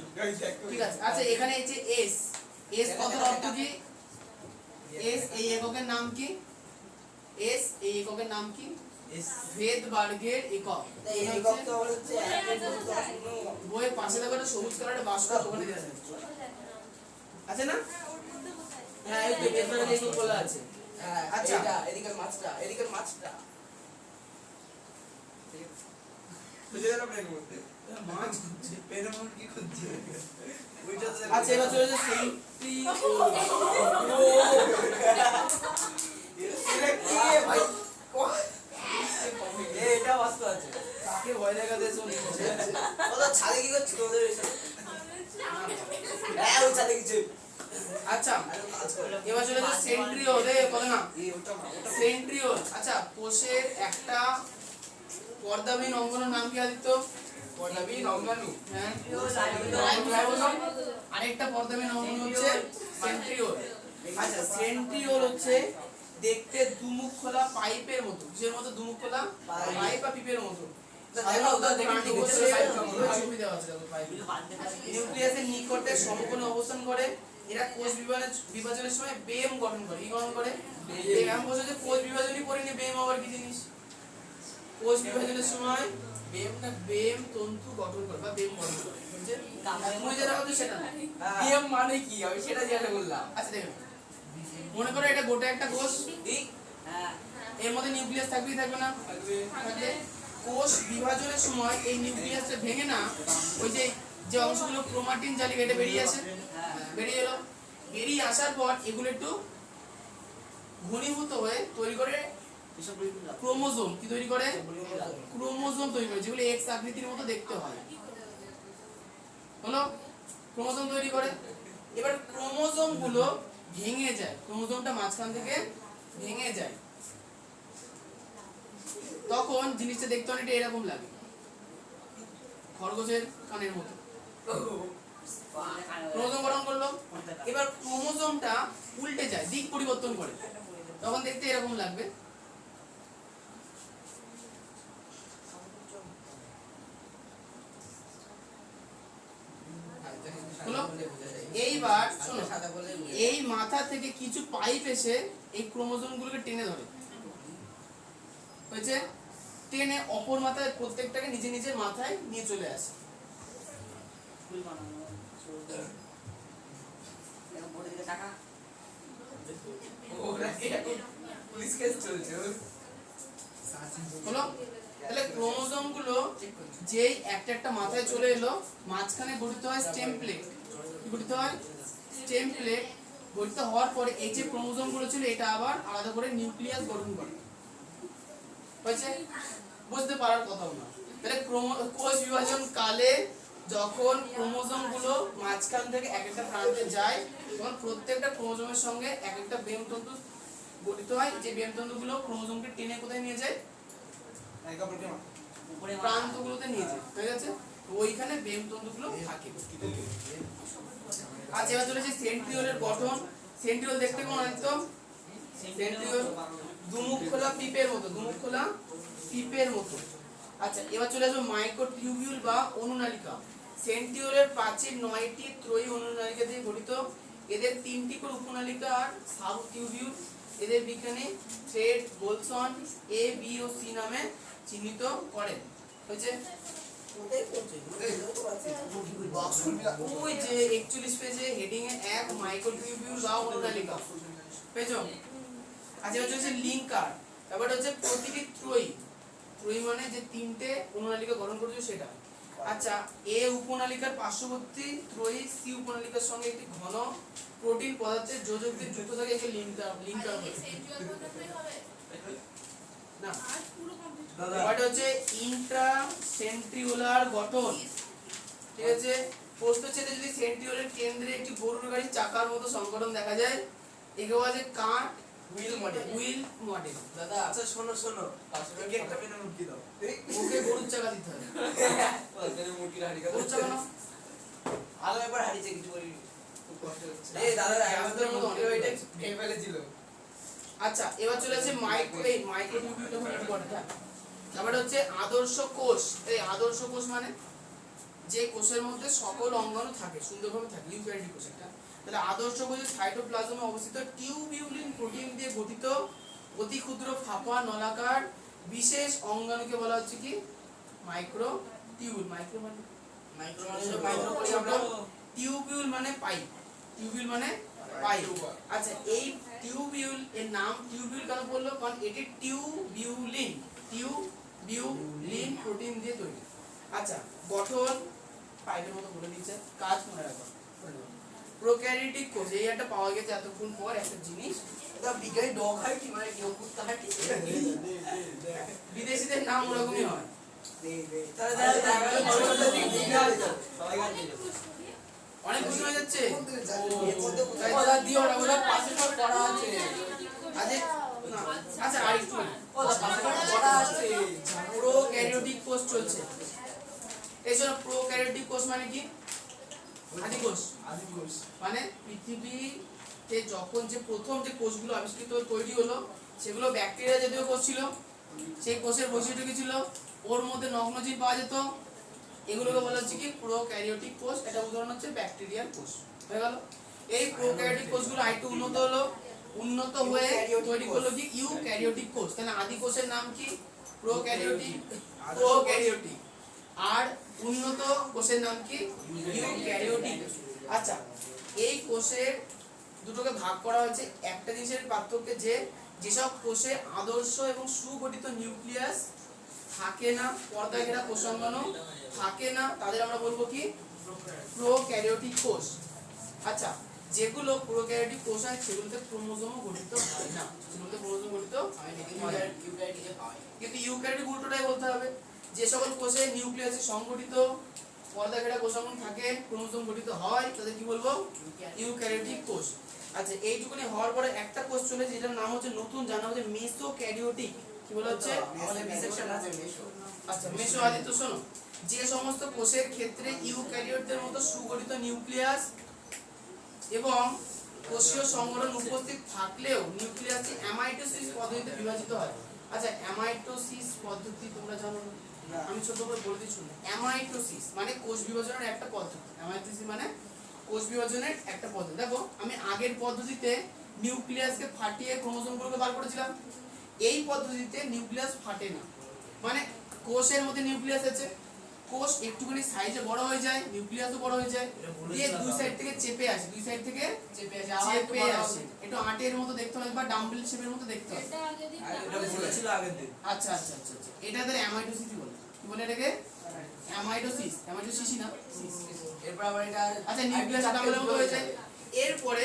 [SPEAKER 1] ঠিক আছে। আচ্ছা এখানে এই যে এস, এস কথার অর্থ কি? এস এই এককের নাম কি? এস এই এককের নাম কি? ভেদবার্গের একক।
[SPEAKER 2] এই একক তো হচ্ছে 1.10
[SPEAKER 1] বইয়ের পাশে দেখো একটা সবুজ কালারের বাক্স, ওখানে দেওয়া আছে, আছে না? হ্যাঁ এই তো ভেদবার্গের একক বলা আছে। আচ্ছা
[SPEAKER 2] এটা এদিকের মাছটা বুঝে গেল পেন মধ্যে
[SPEAKER 1] মাছ খুঁজছে।
[SPEAKER 2] পেনের মধ্যে কি খুঁজছে ওইটা তো
[SPEAKER 1] আচ্ছা এবার চলে যাচ্ছে সেন্ট্রি
[SPEAKER 2] এটা কি ভাই এটা বাস্তব আছে
[SPEAKER 1] কাকে ভয় দেখাতে শুনি।
[SPEAKER 2] ওটা ছাদে কি করছিল ওদের এসব হ্যাঁ ওই ছাদে কিছু
[SPEAKER 1] আচ্ছা
[SPEAKER 2] আরে কাজ করে
[SPEAKER 1] এবার চলে যাচ্ছে সেন্ট্রিওল, বলে না
[SPEAKER 2] এই ওটা
[SPEAKER 1] সেন্ট্রিওল। আচ্ছা কোষের একটা পর্দাবিহীন অঙ্গনের নাম কি আদিত্য?
[SPEAKER 2] পর্দাবিহীন অঙ্গাণু
[SPEAKER 1] হ্যাঁ রাইবোসোম। আরেকটা পর্দাবিহীন অঙ্গন হচ্ছে সেন্ট্রিওল। আচ্ছা সেন্ট্রিওল হচ্ছে দেখতে দুমুখ খোলা পাইপের মতো। কিসের মতো? দুমুখ খোলা পাইপ বা পিপের মতো। নিউক্লিয়াসের নিকটে সমকোণে অবস্থান করে। এরা কোষ বিভাজনের সময় বেম গঠন করে। কি গঠন করে? বেম। বলছে যে কোষ বিভাজনই পড়িনি, বেম আবার কি জিনিস? কোষ বিভাজনের সময় বেম তন্তু গঠন করে বা বেম গঠন করে। বুঝছে? তুমি যেটা বলছো সেটা না।
[SPEAKER 2] বিএম মানে কি আমি সেটা জিজ্ঞাসা করলাম
[SPEAKER 1] আচ্ছা দেখো, মনে করো এটা গোটা একটা কোষ,
[SPEAKER 2] ঠিক
[SPEAKER 4] হ্যাঁ
[SPEAKER 1] এর মধ্যে নিউক্লিয়াস থাকবেই থাকবে না? থাকবে। কোষ বিভাজনের সময় এই নিউক্লিয়াসটা ভেঙে না ওই যে অংশগুলো ক্রোমাটিন জালি এটা বেরিয়ে আসে, বেরিয়ে এলো। বেরিয়ে আসার পর এগুলো একটু ঘনীভূত হয়ে তৈরি করে ক্রোমোজোম। কি তৈরি করে? ক্রোমোজোম তৈরি করে, যেগুলো এক্স আকৃতির মতো দেখতে হয়। হলো ক্রোমোজোম তৈরি করে। এবার ক্রোমোজোম গুলো ভেঙে যায়, ক্রোমোজোমটা মাঝখান থেকে ভেঙে যায়, তখন জিনিসটা দেখতে অনেকটা এরকম লাগে, খরগোশের কানের মতো। ক্রোমোজোম গঠন করলো। এবার ক্রোমোজোমটা উল্টে যায়, দিক পরিবর্তন করে, তখন দেখতে এরকম লাগবে। হলো? এইবার শোনো, এই মাথা থেকে কিছু পাইপ এসে এই ক্রোমোজোম গুলোকে টেনে ধরে, হয়েছে? টেনে অপর মাথায় প্রত্যেকটাকে নিজে নিজের মাথায় নিয়ে চলে আসে।
[SPEAKER 4] ফুল বানানো এরকম বড় দিকে টাকা
[SPEAKER 2] ওরা কি এখন পুলিশ কেস চলছে
[SPEAKER 1] হলো? তাহলে ক্রোমোজোম গুলো যেই একটা একটা মাথায় চলে এলো, মাঝখানে গঠিত হয় স্টেম প্লেট। কি গঠিত হয়? স্টেম প্লেট গঠিত হওয়ার পরে এই যে ক্রোমোজোম গুলো ছিল এটা আবার আলাদা করে নিউক্লিয়াস গঠন করে। হয়েছে? বুঝতে পারার কথাও না। তাহলে কোষ বিভাজন কালে যখন ক্রোমোজোম গুলো মাঝখান থেকে এক একটা প্রান্তে যায়, তখন প্রত্যেকটা ক্রোমোজোমের সঙ্গে এক একটা বেমতন্তু গঠিত হয়। যে বেমতন্তুগুলো ক্রোমোজোমকে টেনে কোথায় নিয়ে যায়?
[SPEAKER 4] উপরে
[SPEAKER 1] প্রান্তগুলোতে নিয়ে যায়। হয়ে গেছে? ওইখানে বেমতন্তুগুলো থাকে। আচ্ছা এবার চলেছে সেন্ট্রিওলের গঠন। সেন্ট্রিওল দেখতে কেমন একদম? সেন্ট্রিওল দুমুখ খোলা পিপের মতো, দুমুখ খোলা পিপের মতো। আচ্ছা এবার চলে আসবে মাইক্রোটিউবিউল বা অনুনালিকা। সেন্ট্রিওলের প্রাচীর 9টি ত্রয়ী অনুনালিকা দিয়ে গঠিত। এদের 3টি করে উপনালিকা আর সাব টিউবিউল এদের বিজ্ঞানী Fred বোলসন A B O C নামে চিহ্নিত করেন। হয়েছে? ওই যে 41 পেজে হেডিং এ এক মাইক্রোটিউবিউল বা অনুনালিকা পেয়েছো? আচ্ছা এটা হচ্ছে লিঙ্কার। ব্যাপারটা হচ্ছে প্রতিটি ত্রয়ী মানে যে তিনটে অনুনালিকা গঠন করেছে সেটা। আচ্ছা এ উপনালিকার পার্শ্ববর্তী ত্রয়ী সি উপনালিকার সঙ্গে একটি ঘন প্রোটিন পদার্থের যোজক দিয়ে যুক্ত থাকে একে লিঙ্কার বলে। না ব্যাপারটা হচ্ছে ইন্ট্রাসেন্ট্রিওলার গঠন। ঠিক আছে? প্রস্থচ্ছেদে যদি সেন্ট্রিওলের কেন্দ্রে একটি গরুর গাড়ির চাকার মতো সংগঠন দেখা যায় একে বলা যায় কাট হুইল মডেল।
[SPEAKER 5] দাদা আচ্ছা শোনো পাশে একটা পেনে মুটকি দাও
[SPEAKER 1] ওকে গরুর চাকা দিতে হবে।
[SPEAKER 5] পেনে মুটকি হাড়ি
[SPEAKER 1] গরুর চাকা না
[SPEAKER 5] আলো একবার হারিয়েছে কিছু করি খুব কষ্ট হচ্ছে এই দাদা আমাদের মতো ওইটা খেয়ে ফেলেছিল।
[SPEAKER 1] আচ্ছা এবার চলে আসে মাইক্রোটিউবিউলটা খুব ইম্পর্টেন্ট। হ্যাঁ ব্যাপারটা হচ্ছে আদর্শ কোষ। এই আদর্শ কোষ মানে যে কোষের মধ্যে সকল অঙ্গাণু থাকে সুন্দরভাবে থাকে ইউক্যারিওটিক কোষ একটা। তাহলে আদর্শ কোষের সাইটোপ্লাজমে অবস্থিত টিউবিউলিন প্রোটিন দিয়ে গঠিত অতি ক্ষুদ্র ফাঁপা নলাকার বিশেষ অঙ্গাণুকে বলা হচ্ছে কি মাইক্রোটিউবিউল। টিউবিউল মানে পাইপ। আচ্ছা এই টিউবিউল এর নাম টিউবিউল কেন বললো? কারণ এটি টিউবিউলিন প্রোটিন দিয়ে তৈরি। আচ্ছা গঠন পাইপের মতো বলে দিচ্ছে, কাজ মনে রাখো। প্রোক্যারিওটিক কোষ এই একটা পাওয়া গেছে এতক্ষণ পর একটা জিনিস।
[SPEAKER 5] এটা বিজ্ঞানী ডগ হয় কি মানে কি কুত্তা হয় কি
[SPEAKER 1] বিদেশিদের নাম ওরকমই হয়। অনেক খুশি হয়ে যাচ্ছে। আচ্ছা আরেকটু প্রোক্যারিওটিক কোষ চলছে। এই জন্য প্রোক্যারিওটিক কোষ মানে কি? আদি কোষ মানে পৃথিবীতে যখন যে প্রথম যে কোষগুলো আবিষ্কৃত তৈরি হলো সেগুলো ব্যাকটেরিয়া জাতীয় কোষ ছিল। সেই কোষের বৈশিষ্ট্য কি ছিল? ওর মধ্যে নগ্নজীব পাওয়া যেত। এগুলোকে বলা হচ্ছে কি প্রোক্যারিওটিক কোষ। এটা উদাহরণ হচ্ছে ব্যাকটেরিয়ার কোষ। হয়ে গেল। এই প্রোক্যারিওটিক কোষগুলো আরেকটু উন্নত হয়ে তৈরি করলো কি ইউক্যারিওটিক কোষ। তাহলে আদি কোষের নাম কি? প্রোক্যারিওটিক। আর উন্নত কোষের নাম কি? ইউক্যারিওটিক। আচ্ছা এই কোষের দুটোকে ভাগ করা হয়েছে একটা জিনিসের পার্থক্য যে যেসব কোষে আদর্শ এবং সুগঠিত নিউক্লিয়াস থাকে না, পর্দা ঘেরা কোষাঙ্গাণু থাকে না, তাদের আমরা বলবো কি প্রোক্যারিওটিক কোষ। আচ্ছা যেগুলো প্রোক্যারিওটিক কোষ হয় সেগুলোতে ক্রোমোজোম গঠিত হয় না, কিন্তু ইউক্যারিওটিক উল্টোটাই বলতে হবে। যে সকল কোষে নিউক্লিয়াসে সংগঠিত পর্দা ঘেরা কোষাঙ্গাণু থাকে, ক্রোমোজোম গঠিত হয়, তাদের কি বলবো? ইউক্যারিওটিক কোষ। আচ্ছা এইটুকুনি হওয়ার পরে একটা কোষ চলে যেটার নাম হচ্ছে নতুন জানা হচ্ছে মেসোক্যারিওটিক। কি বলা হচ্ছে? আচ্ছা মেসো আদিত্য শোনো, যে সমস্ত কোষের ক্ষেত্রে ইউক্যারিওটদের মতো সুগঠিত নিউক্লিয়াস এবং কোষীয় সংগঠন উপস্থিত থাকলেও নিউক্লিয়াসটি অ্যামাইটোসিস পদ্ধতিতে বিভাজিত হয়। আচ্ছা অ্যামাইটোসিস পদ্ধতি তোমরা জানো না? আমি ছোট করে বলে দিচ্ছি। অ্যামাইটোসিস মানে কোষ বিভাজনের একটা পদ্ধতি। অ্যামাইটোসিস মানে কোষ বিভাজনের একটা পদ্ধতি। দেখো আমি আগের পদ্ধতিতে নিউক্লিয়াসকে ফাটিয়ে ক্রোমোজোমগুলোকে বার করেছিলাম। এই পদ্ধতিতে নিউক্লিয়াস ফাটে না, মানে কোষের মধ্যে নিউক্লিয়াস আছে, কোষ একটুখানি সাইজে বড় হয়ে যায়, নিউক্লিয়াসও বড় হয়ে যায়, দিয়ে দুই সাইড থেকে চেপে আসে, একটু আটের মতো দেখতে হবে বা ডাম্বেল শেপের মতো দেখতে হবে। আচ্ছা আচ্ছা আচ্ছা আচ্ছা এটা তাহলে অ্যামাইটোসিস বলে। কি বলে এটাকে? অ্যামাইটোসিসই না।
[SPEAKER 5] এরপর আবার এটা
[SPEAKER 1] আচ্ছা নিউক্লিয়াস ডাম্বেলের মতো হয়ে যায়। এরপরে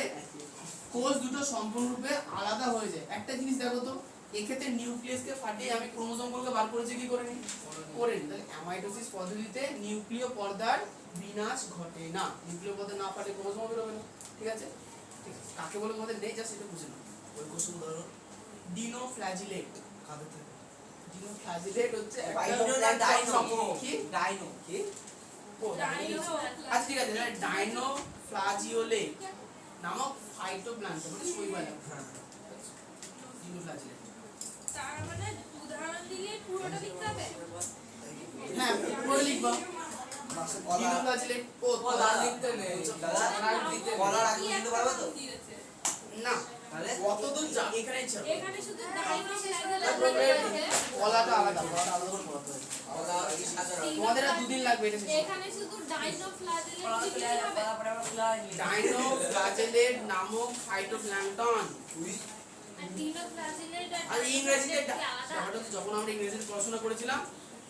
[SPEAKER 1] কোষ দুটো সম্পূর্ণরূপে আলাদা হয়ে যায়। একটা জিনিস দেখো তো, এক্ষেত্রে নিউক্লিয়াসকে ফাটিয়ে আমি ক্রোমোজোমগুলোকে বার করেছি কি করিনি? করিনি। তাহলে অ্যামাইটোসিস পদ্ধতিতে নিউক্লিয় পর্দার বিনাশ ঘটে না। নিউক্লিয় পর্দা না ফাটে ক্রোমোজোম বের হবে না। ঠিক আছে? কাকে বলে তোমাদের নেই যা সেটা বুঝে নাও।
[SPEAKER 5] ওই কোশ্চেন ধরো
[SPEAKER 1] ডিনোফ্ল্যাজিলেট।
[SPEAKER 5] কাদের থেকে?
[SPEAKER 1] ডিনোফ্ল্যাজিলেট হচ্ছে
[SPEAKER 5] ডাইনো কি?
[SPEAKER 1] আচ্ছা ঠিক আছে, ডাইনোফ্ল্যাজিওলেট নামক ফাইটোপ্ল্যাঙ্কটন মানে শৈবাল।
[SPEAKER 5] হ্যাঁ
[SPEAKER 1] ডিনোফ্ল্যাজিলেট।
[SPEAKER 3] তার মানে উদাহরণ দিলে পুরোটা লিখতে হবে?
[SPEAKER 1] হ্যাঁ পুরো লিখবা। ডিনোফ্ল্যাজিলেট
[SPEAKER 5] ও দাদা লিখতে নেই দাদা কলার আগে দিতে পারবে তো?
[SPEAKER 1] না
[SPEAKER 5] তাহলে
[SPEAKER 1] কতদূর যা এখানেই ছিল
[SPEAKER 3] এখানে শুধু ডাইনো
[SPEAKER 1] কলাটা আলাদা করে পড়াতে হবে
[SPEAKER 5] আমরা এই সাজার
[SPEAKER 1] তোমাদের আর দুদিন লাগবে এটা শেষ করতে।
[SPEAKER 3] এখানে শুধু ডাইনো ফ্ল্যাজেলেট
[SPEAKER 4] পড়া
[SPEAKER 3] লিখে
[SPEAKER 4] প্লেয়ার
[SPEAKER 3] হবে
[SPEAKER 4] পড়া পড়া প্লেয়ার
[SPEAKER 1] ডাইনো ফ্ল্যাজেলেট নামক ফাইটোপ্ল্যাঙ্কটন
[SPEAKER 3] আর ডিনো ফ্ল্যাজেলেট
[SPEAKER 1] আর ইংরেজিতে ব্যাপারটা হচ্ছে যখন আমরা ইংরেজিতে পড়াশোনা করেছিলাম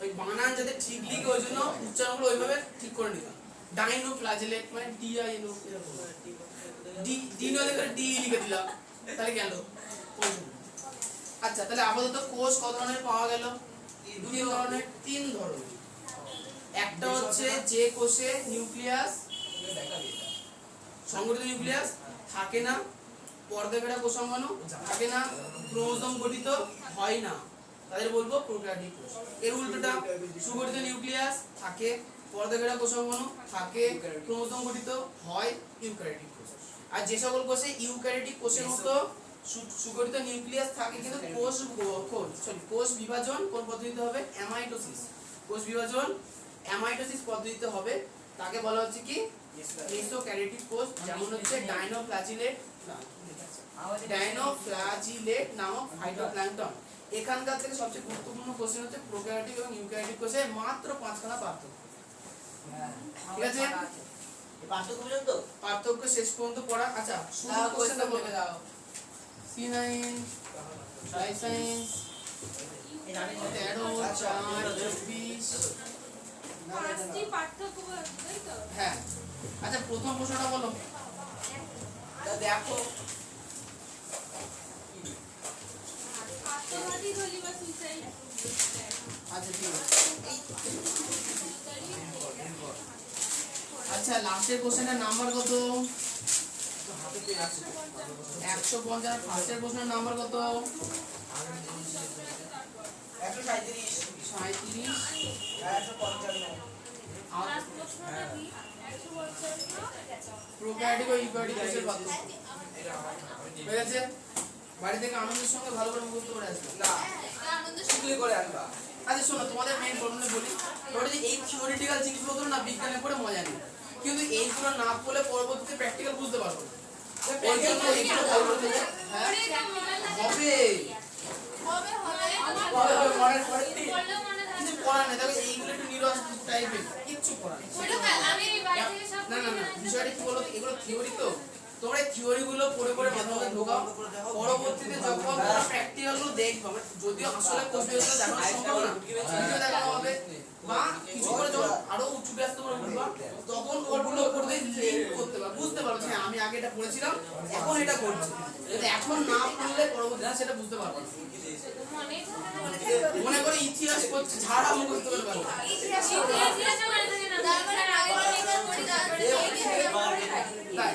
[SPEAKER 1] ওই বানান যাতে ঠিক লিখে ওই জন্য উচ্চারণগুলো ওইভাবে ঠিক করে নিতাম ডাইনো ফ্ল্যাজেলেট মানে ডি আই এন ও এরকম ডি ডিনো দেখে ডি লিখে দিলাম তাহলে গেল আচ্ছা তাহলে আপাতত কোষ কত ধরনের পাওয়া গেল তিন ধরনের একটা হচ্ছে যে কোষে নিউক্লিয়াস সংগঠিত নিউক্লিয়াস থাকে না পর্দাঘেরা কোষাঙ্গন থাকে না ক্রোমোসোম গঠিত হয় না তাদের বলবো প্রোক্যারিওটিক কোষ এর উল্টোটা সুগঠিত নিউক্লিয়াস থাকে পর্দাঘেরা কোষাঙ্গন থাকে ক্রোমোসোম গঠিত হয় ইউক্যারিওটিক কোষ আর যে সকল কোষে ইউক্যারিওটিক কোষের মতো সুগঠিত নিউক্লিয়াস থাকে কিন্তু কোষ বিভাজন কোন পদ্ধতিতে হবে অ্যামাইটোসিস কোষ বিভাজন অ্যামাইটোসিস পদ্ধতিতে হবে তাকে বলা হচ্ছে কি মেসোক্যারিওটিক কোষ যেমন হচ্ছে ডাইনোফ্ল্যাজিলেট নামক ফাইটোপ্ল্যাঙ্কটন এখানকার থেকে সবচেয়ে গুরুত্বপূর্ণ কোষ হচ্ছে প্রোক্যারিওটিক এবং ইউক্যারিওটিক কোষে মাত্র 5খানা পার্থক্য ঠিক আছে পার্থক্য শেষ পর্যন্ত পড়া আচ্ছা শুরু কোশ্চেনটা বলে দাও C9 লাইসেন্স 13 4 24
[SPEAKER 3] পাঁচটি পার্থক্য বলতে তাই তো
[SPEAKER 1] হ্যাঁ আচ্ছা প্রথম প্রশ্নটা বলো দেখো
[SPEAKER 3] আত্মঘাতী গুলি বা সুইসাইড
[SPEAKER 1] আচ্ছা ঠিক আছে আচ্ছা লাস্টের কোশ্চেনের নাম্বার কত 150 ফার্স্টের প্রশ্নের নাম্বার কত 137
[SPEAKER 3] লাস্ট প্রশ্নটা কি 155
[SPEAKER 1] প্রোক্যারিওটিক ও ইউক্যারিওটিক কোষের পার্থক্য ঠিক আছে বাড়ি থেকে আনন্দের সঙ্গে ভালো করে মুখস্থ করে আসবে
[SPEAKER 3] আনন্দ
[SPEAKER 5] শুকলি করে আনবা
[SPEAKER 1] আচ্ছা শোনো তোমাদের মেইন প্রবলেম বলি তোমরা যে এই থিওরিটিক্যাল জিনিসগুলো না বিজ্ঞানে পড়ে মজা নেই কিন্তু এইগুলো না পড়লে পরবর্তীতে প্র্যাকটিক্যাল বুঝতে পারবে ওই জন্য এইগুলো ভালো করে হ্যাঁ হবে
[SPEAKER 3] বললেও মনে থাকে
[SPEAKER 1] কিছু পড়া নেই তবে এইগুলো একটু নিরস টাইপের কিচ্ছু পড়া নেই
[SPEAKER 3] আমি বাড়ি থেকে সব
[SPEAKER 1] না বিষয়টা কি বলো তো, এগুলো থিওরি তো তোমরা এই থিওরি গুলো পড়ে পড়ে মাথার মধ্যে ঢোকাও পরবর্তীতে যখন তোমরা প্র্যাকটিক্যাল গুলো দেখবে মানে যদিও আসলে কোর্স বেসে দেখানো সম্ভব না ভিডিও দেখানো হবে বা কিছু করে যখন আরো উঁচু ক্লাস তোমরা উঠবা তখন ওগুলো করতে লিংক করতে পারবে বুঝতে পারবে যে আমি আগে এটা পড়েছিলাম এখন এটা করছি যদি এখন না পড়লে পরবর্তীতে সেটা বুঝতে পারবে না।
[SPEAKER 3] মনে
[SPEAKER 1] মনে করে ইতিহাস পড়ছে ঝাড়া মুখস্থ করে পারবে
[SPEAKER 3] ইতিহাস মনে থাকে না তার মানে আগে পরীক্ষা পড়ি
[SPEAKER 1] তাই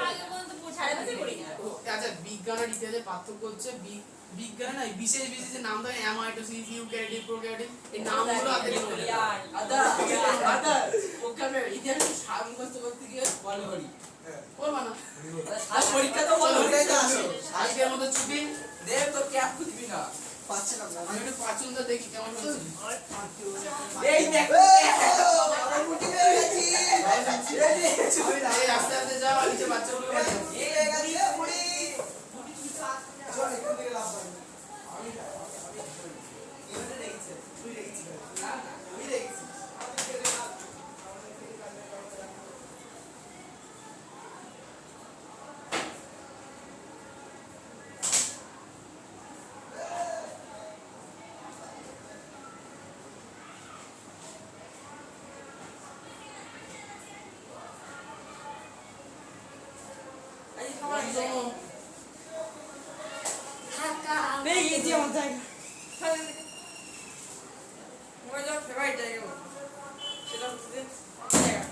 [SPEAKER 3] আগে পর্যন্ত পড়াই দিতে পড়ি না
[SPEAKER 1] আচ্ছা বিজ্ঞান আর ইতিহাসের পার্থক্য হচ্ছে বিজ্ঞানে না বিশেষ যে নাম থাকে অ্যামাইটোসিস ইউক্যারিওটিক প্রোক্যারিওটিক এই নামগুলো আগে লিখে
[SPEAKER 5] আদা ওখানে ইতিহাস মুখস্থ করতে গিয়ে বলে করি
[SPEAKER 1] করবা না
[SPEAKER 5] আর পরীক্ষা তো বল হয়ে যাচ্ছে
[SPEAKER 1] আজকের মতো ছুটি
[SPEAKER 5] দেখ তো ক্যাপ খুঁজবি না পাচ্ছে না
[SPEAKER 1] আমি একটু পাঁচুনটা দেখি কেমন হচ্ছে
[SPEAKER 5] এই দেখ আমার মুটি হয়ে গেছি
[SPEAKER 1] এই আস্তে আস্তে যাও আর নিচে বাচ্চাগুলো বাজাও
[SPEAKER 5] এই গেছে মুটি চল এখান থেকে লাভ পাই আমি এখানে রেখেছে তুই রেখেছিস না আমি রেখেছি
[SPEAKER 1] একদম
[SPEAKER 4] পেয়ে গেছি আমার জায়গা আমার যা ফেভারিট জায়গা সেটা হচ্ছে জায়গা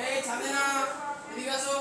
[SPEAKER 1] এই ছাদে না এদিকে আসো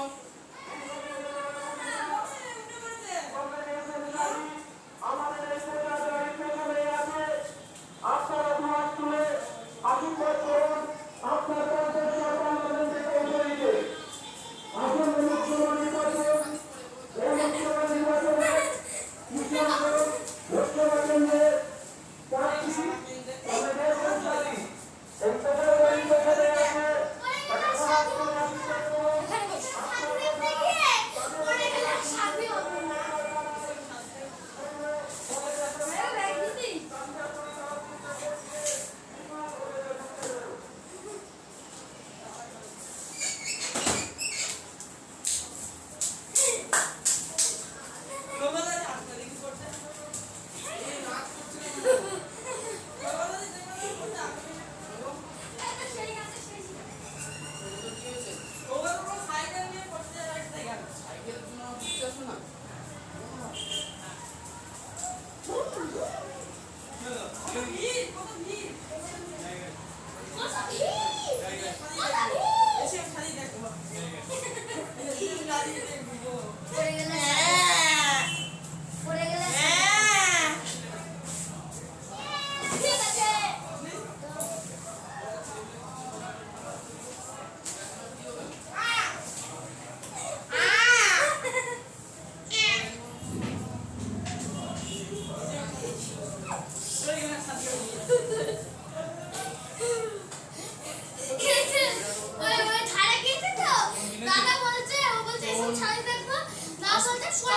[SPEAKER 3] করে